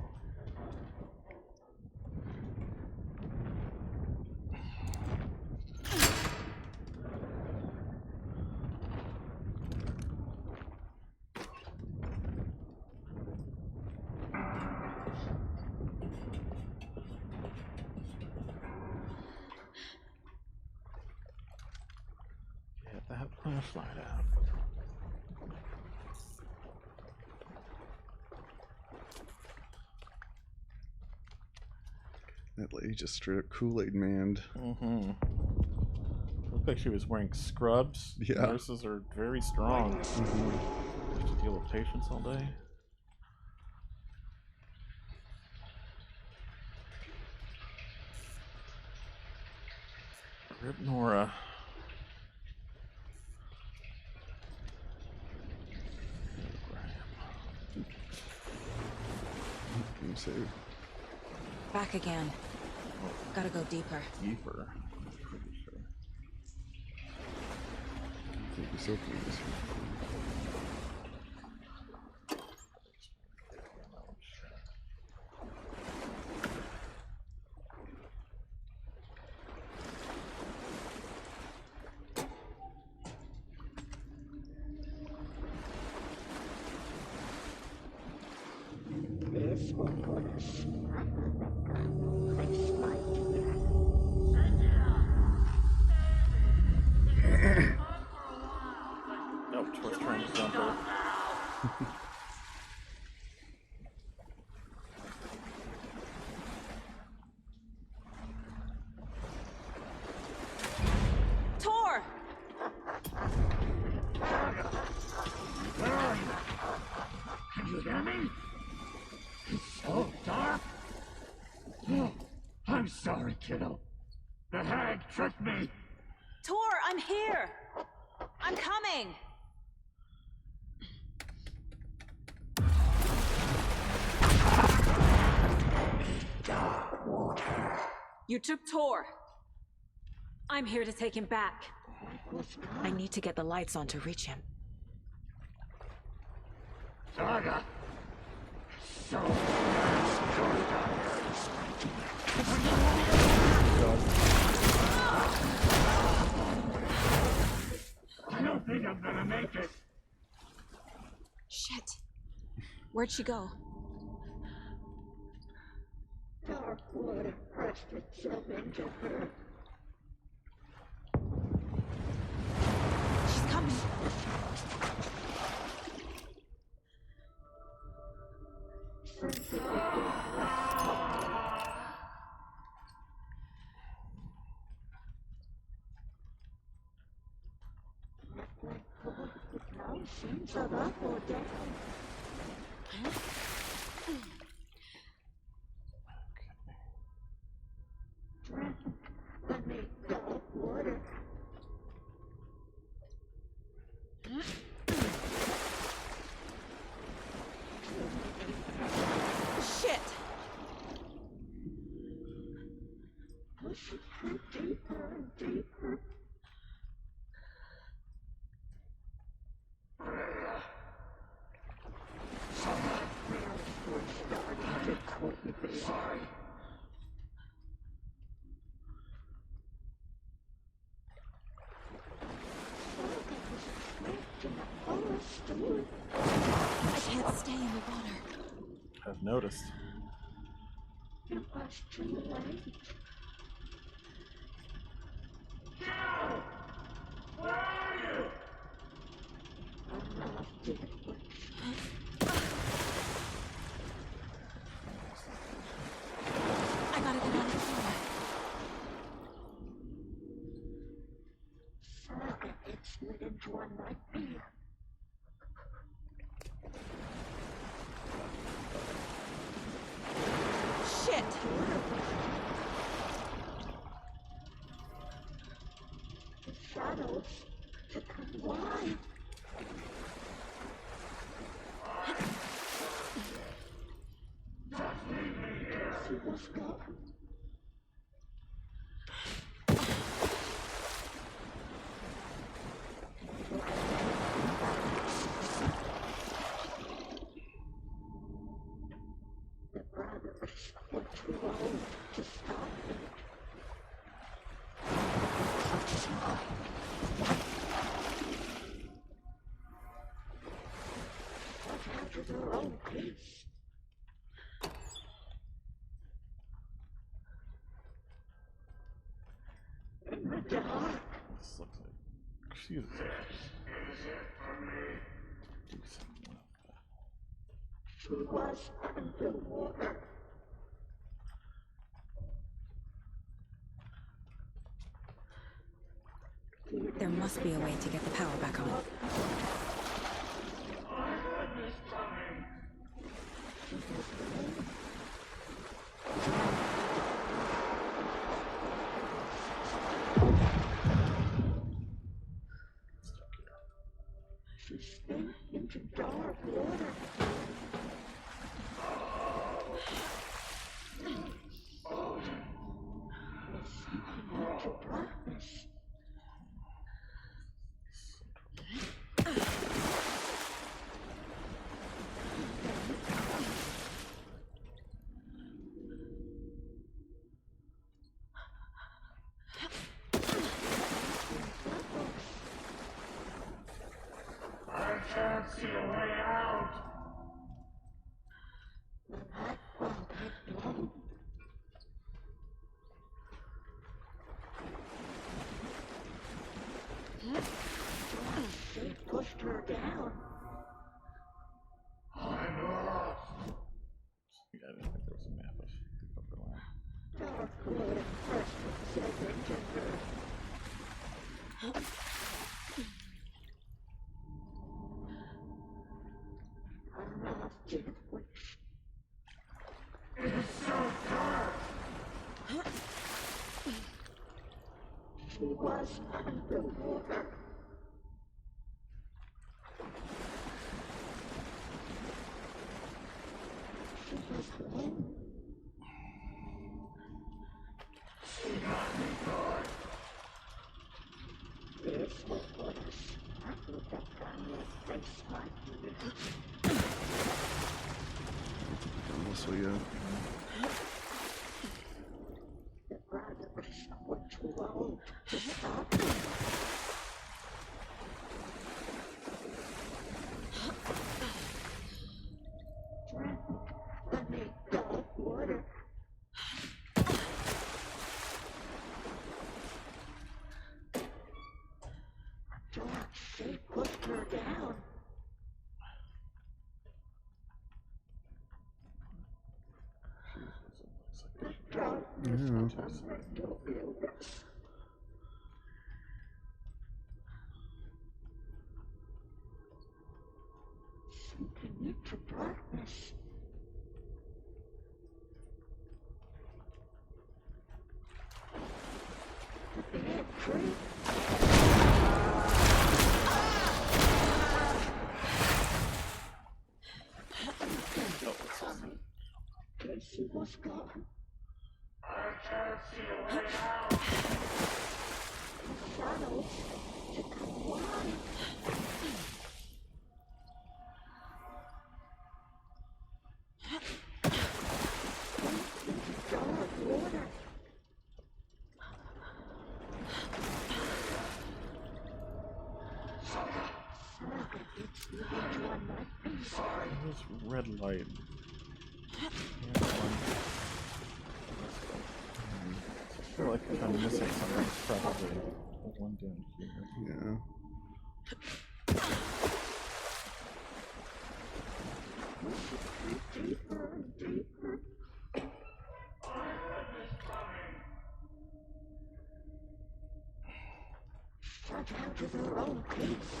Get that flashlight out. That lady just straight up Kool-Aid manned. Mm-hmm. Looked like she was wearing scrubs. Yeah. Nurses are very strong. Have to deal with patients all day. Rip Nora. Save. Back again. Gotta go deeper. Deeper. Pretty sure. I think he's opening this one. Nope, Tor's trying to jump her. Tor! Can you hear me? It's so dark. Oh, I'm sorry, kiddo. The hag tricked me! Tor, I'm here! I'm coming! You took Tor. I'm here to take him back. I need to get the lights on to reach him. Saga! So I don't think I'm gonna make it. Shit. Where'd she go? Dark water pressed itself into her. She's coming. Seems up or down. Drink honey, dark water. Shit! Push it through deeper and deeper. I can't stay in the water. I've noticed. It was too late. Where are you? I'm lost in the I gotta get on the floor. Saga gets lit into a nightmare. Shit! The shadows took her wide. Just leave me here. She was gone. The brothers were too old to stop it. What happened to their own peace? In the dark. This looks like. Jesus. Is it for me? Do something with that. She was underwater. There must be a way to get the power back on. I heard this coming. She spin into dark water. Into blackness. I can't see a way out. The night bulb had blown. She pushed her down. I'm lost. Yeah, I didn't think there was a map of the upper line. Dark water pressed itself into her. I'm lost in a witch. It is so dark. she was underwater. She was home. She got me good. This will put a sparkle back on your face, my dear. Almost so yeah. The brothers were too old to stop me. Drink the big dog water. Dark shape pushed her down. Sinking into darkness. The bad tree. Casey was gone. I can't see a way out. The shadows took a while. Into dark water. This red light. I feel like I'm missing something. It's probably the one down here. Yeah. Deeper and deeper. Shut out of her own peace.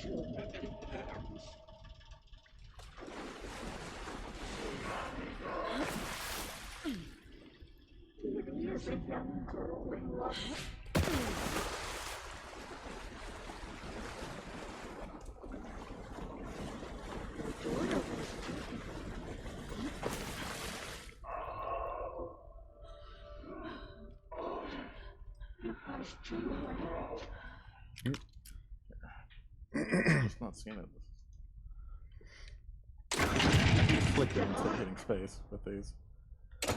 Too many hands. Here is a young girl in love. The daughter was taken. It was too late. Just not seeing it. Flickering instead of hitting space with these. I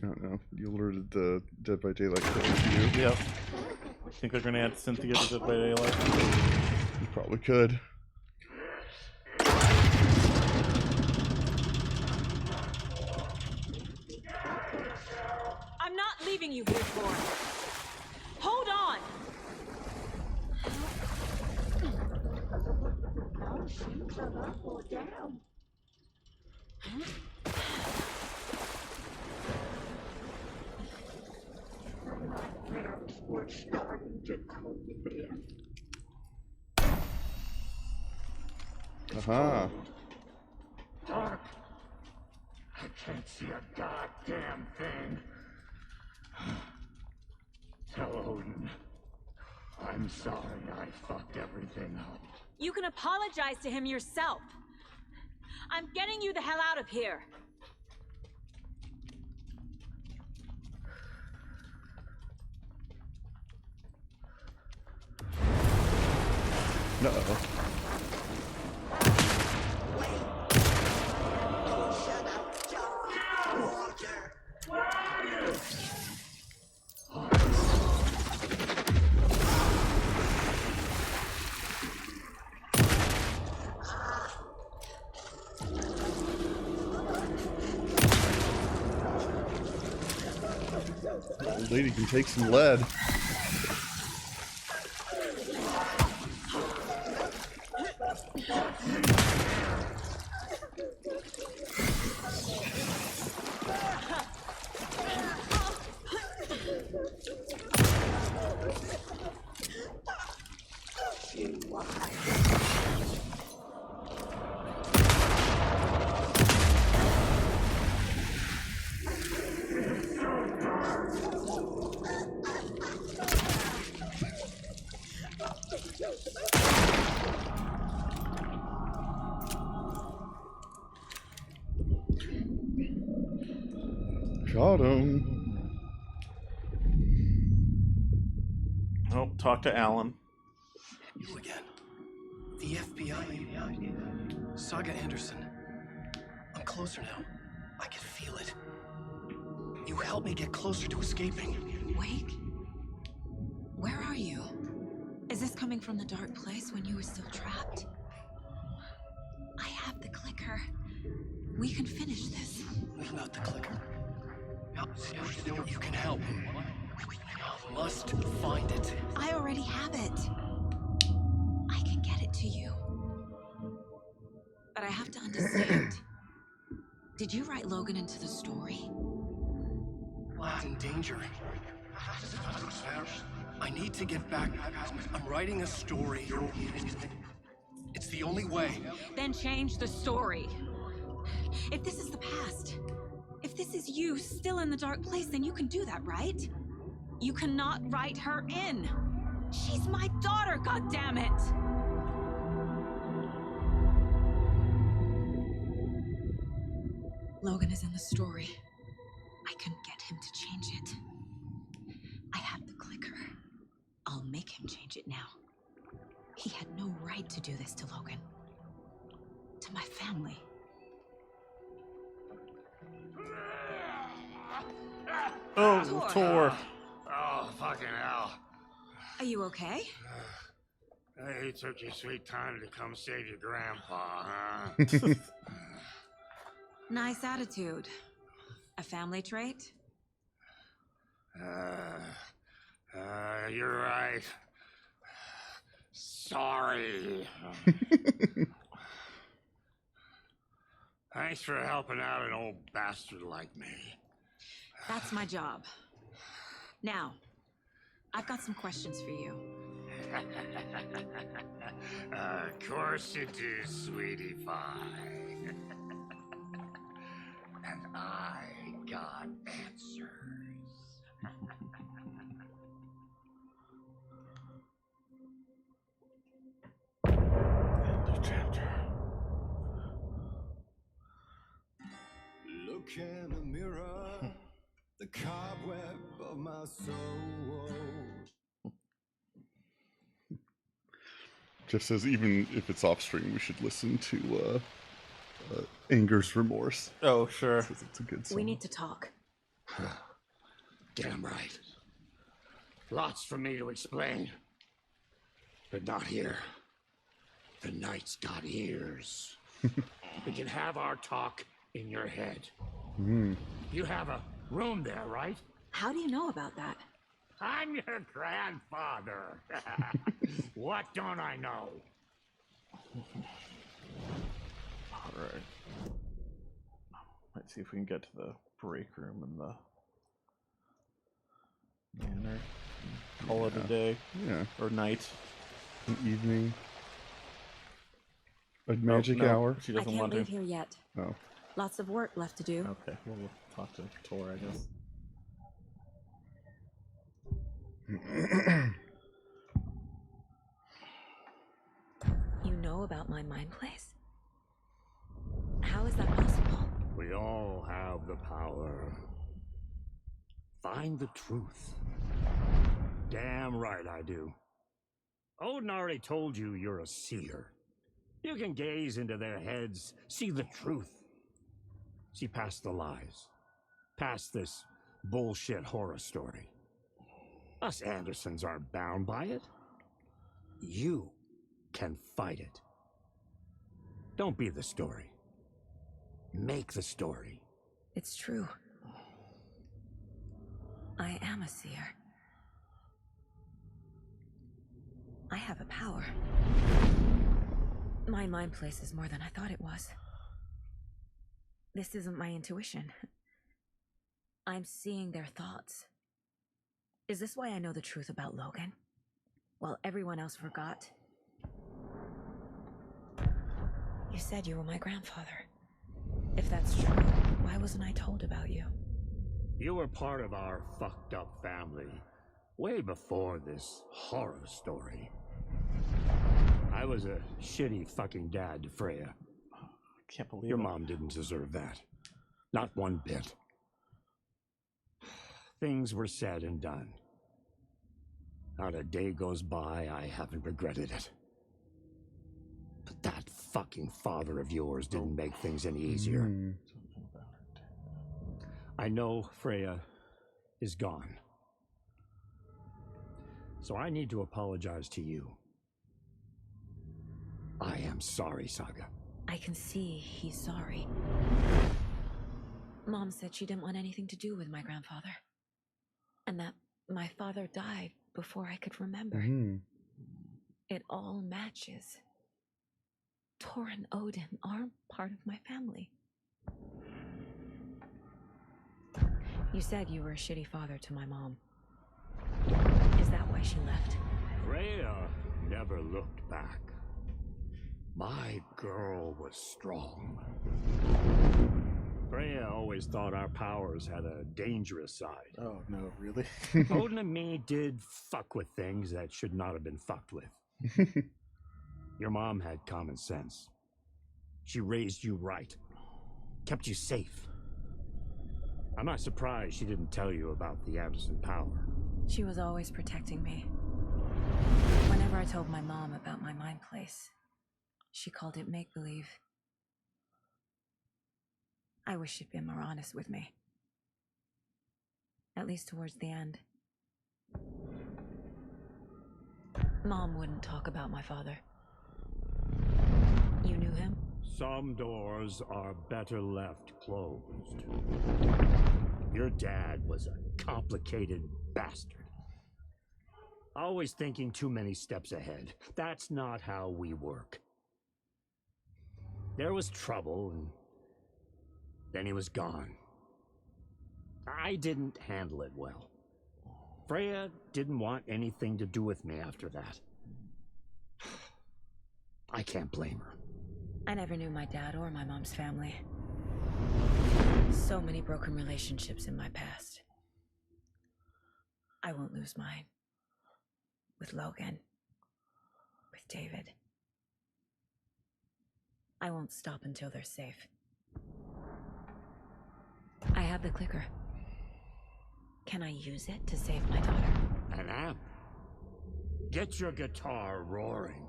don't know. You alerted the Dead by Daylight killer to you. Yep. Think they're gonna add Cynthia to Dead by Daylight? You probably could. I'm not leaving you here, Thorn. Hold on! Now she's up or down. The nightmares were starting to come in. Aha. Dark. I can't see a goddamn thing. Tell Odin. I'm sorry I fucked everything up. You can apologize to him yourself. I'm getting you the hell out of here. Uh-oh. Old lady can take some lead. Got him. Oh, talk to Alan. You again. The FBI. Saga Anderson. I'm closer now. I can feel it. You helped me get closer to escaping. Wake? Where are you? Is this coming from the dark place when you were still trapped? I have the clicker. We can finish this. Not the clicker. You can help. I must find it. I already have it. I can get it to you. But I have to understand. Did you write Logan into the story? Lad's in danger. I need to get back. I'm writing a story. It's the only way. Then change the story. If this is the past, if this is you still in the dark place, then you can do that, right? You cannot write her in. She's my daughter, goddammit! Logan is in the story. I can get him to change it. I have the clicker. I'll make him change it now. He had no right to do this to Logan. To my family. Oh, Tor. Oh, fucking hell. Are you okay? You took your sweet time to come save your grandpa, huh? Nice attitude. A family trait? You're right. Sorry. Thanks for helping out an old bastard like me. That's my job. Now, I've got some questions for you. Of course you do, sweetie pie. And I got answers. End of chapter. Look in a mirror, the cobweb of my soul. Jeff says even if it's off stream, we should listen to Anger's Remorse. Oh, sure. Says it's a good song. We need to talk. Damn right. Lots for me to explain. But not here. The night's got ears. We can have our talk in your head. You have a room there, right? How do you know about that? I'm your grandfather. What don't I know? Alright. Let's see if we can get to the break room in the manor. Call it a day. Yeah. Or night. An evening. A magic no, hour. She I doesn't can't want leave to. here yet. Oh. Lots of work left to do. Okay, we'll talk to Tor, I guess. You know about my mind place? How is that possible? We all have the power. Find the truth. Damn right I do. Odin already told you you're a seer. You can gaze into their heads, see the truth. See past the lies. Past this bullshit horror story. Us Andersons aren't bound by it. You can fight it. Don't be the story. Make the story. It's true. I am a seer. I have a power. My mind place is more than I thought it was. This isn't my intuition. I'm seeing their thoughts. Is this why I know the truth about Logan? While everyone else forgot? You said you were my grandfather. If that's true, why wasn't I told about you? You were part of our fucked up family way before this horror story. I was a shitty fucking dad to Freya. Can't believe Your it. mom didn't deserve that. Not one bit. things were said and done. Not a day goes by I haven't regretted it. But that fucking father of yours didn't make things any easier. I know Freya is gone. So I need to apologize to you. I am sorry, Saga. I can see he's sorry. Mom said she didn't want anything to do with my grandfather. And that my father died before I could remember. It all matches. Tor and Odin aren't part of my family. You said you were a shitty father to my mom. Is that why she left? Freya never looked back. My girl was strong. Freya always thought our powers had a dangerous side. Oh, no, really? Odin and me did fuck with things that should not have been fucked with. Your mom had common sense. She raised you right. Kept you safe. I'm not surprised she didn't tell you about the Anderson power. She was always protecting me. Whenever I told my mom about my mind place, she called it make-believe. I wish she'd been more honest with me. At least towards the end. Mom wouldn't talk about my father. You knew him? Some doors are better left closed. Your dad was a complicated bastard. Always thinking too many steps ahead. That's not how we work. There was trouble, and then he was gone. I didn't handle it well. Freya didn't want anything to do with me after that. I can't blame her. I never knew my dad or my mom's family. So many broken relationships in my past. I won't lose mine. With Logan. With David. I won't stop until they're safe. I have the clicker. Can I use it to save my daughter? An amp. Get your guitar roaring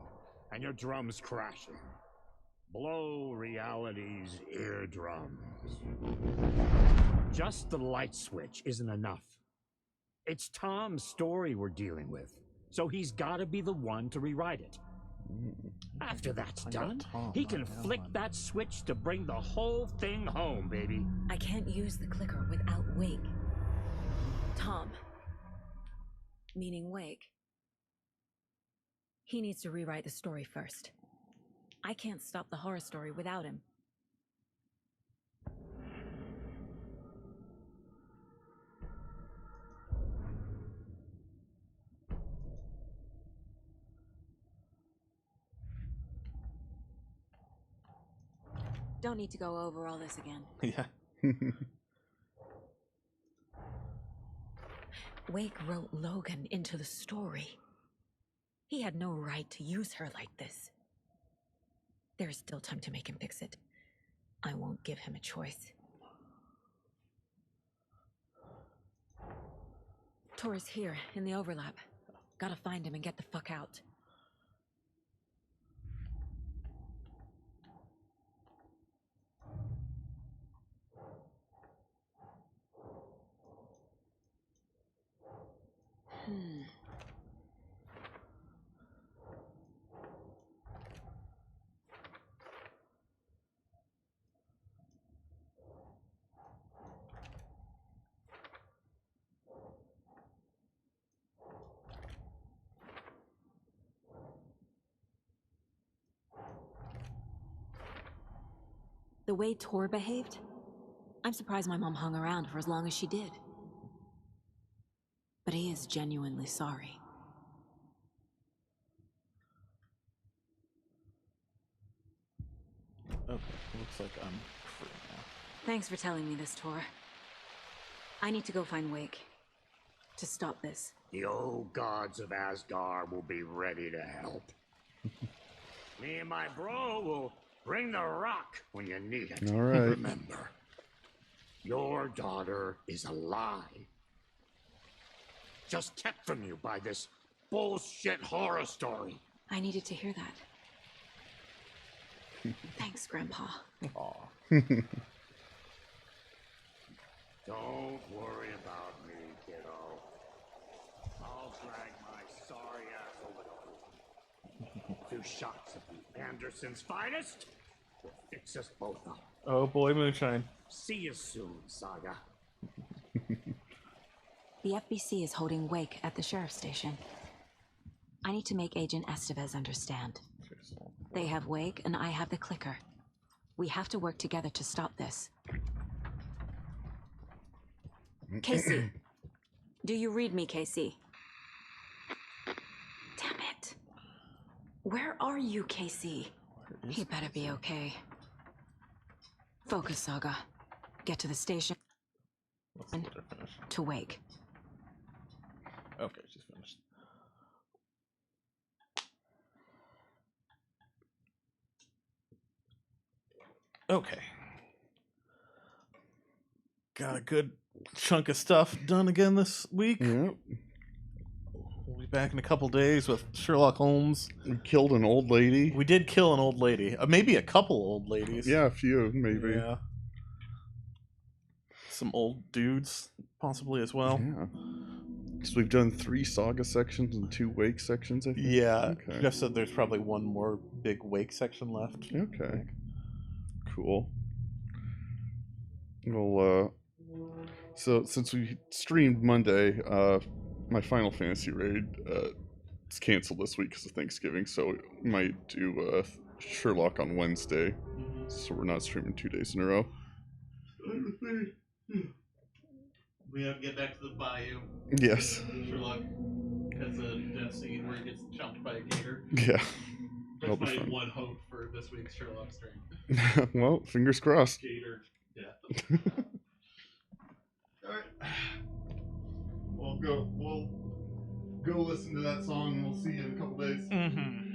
and your drums crashing. Blow reality's eardrums. Just the light switch isn't enough. It's Tom's story we're dealing with, so he's gotta be the one to rewrite it. After that's done, he can flick that switch to bring the whole thing home, baby. I can't use the clicker without Wake. Tom, meaning Wake. He needs to rewrite the story first. I can't stop the horror story without him. Don't need to go over all this again. Yeah. Wake wrote Logan into the story. He had no right to use her like this. There is still time to make him fix it. I won't give him a choice. Tor is here, in the overlap. Gotta find him and get the fuck out. The way Tor behaved, I'm surprised my mom hung around for as long as she did. But he is genuinely sorry. Okay, looks like I'm free now. Thanks for telling me this, Tor. I need to go find Wake. To stop this. The old gods of Asgard will be ready to help. Me and my bro will bring the rock when you need it. All right. Remember, your daughter is alive. just kept from you by this bullshit horror story. I needed to hear that. Thanks, Grandpa. Aw. Don't worry about me, kiddo. I'll drag my sorry ass over to 2 shots of Anderson's finest will fix us both up. Oh boy, Moonshine. See you soon, Saga. The FBC is holding wake at the sheriff's station. I need to make Agent Estevez understand. They have wake and I have the clicker. We have to work together to stop this. Casey. Do you read me, Casey? Damn it. Where are you, Casey? He better be okay. Focus, Saga. Get to the station. To wake. Okay, she's finished. Okay. Got a good chunk of stuff done again this week. Yep. We'll be back in a couple days with Sherlock Holmes. We killed an old lady. We did kill an old lady. Maybe a couple old ladies. Yeah, a few, maybe. Yeah. Some old dudes, possibly as well. Yeah. So we've done 3 Saga sections and 2 Wake sections, I think. Yeah. Okay. Jeff said there's probably one more big Wake section left. Okay. Cool. Well, so since we streamed Monday, my Final Fantasy raid is canceled this week because of Thanksgiving, so we might do Sherlock on Wednesday, so we're not streaming 2 days in a row. We have to get back to the bayou. Yes. Sherlock has a death scene where he gets chomped by a gator. Yeah. That's That'll be my fun. one hope for this week's Sherlock stream. Well, fingers crossed. Gator death. Alright. We'll go listen to that song and we'll see you in a couple days. Mm-hmm.